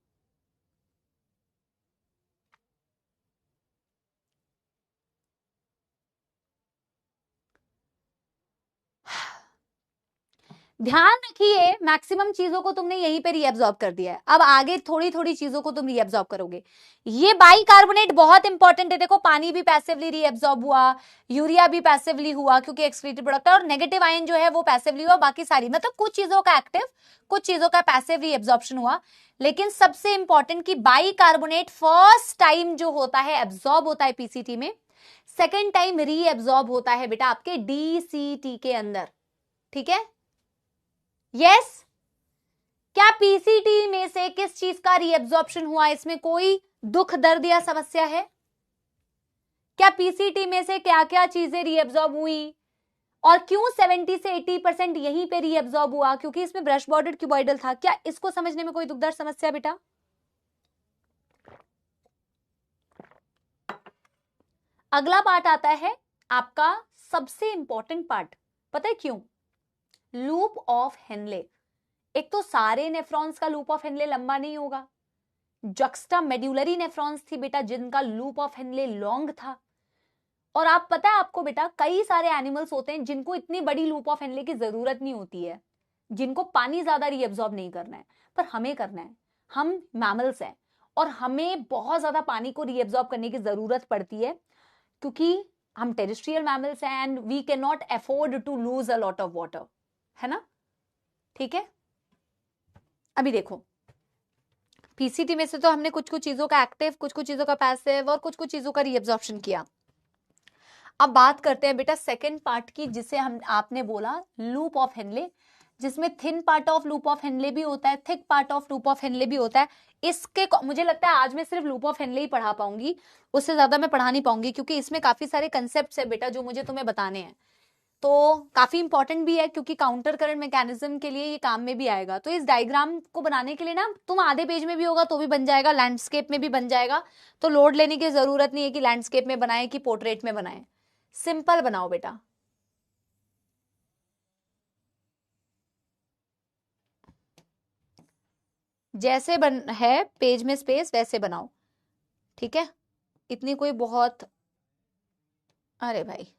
ध्यान रखिए, मैक्सिमम चीजों को तुमने यहीं पे रीएब्सॉर्ब कर दिया है, अब आगे थोड़ी थोड़ी चीजों को तुम रीएब्सॉर्ब करोगे। ये बाइकार्बोनेट बहुत इंपॉर्टेंट है। देखो, पानी भी पैसिवली रीएब्सॉर्ब हुआ, यूरिया भी पैसिवली हुआ क्योंकि एक्सक्रीटेड प्रोडक्ट है, और नेगेटिव आयन जो है वो पैसिवली हुआ, बाकी सारी मतलब कुछ चीजों का एक्टिव, कुछ चीजों का पैसिव रीएब्सॉर्प्शन हुआ। लेकिन सबसे इंपॉर्टेंट कि बाइकार्बोनेट फर्स्ट टाइम जो होता है एब्सॉर्ब होता है पीसीटी में, सेकेंड टाइम रीएब्सॉर्ब होता है बेटा आपके डीसीटी के अंदर। ठीक है, यस क्या पीसीटी में से किस चीज का रीएब्सॉर्प्शन हुआ, इसमें कोई दुख दर्द या समस्या है? क्या पीसीटी में से क्या क्या चीजें रीएब्सॉर्ब हुई, और क्यों 70 से 80% यहीं पे रीएब्सॉर्ब हुआ? क्योंकि इसमें ब्रश बॉर्डर्ड क्यूबॉइडल था। क्या इसको समझने में कोई दुख दर्द समस्या बेटा? अगला पार्ट आता है आपका सबसे इंपॉर्टेंट पार्ट, पता है क्यों? Loop of Henley. एक तो सारे नेफ्रॉन्स का लूप ऑफ हेनले लंबा नहीं होगा, जक्स्टा मेड्यूलरी नेफ्रॉन्स थी बेटा जिनका लूप ऑफ हेनले लॉन्ग था। और आप पता है आपको बेटा, कई सारे एनिमल्स होते हैं जिनको इतनी बड़ी लूप ऑफ हेनले की जरूरत नहीं होती है, जिनको पानी ज्यादा रीअब्सॉर्ब नहीं करना है, पर हमें करना है। हम मैमल्स हैं और हमें बहुत ज्यादा पानी को रीअब्सॉर्ब करने की जरूरत पड़ती है क्योंकि हम टेरेस्ट्रियल मैमल्स हैं and we can not afford to lose a lot of water, है ना? ठीक है, अभी देखो पीसीटी में से तो हमने कुछ कुछ चीजों का एक्टिव, कुछ कुछ चीजों का पैसिव और कुछ कुछ चीजों का रीअब्सॉर्प्शन किया। अब बात करते हैं बेटा सेकंड पार्ट की, जिसे हम आपने बोला लूप ऑफ हेनले, जिसमें thin part of loop of Henley भी होता है, thick part of loop of Henley भी होता है। इसके मुझे लगता है आज मैं सिर्फ लूप ऑफ हेनले ही पढ़ा पाऊंगी, उससे ज्यादा मैं पढ़ा नहीं पाऊंगी क्योंकि इसमें काफी सारे कंसेप्ट्स है बेटा जो मुझे तुम्हें बताने हैं, तो काफी इंपॉर्टेंट भी है क्योंकि काउंटर करंट मैकेनिज्म के लिए ये काम में भी आएगा। तो इस डायग्राम को बनाने के लिए ना तुम आधे पेज में भी होगा तो भी बन जाएगा, लैंडस्केप में भी बन जाएगा, तो लोड लेने की जरूरत नहीं है कि लैंडस्केप में बनाए कि पोर्ट्रेट में बनाए, सिंपल बनाओ बेटा। जैसे है पेज में स्पेस वैसे बनाओ, ठीक है? इतनी कोई बहुत, अरे भाई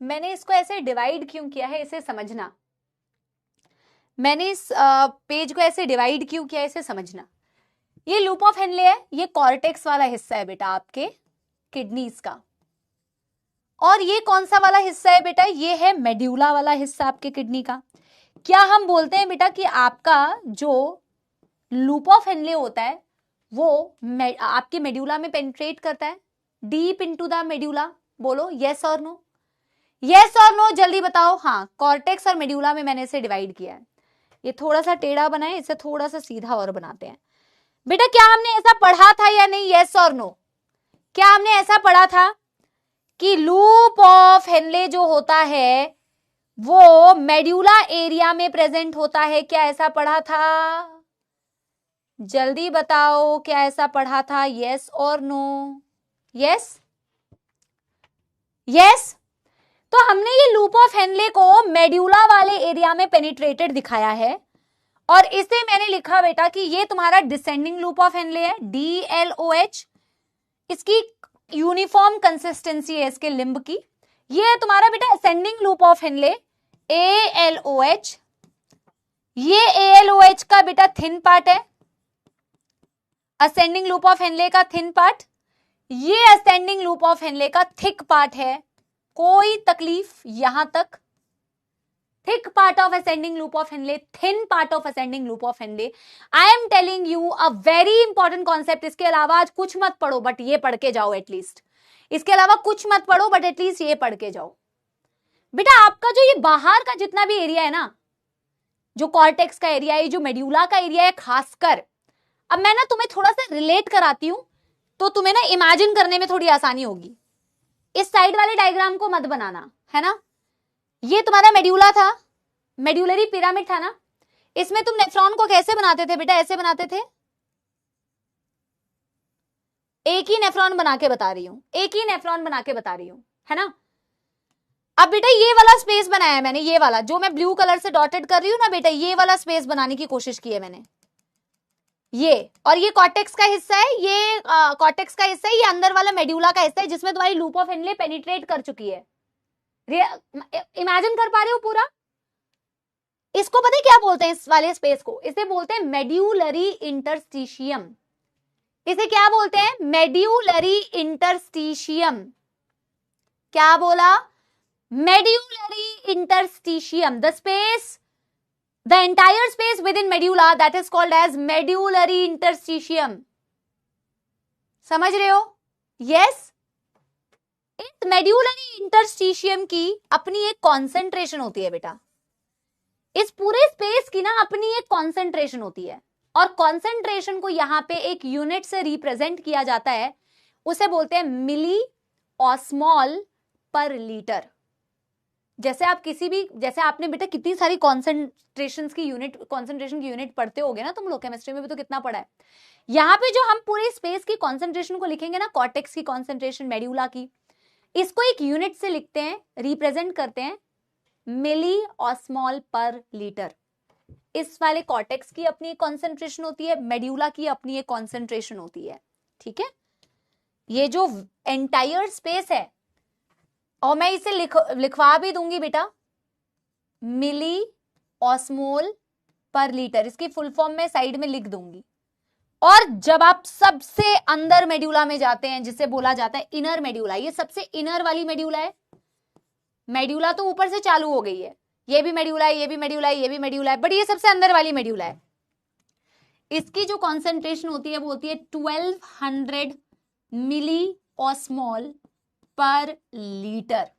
मैंने इसको ऐसे डिवाइड क्यों किया है इसे समझना, मैंने इस पेज को ऐसे डिवाइड क्यों किया इसे समझना। ये लूप ऑफ हेनले है, ये कॉर्टेक्स वाला हिस्सा है बेटा आपके किडनीज का, और ये कौन सा वाला हिस्सा है बेटा? ये है मेड्यूला वाला हिस्सा आपके किडनी का। क्या हम बोलते हैं बेटा कि आपका जो लूप ऑफ हेनले होता है वो आपके मेड्यूला में पेनिट्रेट करता है, डीप इनटू द मेड्यूला? बोलो यस और नो, यस और नो जल्दी बताओ। हाँ, कॉर्टेक्स और मेड्यूला में मैंने इसे डिवाइड किया है। ये थोड़ा सा टेढ़ा बना है, इसे थोड़ा सा सीधा और बनाते हैं बेटा। क्या हमने ऐसा पढ़ा था या नहीं? यस और नो, क्या हमने ऐसा पढ़ा था कि लूप ऑफ हेनले जो होता है वो मेड्यूला एरिया में प्रेजेंट होता है। क्या ऐसा पढ़ा था? जल्दी बताओ, क्या ऐसा पढ़ा था? यस और नो? Yes, yes. तो हमने ये लूप ऑफ हेनले को मेड्यूला वाले एरिया में पेनिट्रेटेड दिखाया है, और इसे मैंने लिखा बेटा कि ये तुम्हारा डिसेंडिंग लूप ऑफ हेनले है, DLOH। इसकी यूनिफॉर्म कंसिस्टेंसी है इसके लिंब की। ये है तुम्हारा बेटा ascending loop of Henley, ALOH। ये ALOH का बेटा थिन पार्ट है, असेंडिंग लूप ऑफ हेनले का थिन पार्ट। ये असेंडिंग लूप ऑफ हेनले का थिक पार्ट है। कोई तकलीफ यहां तक? Thick part of ascending loop of Henley, thin part of ascending loop of Henley. I am telling you a very important concept. इसके अलावा आज कुछ मत पढ़ो, बट ये पढ़ के जाओ एटलीस्ट। इसके अलावा कुछ मत पढ़ो, बट एटलीस्ट ये पढ़ के जाओ। बेटा आपका जो ये बाहर का जितना भी एरिया है ना, जो कॉर्टेक्स का एरिया है, जो मेड्यूला का एरिया है खासकर, अब मैं ना तुम्हें थोड़ा सा रिलेट कराती हूं, तो तुम्हें ना इमेजिन करने में थोड़ी आसानी होगी। इस साइड वाले डायग्राम को मत बनाना, है ना। ये तुम्हारा मेड्यूला था, मेड्यूलरी पिरामिड था ना। इसमें तुम नेफ्रॉन को कैसे बनाते थे बेटा? ऐसे बनाते थे। एक ही नेफ्रॉन बना के बता रही हूं, एक ही नेफ्रॉन बना के बता रही हूं, है ना। अब बेटा ये वाला स्पेस बनाया है मैंने, ये वाला जो मैं ब्लू कलर से डॉटेड कर रही हूं ना बेटा, ये वाला स्पेस बनाने की कोशिश की है मैंने। ये और ये कॉर्टेक्स का हिस्सा है, ये कॉर्टेक्स का हिस्सा है, ये अंदर वाला मेड्यूला का हिस्सा है जिसमें तुम्हारी लूप ऑफ हेनले पेनिट्रेट कर चुकी है। इमेजिन कर पा रहे हो पूरा? इसको पता है क्या बोलते हैं इस वाले स्पेस को? इसे बोलते हैं मेड्यूलरी इंटरस्टिशियम। इसे क्या बोलते हैं? Medullary interstitium. क्या बोला? Medullary interstitium. The space, the entire space within medulla, that is called as medullary interstitium. समझ रहे हो? यस। इस मेड्यूलरी इंटरस्टिशियम की अपनी एक कॉन्सेंट्रेशन होती है बेटा। इस पूरे स्पेस की ना अपनी एक कॉन्सेंट्रेशन होती है, और कॉन्सेंट्रेशन को यहां पे एक यूनिट से रिप्रेजेंट किया जाता है। उसे बोलते हैं मिली ऑस्मॉल पर लीटर। जैसे आप किसी भी, जैसे आपने बेटा कितनी सारी कॉन्सेंट्रेशन की यूनिट पढ़ते होगे ना तुम लोग, केमिस्ट्री में भी तो कितना पढ़ा है। यहां पे जो हम पूरे स्पेस की कॉन्सेंट्रेशन को लिखेंगे ना, कॉर्टेक्स की कॉन्सेंट्रेशन, मेड्यूला की, इसको एक यूनिट से लिखते हैं, रिप्रेजेंट करते हैं मिली ऑस्मॉल पर लीटर। इस वाले कॉर्टेक्स की अपनी एक कॉन्सेंट्रेशन होती है, मेड्यूला की अपनी एक कॉन्सेंट्रेशन होती है। ठीक है, ये जो एंटायर स्पेस है, और मैं इसे लिखवा भी दूंगी बेटा, मिली ऑस्मोल पर लीटर, इसकी फुल फॉर्म में साइड में लिख दूंगी। और जब आप सबसे अंदर मेड्यूला में जाते हैं, जिसे बोला जाता है इनर मेड्यूला, ये सबसे इनर वाली मेड्यूला है। मेड्यूला तो ऊपर से चालू हो गई है, ये भी मेड्यूला है, ये भी मेड्यूला है, ये भी मेड्यूला है, बट ये सबसे अंदर वाली मेड्यूला है। इसकी जो कॉन्सेंट्रेशन होती है वो होती है 1200 मिली ऑस्मॉल पर लीटर।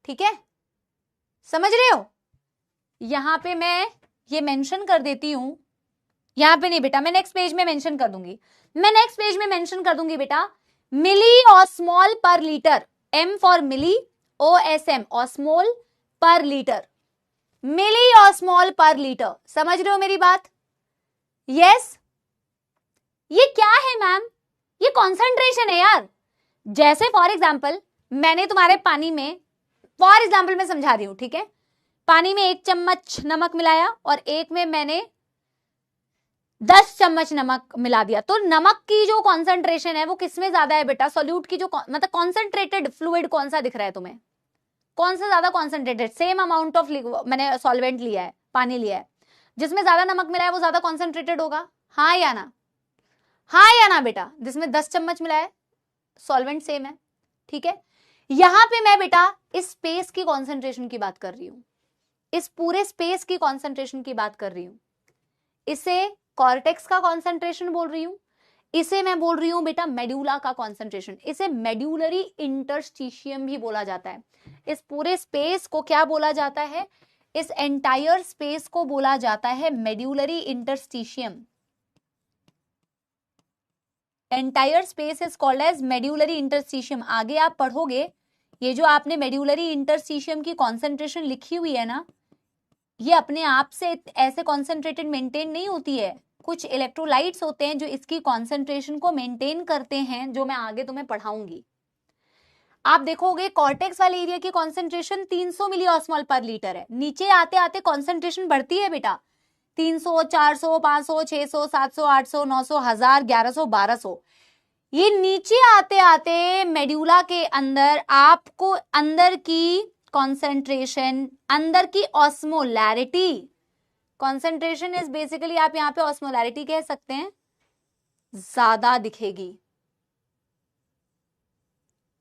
ठीक है, समझ रहे हो? यहां पे मैं ये मेंशन कर देती हूं, यहां पे नहीं बेटा, मैं नेक्स्ट पेज में मेंशन कर दूंगी। मैं नेक्स्ट पेज में मेंशन कर दूंगी बेटा, milli osmole per litre, M for milli, OSM osmole per litre, milli osmole per litre. समझ रहे हो मेरी बात? यस। ये क्या है मैम? ये कॉन्सेंट्रेशन है यार। जैसे फॉर एग्जाम्पल मैंने तुम्हारे पानी में, फॉर एग्जाम्पल मैं समझा रही हूं, ठीक है, पानी में 1 चम्मच नमक मिलाया और एक में मैंने 10 चम्मच नमक मिला दिया, तो नमक की जो कॉन्सेंट्रेशन है वो किसमें ज्यादा है बेटा? सॉल्यूट की जो मतलब कॉन्सेंट्रेटेड फ्लूइड कौन सा दिख रहा है तुम्हें? कौन सा ज्यादा कॉन्सेंट्रेटेड? सेम अमाउंट ऑफ मैंने सॉल्वेंट लिया है, पानी लिया है, जिसमें ज्यादा नमक मिला है वो ज्यादा कॉन्सेंट्रेटेड होगा। हाँ या ना? हाँ या ना बेटा? जिसमें 10 चम्मच मिला है, सॉल्वेंट सेम है। ठीक है, यहां पे मैं बेटा इस स्पेस की कॉन्सेंट्रेशन की बात कर रही हूं, इस पूरे स्पेस की कॉन्सेंट्रेशन की बात कर रही हूं। इसे कॉर्टेक्स का कॉन्सेंट्रेशन बोल रही हूं, इसे मैं बोल रही हूं बेटा मेड्यूला का कॉन्सेंट्रेशन। इसे मेड्यूलरी इंटरस्टिशियम भी बोला जाता है। इस पूरे स्पेस को क्या बोला जाता है? इस एंटायर स्पेस को बोला जाता है medullary interstitium. Entire space is called as medullary interstitium. आगे आप पढ़ोगे ये जो आपने मेड्यूलरी इंटरस्टिशियम की कॉन्सेंट्रेशन लिखी हुई है ना, ये अपने आप से ऐसे कॉन्सेंट्रेटेड मेंटेन नहीं होती है। कुछ इलेक्ट्रोलाइट्स होते हैं जो इसकी कॉन्सेंट्रेशन को मेंटेन करते हैं, जो मैं आगे तुम्हें पढ़ाऊंगी। आप देखोगे कॉर्टेक्स वाले एरिया की कॉन्सेंट्रेशन 300 मिलीऑस्मोल पर लीटर है। नीचे आते आते कॉन्सेंट्रेशन बढ़ती है बेटा, 300, 400, 500, 600, 700, 800, 900, 1000, 1100, 1200। ये नीचे आते आते मेड्यूला के अंदर आपको अंदर की कॉन्सेंट्रेशन, अंदर की ऑस्मोलैरिटी, कॉन्सेंट्रेशन इज बेसिकली आप यहाँ पे ऑस्मोलैरिटी कह सकते हैं, ज्यादा दिखेगी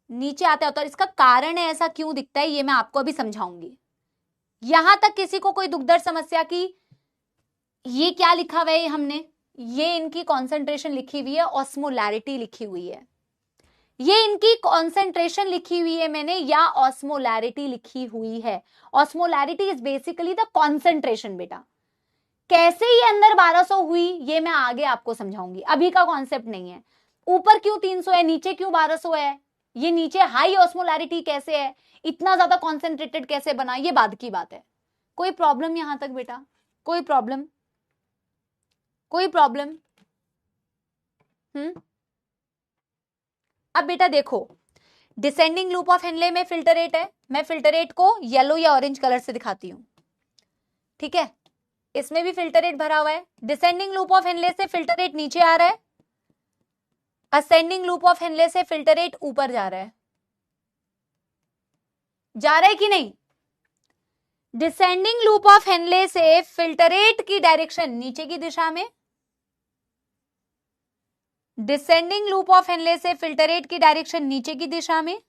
नीचे आते होता है। इसका कारण है ऐसा क्यों दिखता है ये मैं आपको अभी समझाऊंगी। यहां तक किसी को कोई दुख दर्द समस्या की? ये क्या लिखा हुआ है हमने, ये इनकी कॉन्सेंट्रेशन लिखी हुई है, ऑस्मोलैरिटी लिखी हुई है, ये इनकी कॉन्सेंट्रेशन लिखी हुई है मैंने, या ऑस्मोलैरिटी लिखी हुई है। Osmolarity is basically the concentration बेटा। कैसे ये अंदर 1200 हुई ये मैं आगे आपको समझाऊंगी, अभी का कॉन्सेप्ट नहीं है। ऊपर क्यों 300 है, नीचे क्यों 1200 है, ये नीचे हाई ऑस्मोलैरिटी कैसे है, इतना ज्यादा कॉन्सेंट्रेटेड कैसे बना, ये बाद की बात है। कोई प्रॉब्लम यहां तक बेटा? कोई प्रॉब्लम? कोई प्रॉब्लम? अब बेटा देखो, डिसेंडिंग लूप ऑफ हेनले में फिल्टर रेट है, मैं फिल्टर रेट को येलो या ऑरेंज कलर से दिखाती हूं, ठीक है। इसमें भी फिल्टर रेट भरा हुआ है। डिसेंडिंग लूप ऑफ हेनले से फिल्टर रेट नीचे आ रहा है, असेंडिंग लूप ऑफ हेनले से फिल्टर रेट ऊपर जा रहा है। जा रहा है कि नहीं? डिसेंडिंग लूप ऑफ हेनले से फिल्टर रेट की डायरेक्शन नीचे की दिशा में, डिसेंडिंग लूप ऑफ हेनले से फिल्टर रेट की डायरेक्शन नीचे की दिशा में,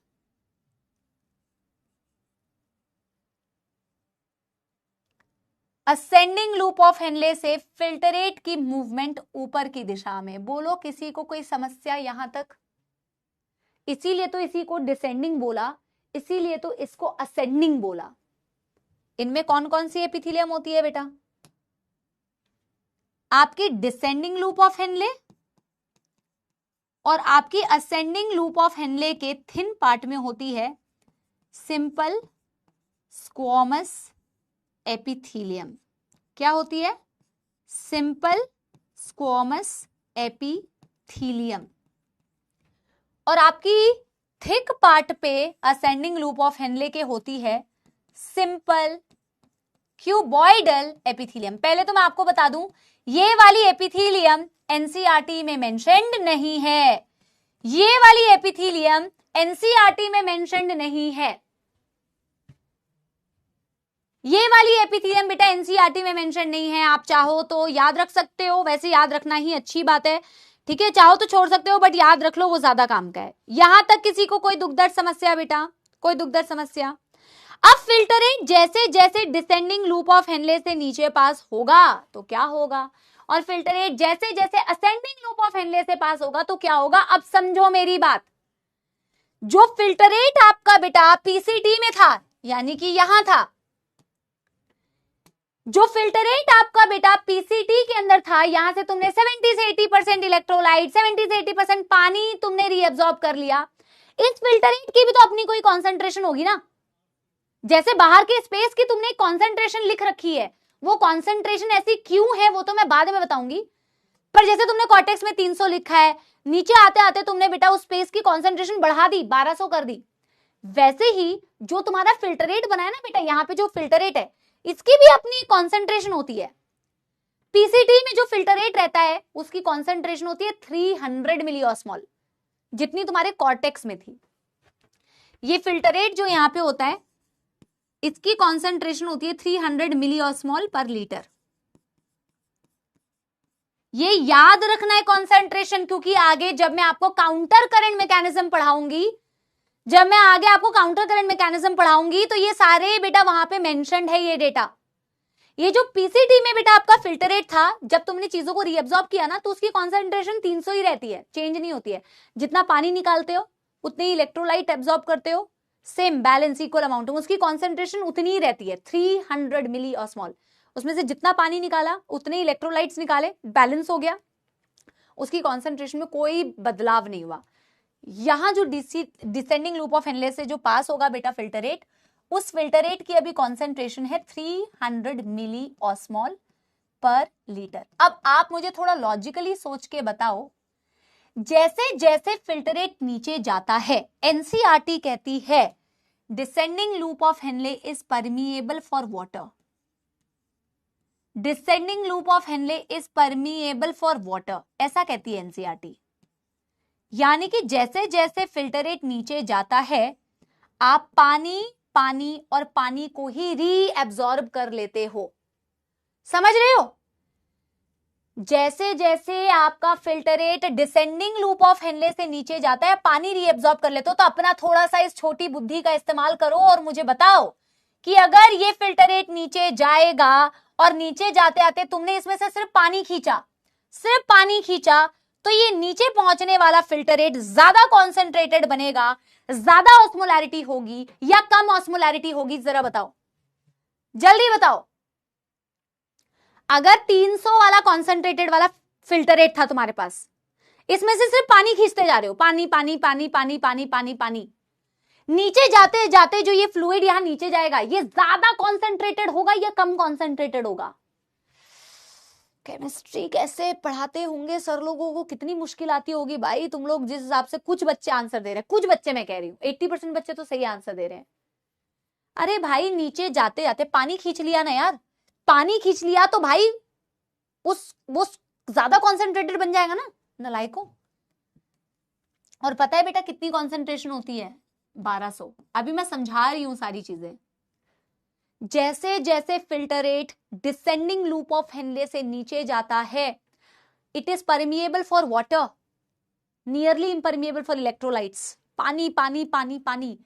असेंडिंग लूप ऑफ हेनले से फिल्टर रेट की मूवमेंट ऊपर की दिशा में। बोलो किसी को कोई समस्या यहां तक? इसीलिए तो इसी को डिसेंडिंग बोला, इसीलिए तो इसको असेंडिंग बोला। इनमें कौन कौन सी एपिथेलियम होती है बेटा? आपकी डिसेंडिंग लूप ऑफ हेनले और आपकी असेंडिंग लूप ऑफ हेनले के थिन पार्ट में होती है सिंपल स्क्वॉमस एपिथेलियम। क्या होती है? Simple squamous epithelium. और आपकी थिक पार्ट पे असेंडिंग लूप ऑफ हेनले के होती है सिंपल क्यूबॉइडल एपिथेलियम। पहले तो मैं आपको बता दूं, ये वाली एपिथेलियम एनसीईआरटी में मेंशन्ड नहीं है, ये वाली एपिथेलियम एनसीईआरटी में मेंशन्ड नहीं है। ये वाली एपिथेलियम बेटा एनसीईआरटी में मेंशन नहीं है। आप चाहो तो याद रख सकते हो, वैसे याद रखना ही अच्छी बात है, ठीक है। चाहो तो छोड़ सकते हो, बट याद रख लो, वो ज्यादा काम का है। यहां तक किसी को कोई दुख दर्द समस्या बेटा? कोई दुख दर्द समस्या? अब फिल्टर रेट जैसे जैसे डिसेंडिंग लूप ऑफ हेनले से नीचे पास होगा तो क्या होगा, और फिल्टर रेट जैसे जैसे असेंडिंग लूप ऑफ हेनले से पास होगा तो क्या होगा? अब समझो मेरी बात। जो फिल्टर रेट आपका बेटा पीसीटी में था, यानी कि यहां था, जो फिल्टर रेट आपका बेटा पीसीटी के अंदर था, यहां से तुमने 70 से 80% इलेक्ट्रोलाइट, 70 से 80% पानी तुमने रीअब्सॉर्ब कर लिया। इस फिल्टर रेट की भी तो अपनी कोई कॉन्सेंट्रेशन होगी ना। जैसे बाहर के स्पेस की तुमने कॉन्सेंट्रेशन लिख रखी है, वो कॉन्सेंट्रेशन ऐसी क्यों है वो तो मैं बाद में बताऊंगी। पर जैसे तुमने कॉर्टेक्स में 300 लिखा है, नीचे आते आते तुमने बेटा उस स्पेस की कॉन्सेंट्रेशन बढ़ा दी, 1200 कर दी। वैसे ही जो तुम्हारा फिल्टर रेट बना है ना बेटा, यहाँ पे जो फिल्टर रेट है इसकी भी अपनी कॉन्सेंट्रेशन होती है। पीसीटी में जो फिल्टर रेट रहता है उसकी कॉन्सेंट्रेशन होती है 300 मिलीऑस्मोल, जितनी तुम्हारे कॉर्टेक्स में थी। ये फिल्टर रेट जो यहाँ पे होता है इसकी कॉन्सेंट्रेशन होती है 300 मिलीऑस्मोल पर लीटर। ये याद रखना है कॉन्सेंट्रेशन, क्योंकि आगे जब मैं आपको काउंटर करंट मैकेनिज्म पढ़ाऊंगी, जब मैं आगे आपको काउंटर करंट मैकेनिज्म पढ़ाऊंगी तो ये सारे बेटा वहां पे मेंशन्ड है ये डेटा। ये जो पीसीटी में बेटा आपका फिल्टर रेट था, जब तुमने चीजों को रीअब्सॉर्ब किया ना तो उसकी कॉन्सेंट्रेशन 300 ही रहती है, चेंज नहीं होती है। जितना पानी निकालते हो उतने ही इलेक्ट्रोलाइट एब्सॉर्ब करते हो, सेम बैलेंस इक्वल अमाउंट में, उसकी कॉन्सेंट्रेशन उतनी ही रहती है 300 मिलीऑस्मोल। उसमें से जितना पानी निकाला उतने इलेक्ट्रोलाइट्स निकाले, बैलेंस हो गया, उसकी कॉन्सेंट्रेशन में कोई बदलाव नहीं हुआ। यहाँ जो डिसेंडिंग लूप ऑफ हेनले से जो पास होगा बेटा फिल्टरेट, उस फिल्टरेट की अभी कॉन्सेंट्रेशन है 300 मिली ऑस्मॉल पर लीटर। अब आप मुझे थोड़ा लॉजिकली सोच के बताओ, जैसे जैसे फिल्टरेट नीचे जाता है, एनसीईआरटी कहती है descending loop of Henley is permeable for water. Descending loop of Henley is permeable for water, ऐसा कहती है एनसीईआरटी। यानी कि जैसे जैसे फिल्टरेट नीचे जाता है, आप पानी पानी और पानी को ही रीएब्सॉर्ब कर लेते हो। समझ रहे हो? जैसे जैसे आपका filtrate descending loop of Henley से नीचे जाता है, पानी रीएब्सॉर्ब कर लेते हो। तो अपना थोड़ा सा इस छोटी बुद्धि का इस्तेमाल करो और मुझे बताओ कि अगर ये फिल्टरेट नीचे जाएगा और नीचे जाते आते तुमने इसमें से सिर्फ पानी खींचा, तो ये नीचे पहुंचने वाला फिल्टरेट ज्यादा कॉन्सेंट्रेटेड बनेगा, ज्यादा ऑस्मोलैरिटी होगी या कम ऑस्मोलैरिटी होगी? जरा बताओ, जल्दी बताओ। अगर 300 वाला कॉन्सेंट्रेटेड वाला फिल्टरेट था तुम्हारे पास, इसमें से सिर्फ पानी खींचते जा रहे हो, पानी पानी पानी पानी पानी पानी पानी, नीचे जाते जाते जो ये फ्लूइड यहां नीचे जाएगा, ये ज्यादा कॉन्सेंट्रेटेड होगा या कम कॉन्सेंट्रेटेड होगा? केमिस्ट्री कैसे पढ़ाते होंगे सर लोगों को, कितनी मुश्किल आती होगी भाई। तुम लोग जिस हिसाब से कुछ बच्चे आंसर दे रहे हैं, कुछ बच्चे मैं कह रही हूँ 80% बच्चे तो सही आंसर दे रहे हैं। अरे भाई नीचे जाते जाते पानी खींच लिया ना यार, पानी खींच लिया तो भाई वो ज्यादा कॉन्सेंट्रेटेड बन जाएगा ना, नलायको। और पता है बेटा कितनी कॉन्सेंट्रेशन होती है? 1200। अभी मैं समझा रही हूं सारी चीजें। जैसे जैसे filtrate descending loop of Henley से नीचे जाता है, it is permeable for water, nearly impermeable for electrolytes. पानी पानी पानी पानी,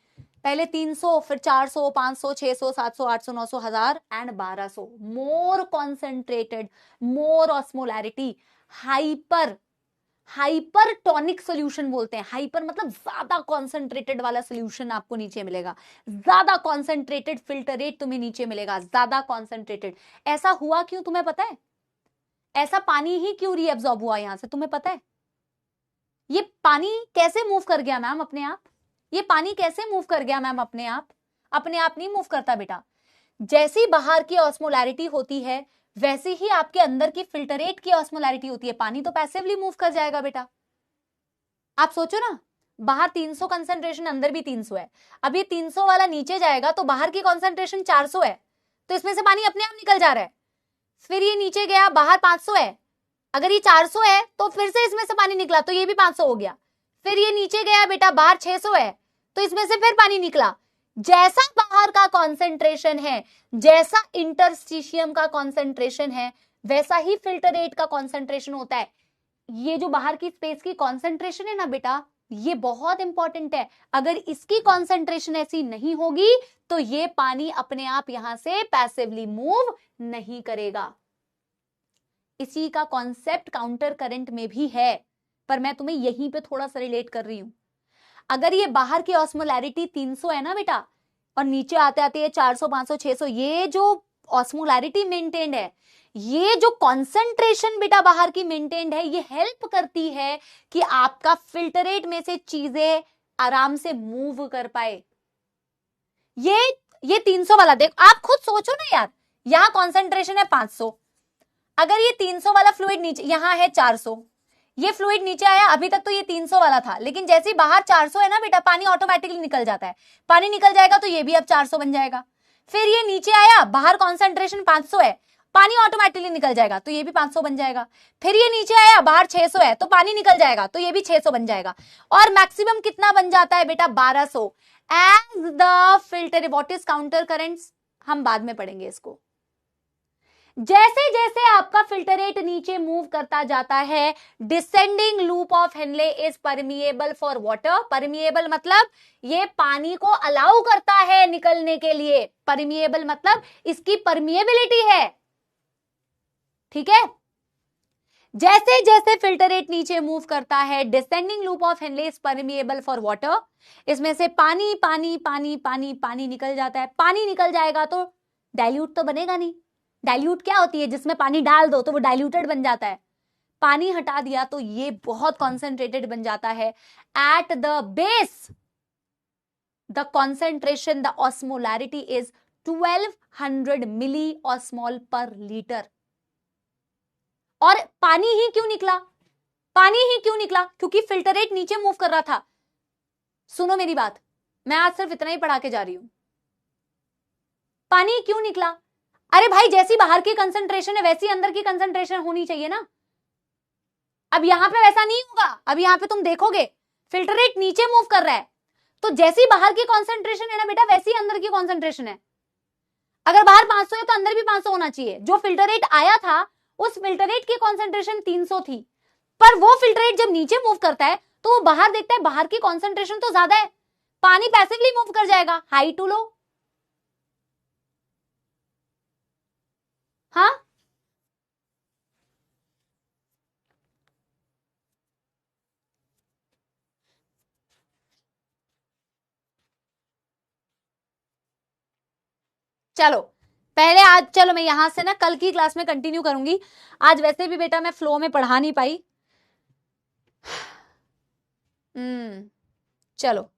पहले 300, फिर 400, 500, 600, 700, 800, 900, 1000 and 1200। More concentrated, more osmolarity, hypertonic solution बोलते हैं। हाइपर मतलब ज्यादा कॉन्सेंट्रेटेड वाला सॉल्यूशन आपको नीचे मिलेगा, ज्यादा कॉन्सेंट्रेटेड फिल्टरेट तुम्हें नीचे मिलेगा, ज्यादा कॉन्सेंट्रेटेड। ऐसा हुआ क्यों तुम्हें पता है? ऐसा पानी ही क्यों रीअब्सॉर्ब हुआ यहां से तुम्हें पता है? ये पानी कैसे मूव कर गया मैम अपने आप? ये पानी कैसे मूव कर गया मैम अपने आप? अपने आप नहीं मूव करता बेटा। जैसी बाहर की ऑस्मोलैरिटी होती है वैसे ही आपके अंदर की फिल्टरेट की ऑस्मोलैरिटी होती है। पानी तो पैसिवली मूव कर जाएगा बेटा। आप सोचो ना, बाहर 300 कंसेंट्रेशन, अंदर भी 300 है। अब ये 300 वाला नीचे जाएगा तो बाहर की कंसेंट्रेशन 400 है, तो इसमें से पानी अपने आप निकल जा रहा है। फिर ये नीचे गया, बाहर 500 है, अगर ये 400 है तो फिर से इसमें से पानी निकला तो ये भी 500 हो गया। फिर ये नीचे गया बेटा, बाहर 600 है, तो इसमें से फिर पानी निकला। जैसा बाहर का कॉन्सेंट्रेशन है, जैसा इंटरस्टिशियम का कॉन्सेंट्रेशन है, वैसा ही फिल्टरेट का कॉन्सेंट्रेशन होता है। ये जो बाहर की स्पेस की कॉन्सेंट्रेशन है ना बेटा, ये बहुत इंपॉर्टेंट है। अगर इसकी कॉन्सेंट्रेशन ऐसी नहीं होगी तो ये पानी अपने आप यहां से पैसिवली मूव नहीं करेगा। इसी का कॉन्सेप्ट काउंटर करंट में भी है, पर मैं तुम्हें यहीं पे थोड़ा सा रिलेट कर रही हूं। अगर ये बाहर की ऑस्मोलैरिटी 300 है ना बेटा, और नीचे आते आते ये 400, 500, 600, ये जो ऑस्मोलैरिटी मेंटेन्ड है, ये जो कॉन्सेंट्रेशन बेटा बाहर की मेंटेन्ड है, ये हेल्प करती है कि आपका फिल्टरेट में से चीजें आराम से मूव कर पाए। ये 300 वाला देख, आप खुद सोचो ना यार, यहां कॉन्सेंट्रेशन है 500, अगर ये 300 वाला फ्लूइड नीचे, यहां है 400, ये फ्लूइड नीचे आया, अभी तक तो ये 300 वाला था, लेकिन जैसे ही बाहर 400 है ना बेटा, पानी ऑटोमेटिकली निकल जाता है। पानी निकल जाएगा तो ये भी अब 400 बन जाएगा। फिर ये नीचे आया, बाहर कॉन्सेंट्रेशन 500 है, पानी ऑटोमेटिकली निकल जाएगा तो ये भी 500 बन जाएगा। फिर ये नीचे आया, बाहर 600 है, तो पानी निकल जाएगा तो ये भी 600 बन जाएगा। और मैक्सिमम कितना बन जाता है बेटा? 1200। As the filter, what is counter currents, हम बाद में पढ़ेंगे इसको। जैसे जैसे आपका फिल्टरेट नीचे मूव करता जाता है, descending loop of Henley is permeable for water. Permeable मतलब ये पानी को अलाउ करता है निकलने के लिए। परमिएबल मतलब इसकी परमिएबिलिटी है, ठीक है। जैसे जैसे फिल्टरेट नीचे मूव करता है, descending loop of Henley is permeable for water. इसमें से पानी पानी पानी पानी पानी निकल जाता है। पानी निकल जाएगा तो डाइल्यूट तो बनेगा नहीं। डाइल्यूट क्या होती है? जिसमें पानी डाल दो तो वो डाइल्यूटेड बन जाता है। पानी हटा दिया तो ये बहुत कॉन्सेंट्रेटेड बन जाता है। At the base the concentration, the osmolarity is 1200 milli osmole per litre. और पानी ही क्यों निकला? पानी ही क्यों निकला? क्योंकि फिल्टर रेट नीचे मूव कर रहा था। सुनो मेरी बात, मैं आज सिर्फ इतना ही पढ़ा के जा रही हूं। पानी क्यों निकला? अरे भाई, जैसी बाहर की कंसंट्रेशन है वैसी अंदर की कंसंट्रेशन होनी चाहिए ना। अब यहां पे वैसा नहीं होगा। अब यहां पे तुम देखोगे फिल्टर रेट नीचे मूव कर रहा है, तो जैसी बाहर की कंसंट्रेशन है ना बेटा, वैसी अंदर की कंसंट्रेशन है। अगर बाहर 500 है तो अंदर भी 500 होना चाहिए। जो फिल्टर रेट आया था उस फिल्टर रेट की कंसंट्रेशन 300 थी, पर वो फिल्टर रेट जब नीचे मूव करता है तो वो बाहर देखता है बाहर की कंसंट्रेशन तो ज्यादा है, पानी पैसिवली मूव कर जाएगा हाई टू लो। हाँ, चलो पहले आज, चलो मैं यहां से ना कल की क्लास में कंटिन्यू करूंगी। आज वैसे भी बेटा मैं फ्लो में पढ़ा नहीं पाई। चलो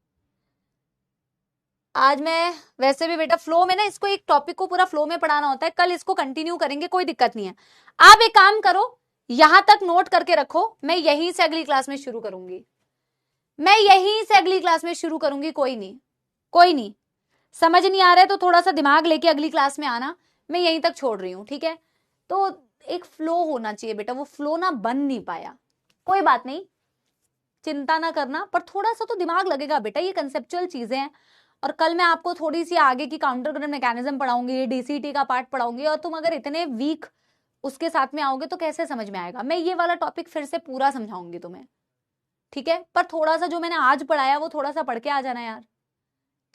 आज मैं वैसे भी बेटा फ्लो में ना, इसको एक टॉपिक को पूरा फ्लो में पढ़ाना होता है। कल इसको कंटिन्यू करेंगे, कोई दिक्कत नहीं है। आप एक काम करो, यहां तक नोट करके रखो, मैं यहीं से अगली क्लास में शुरू करूंगी। मैं यहीं से अगली क्लास में शुरू करूंगी। कोई नहीं, कोई नहीं, समझ नहीं आ रहा है तो थोड़ा सा दिमाग लेके अगली क्लास में आना। मैं यहीं तक छोड़ रही हूँ, ठीक है? तो एक फ्लो होना चाहिए बेटा, वो फ्लो ना बन नहीं पाया। कोई बात नहीं, चिंता ना करना, पर थोड़ा सा तो दिमाग लगेगा बेटा, ये कंसेप्चुअल चीजें हैं। और कल मैं आपको थोड़ी सी आगे की काउंटर करंट मैकेनिज्म पढ़ाऊंगी, डीसीटी का पार्ट पढ़ाऊंगी, और तुम अगर इतने वीक उसके साथ में आओगे तो कैसे समझ में आएगा। मैं ये वाला टॉपिक फिर से पूरा समझाऊंगी तुम्हें, ठीक है? पर थोड़ा सा जो मैंने आज पढ़ाया वो थोड़ा सा पढ़ के आ जाना यार।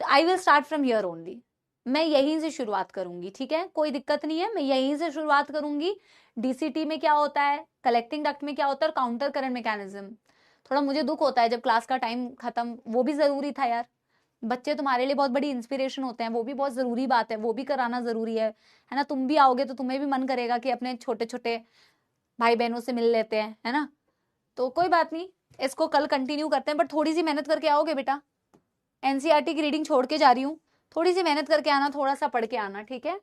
तो I will start from here only, मैं यहीं से शुरुआत करूंगी, ठीक है? कोई दिक्कत नहीं है, मैं यहीं से शुरुआत करूंगी। डीसीटी में क्या होता है, कलेक्टिंग डक्ट में क्या होता है, और काउंटर करंट मैकेनिज्म। थोड़ा मुझे दुख होता है जब क्लास का टाइम खत्म, वो भी जरूरी था यार। बच्चे तुम्हारे लिए बहुत बड़ी इंस्पिरेशन होते हैं, वो भी बहुत जरूरी बात है, वो भी कराना जरूरी है ना? तुम भी आओगे तो तुम्हें भी मन करेगा कि अपने छोटे छोटे भाई बहनों से मिल लेते हैं, है ना? तो कोई बात नहीं, इसको कल कंटिन्यू करते हैं, बट थोड़ी सी मेहनत करके आओगे बेटा। एनसीईआरटी की रीडिंग छोड़ के जा रही हूँ, थोड़ी सी मेहनत करके आना, थोड़ा सा पढ़ के आना, ठीक है?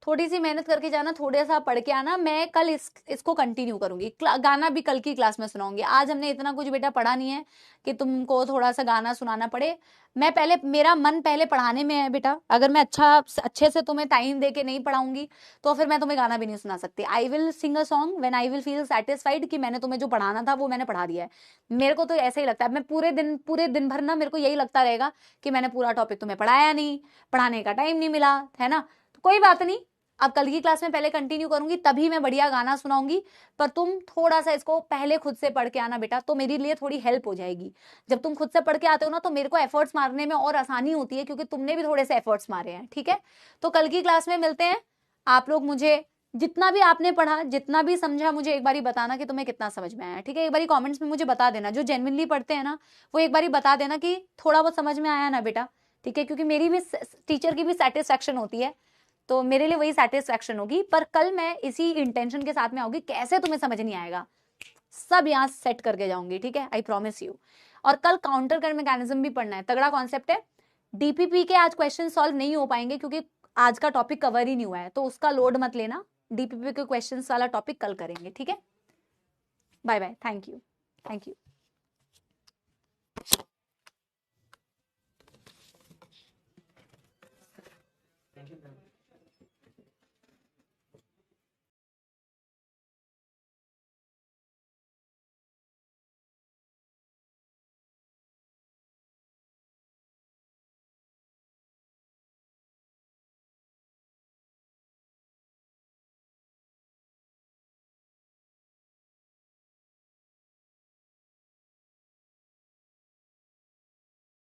थोड़ी सी मेहनत करके जाना, थोड़ा सा पढ़ के आना। मैं कल इसको कंटिन्यू करूंगी। गाना भी कल की क्लास में सुनाऊंगी। आज हमने इतना कुछ बेटा पढ़ा नहीं है कि तुमको थोड़ा सा गाना सुनाना पड़े। मैं पहले, मेरा मन पहले पढ़ाने में है बेटा। अगर मैं अच्छे से तुम्हें टाइम दे के नहीं पढ़ाऊंगी तो फिर मैं तुम्हें गाना भी नहीं सुना सकती। I will sing a song when I will feel satisfied कि मैंने तुम्हें जो पढ़ाना था वो मैंने पढ़ा दिया है। मेरे को तो ऐसा ही लगता है, मैं पूरे दिन भर ना मेरे को यही लगता रहेगा कि मैंने पूरा टॉपिक तुम्हें पढ़ाया नहीं, पढ़ाने का टाइम नहीं मिला, है ना? तो कोई बात नहीं, अब कल की क्लास में पहले कंटिन्यू करूंगी, तभी मैं बढ़िया गाना सुनाऊंगी। पर तुम थोड़ा सा इसको पहले खुद से पढ़ के आना बेटा, तो मेरे लिए थोड़ी हेल्प हो जाएगी। जब तुम खुद से पढ़ के आते हो ना तो मेरे को एफर्ट्स मारने में और आसानी होती है, क्योंकि तुमने भी थोड़े से एफर्ट्स मारे हैं, ठीक है? तो कल की क्लास में मिलते हैं। आप लोग मुझे जितना भी आपने पढ़ा, जितना भी समझा, मुझे एक बारी बताना कि तुम्हें कितना समझ में आया, ठीक है? एक बारी कॉमेंट्स में मुझे बता देना। जो जेन्युइनली पढ़ते हैं ना वो एक बारी बता देना कि थोड़ा बहुत समझ में आया ना बेटा, ठीक है? क्योंकि मेरी भी, टीचर की भी सेटिस्फेक्शन होती है, तो मेरे लिए वही सेटिस्फेक्शन होगी। पर कल मैं इसी इंटेंशन के साथ में आऊंगी, कैसे तुम्हें समझ नहीं आएगा सब यहाँ सेट करके जाऊंगी, ठीक है? I promise you. और कल काउंटर करंट मैकेनिज्म भी पढ़ना है, तगड़ा कॉन्सेप्ट है। डीपीपी के आज क्वेश्चन सॉल्व नहीं हो पाएंगे क्योंकि आज का टॉपिक कवर ही नहीं हुआ है, तो उसका लोड मत लेना। डीपीपी के क्वेश्चन वाला टॉपिक कल करेंगे, ठीक है? Bye bye, thank you, thank you.